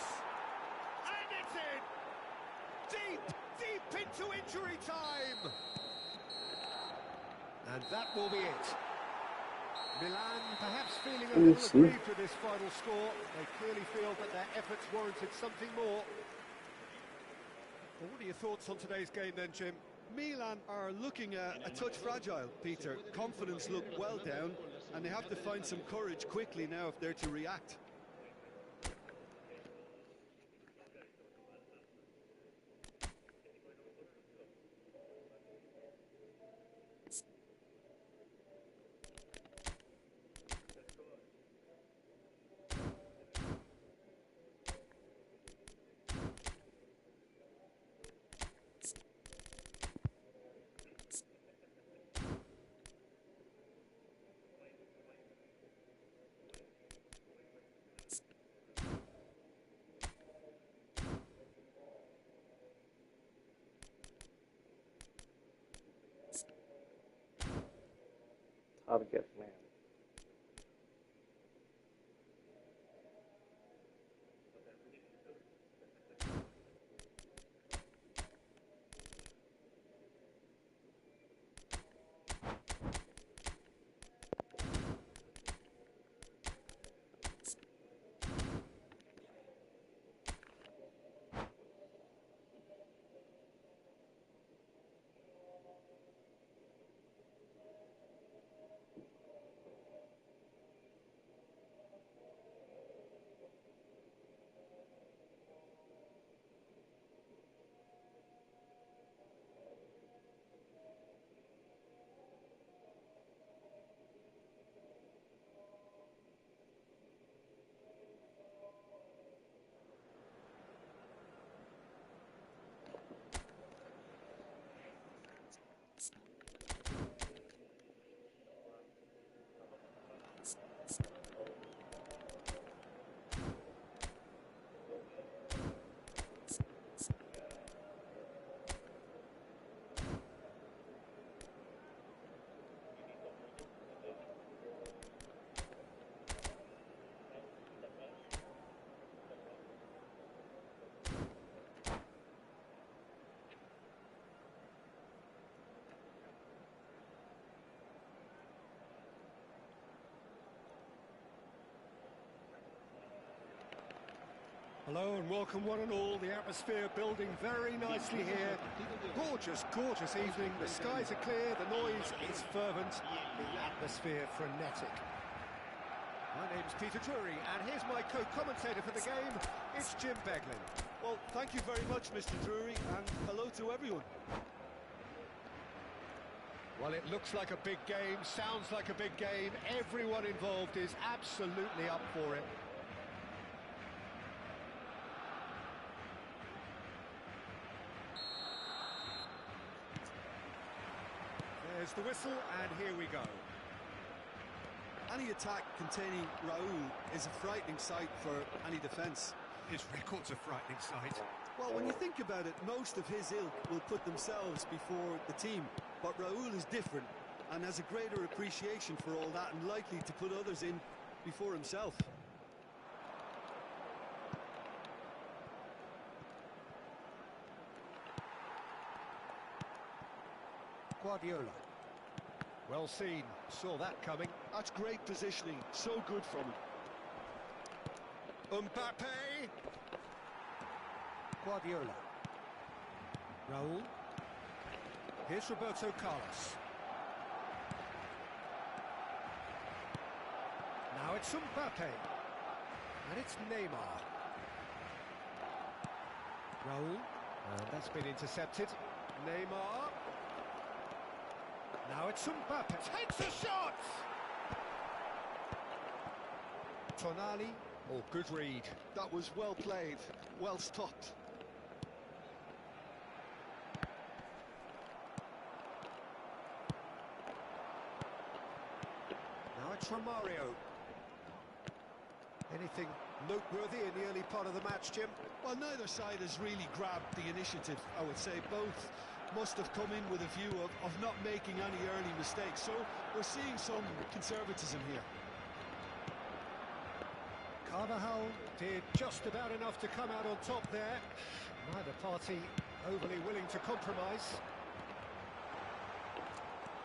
And it's in! Deep into injury time! And that will be it. Milan perhaps feeling a little aggrieved with this final score. They clearly feel that their efforts warranted something more. Well, what are your thoughts on today's game then, Jim? Milan are looking a touch fragile, Peter. Confidence looked well down, and they have to find some courage quickly now if they're to react. Target man. Hello and welcome one and all. The atmosphere building very nicely here. Gorgeous, gorgeous evening. The skies are clear, the noise is fervent, the atmosphere frenetic. My name's Peter Drury and here's my co-commentator for the game. It's Jim Beglin. Well, thank you very much, Mr. Drury, and hello to everyone. Well, it looks like a big game, sounds like a big game. Everyone involved is absolutely up for it. There's the whistle, and here we go. Any attack containing Raul is a frightening sight for any defence. His record's a frightening sight. Well, when you think about it, most of his ilk will put themselves before the team. But Raul is different and has a greater appreciation for all that and likely to put others in before himself. Guardiola. Well seen, saw that coming. That's great positioning, so good from him. Mbappe. Guardiola. Raul. Here's Roberto Carlos. Now it's Mbappe. And it's Neymar. Raul. And that's been intercepted. Neymar. Now it's Mbappe. Takes a shot! Tonali. Oh, good read. That was well played, well stopped. Now it's Romario. Anything noteworthy in the early part of the match, Jim? Well, neither side has really grabbed the initiative, I would say. Both must have come in with a view of not making any early mistakes. So we're seeing some conservatism here. Carvajal did just about enough to come out on top there. Neither party overly willing to compromise.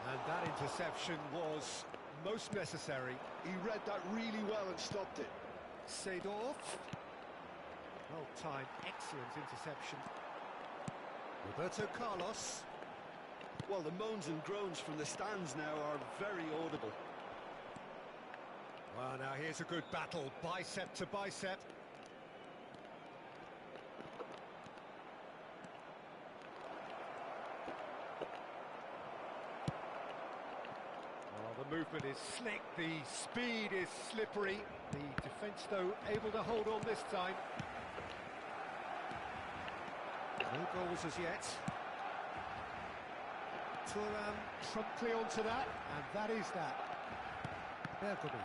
And that interception was most necessary. He read that really well and stopped it. Seedorf. Well timed, excellent interception. Roberto Carlos. Well, the moans and groans from the stands now are very audible. Well, now here's a good battle, bicep to bicep. Well, the movement is slick, the speed is slippery. The defence, though, able to hold on this time. No goals as yet. Thuram promptly onto that, and that is that. Bergamy.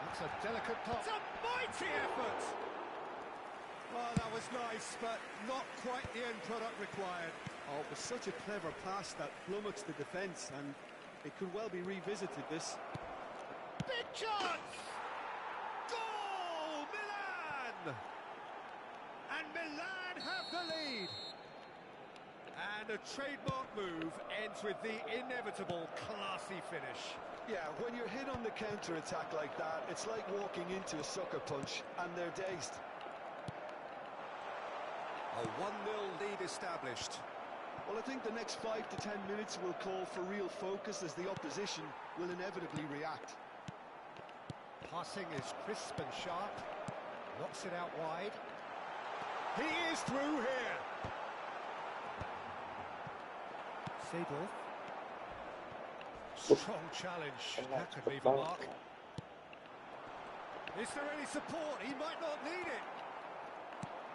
That's a delicate pass. It's a mighty effort! Well, that was nice, but not quite the end product required. Oh, it was such a clever pass that flummoxed the defence, and it could well be revisited, this. Big chance! Goal! Milan! And Milan have the lead. And a trademark move ends with the inevitable classy finish. Yeah, when you're hit on the counter-attack like that, it's like walking into a sucker punch, and they're dazed. A 1-0 lead established. Well, I think the next 5 to 10 minutes will call for real focus as the opposition will inevitably react. Passing is crisp and sharp. Knocks it out wide. He is through here. Seedorf. Strong challenge. That could leave a mark. Is there any support? He might not need it.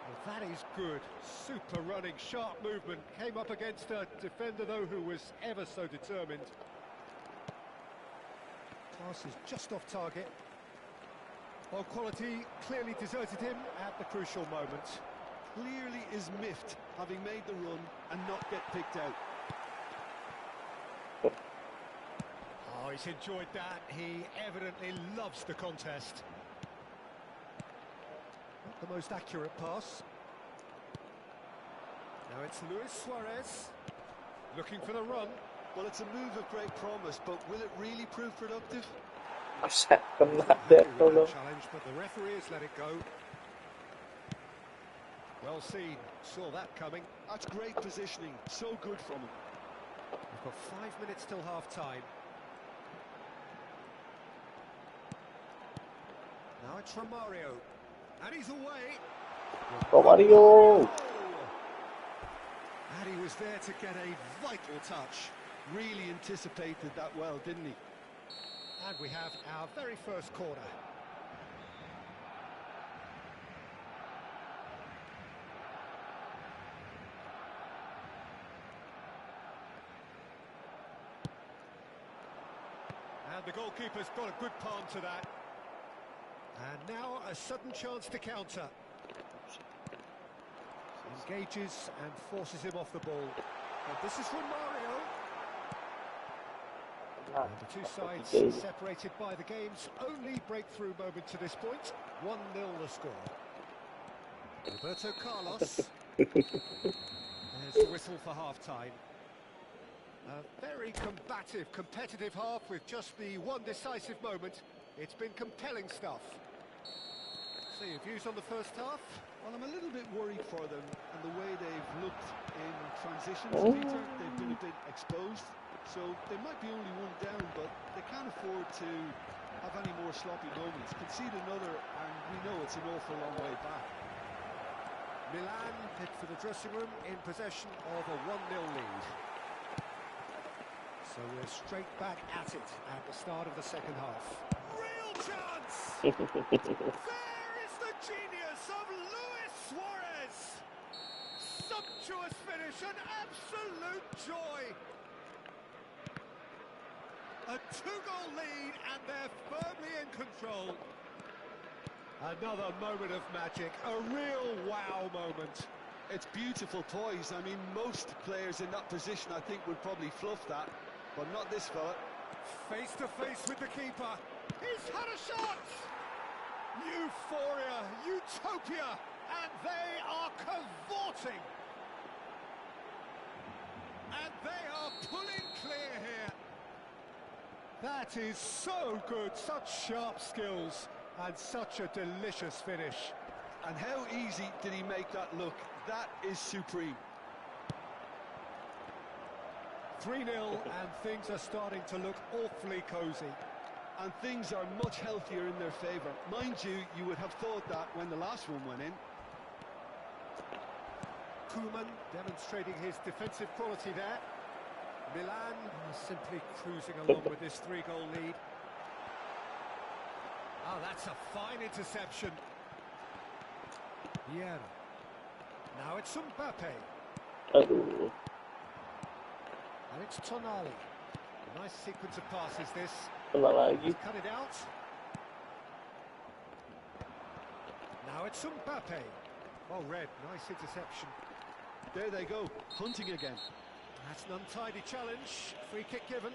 Well, that is good. Super running, sharp movement. Came up against a defender, though, who was ever so determined. Pass is just off target. Well, quality clearly deserted him at the crucial moment. Clearly is miffed, having made the run and not get picked out. Oh, he's enjoyed that. He evidently loves the contest. Not the most accurate pass. Now it's Luis Suarez looking for the run. Well, it's a move of great promise, but will it really prove productive? Masa kena deh tolong. Challenge, but the referee has let it go. Well seen, saw that coming. That's great positioning, so good from him. We've got 5 minutes till half-time. Now it's Romario, and he's away. Romario. And he was there to get a vital touch. Really anticipated that well, didn't he? And we have our very first corner. And the goalkeeper's got a good palm to that. And now a sudden chance to counter. Engages and forces him off the ball. And this is from Mario. And the two sides separated by the game's only breakthrough moment to this point. 1-0 the score. Roberto Carlos. There's the whistle for half-time. A very combative, competitive half with just the one decisive moment. It's been compelling stuff. So your views on the first half? Well, I'm a little bit worried for them and the way they've looked in transitions, Peter. They've been a bit exposed, so they might be only one down, but they can't afford to have any more sloppy moments. Concede another, and we know it's an awful long way back. Milan head for the dressing room in possession of a 1-0 lead. So we're straight back at it at the start of the second half. Real chance! There is the genius of Luis Suarez! Sumptuous finish, an absolute joy! A 2-goal lead and they're firmly in control. Another moment of magic, a real wow moment. It's beautiful poise. I mean, most players in that position, I think, would probably fluff that, but not this fella. Face to face with the keeper. He's had a shot! Euphoria, utopia, and they are cavorting. And they are pulling clear here. That is so good, such sharp skills, and such a delicious finish. And how easy did he make that look? That is supreme. 3-0 and things are starting to look awfully cosy. And things are much healthier in their favour. Mind you, you would have thought that when the last one went in. Koeman demonstrating his defensive quality there. Milan simply cruising along with this 3-goal lead. Oh, that's a fine interception. Yeah. Now it's Mbappe. Aduh. And it's Tonali. A nice sequence of passes this. Kena lagi. He's cut it out. Now it's Mbappe. Well read, nice interception. There they go, hunting again. That's an untidy challenge. Free kick given.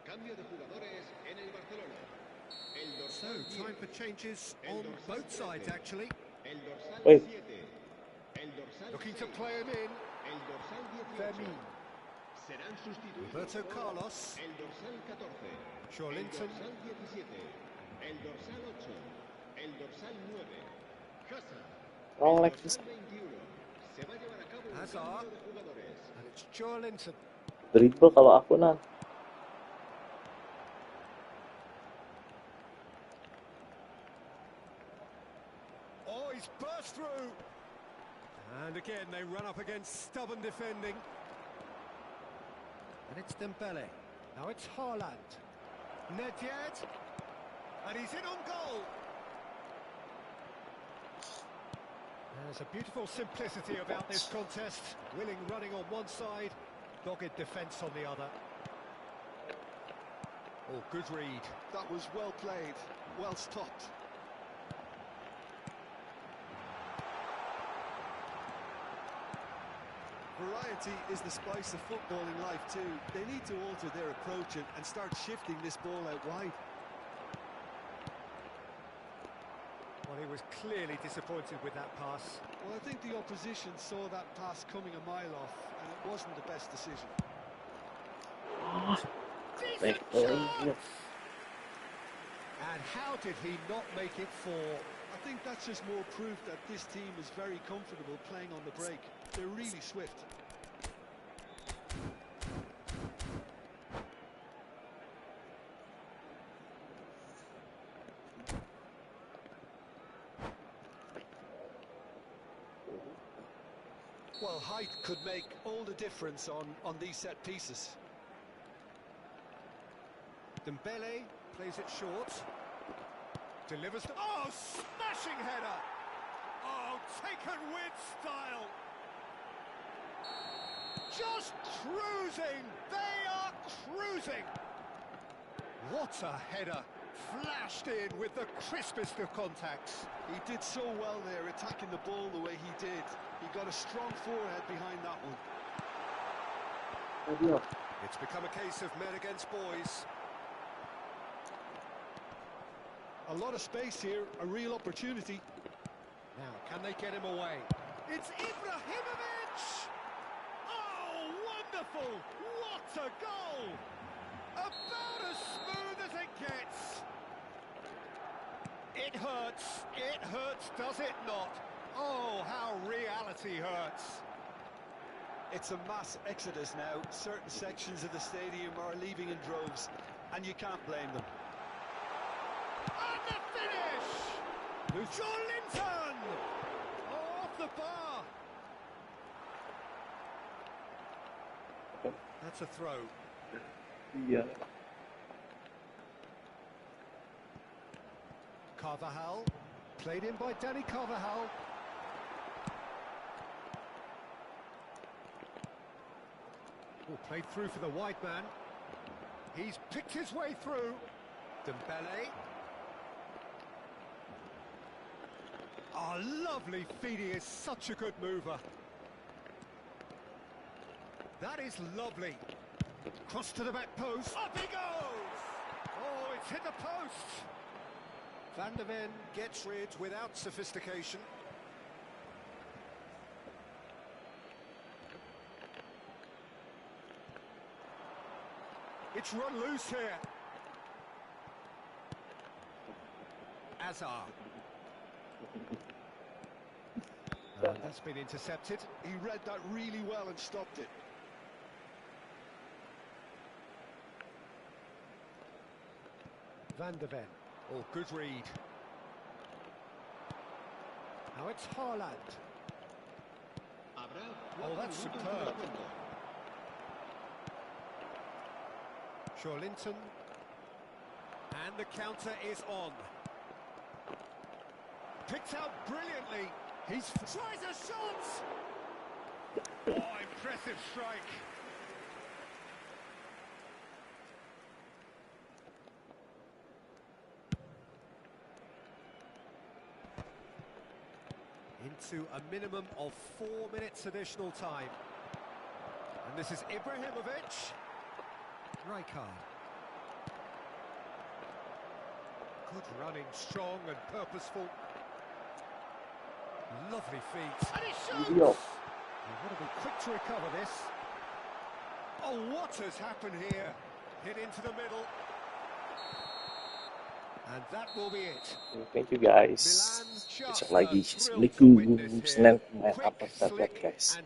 Cambio de jugadores en el Barcelona. El So, dorsal time for changes on both sides, actually. El dorsal Wait. 7. El dorsal Looking to 6. play him in. El dorsal 18. Fermin. Serán sustituidos Roberto por Carlos. el dorsal 14. El Joelinton. dorsal 17. El dorsal 8. El dorsal 9. Casa. Wrong El leg. dorsal 21. Se va a llevar a cabo un Hazard. cambio de jugadores. And it's Joelinton. Dribble kalau aku nan. Oh, he's burst through. And again, they run up against stubborn defending. And it's Dembele. Now it's Haaland. Nedved. And he's in on goal. There's a beautiful simplicity about this contest. Willing running on one side, dogged defence on the other. Oh, good read. That was well played, well stopped. Variety is the spice of footballing life too. They need to alter their approach and start shifting this ball out wide. Well, he was clearly disappointed with that pass. Well, I think the opposition saw that pass coming a mile off, and it wasn't the best decision. Baik, And how did he not make it four? I think that's just more proof that this team is very comfortable playing on the break. They're really swift. Well, height could make all the difference on these set pieces. Dembele plays it short. Delivers the... Oh, smashing header! Oh, taken with style! Just cruising! They are cruising! What a header! Flashed in with the crispest of contacts. He did so well there, attacking the ball the way he did. He got a strong forehead behind that one. It's become a case of men against boys. A lot of space here, a real opportunity. Now, can they get him away? It's Ibrahimovic! Oh, wonderful! What a goal! About as smooth as it gets. It hurts, does it not? Oh, how reality hurts. It's a mass exodus now. Certain sections of the stadium are leaving in droves, and you can't blame them. And the finish! Linton! Oh, off the bar. That's a throw. Iya. Carvajal, played in by Danny Carvajal. Oh, played through for the wide man. He's picked his way through. Dembele. Oh, lovely feed. He is such a good mover. That is lovely. Cross to the back post. Up he goes! Oh, it's hit the post. Van der Ven gets rid without sophistication. It's run loose here. Azar. And that's been intercepted. He read that really well and stopped it. Van der Ven. Oh, good read. Now it's Haaland. Oh, that's superb. Linton. And the counter is on. Picked out brilliantly. He's tries a shot. Oh, impressive strike. Into a minimum of 4 minutes additional time. And this is Ibrahimovic. Rijkaard. Good running, strong and purposeful. Lovely feet. And he shoots! You've got to be quick to recover this. Oh, what has happened here? Hit into the middle. And that will be it. Thank you guys. Besok lagi. Assalamualaikum. Senin main apa, kita lihat guys.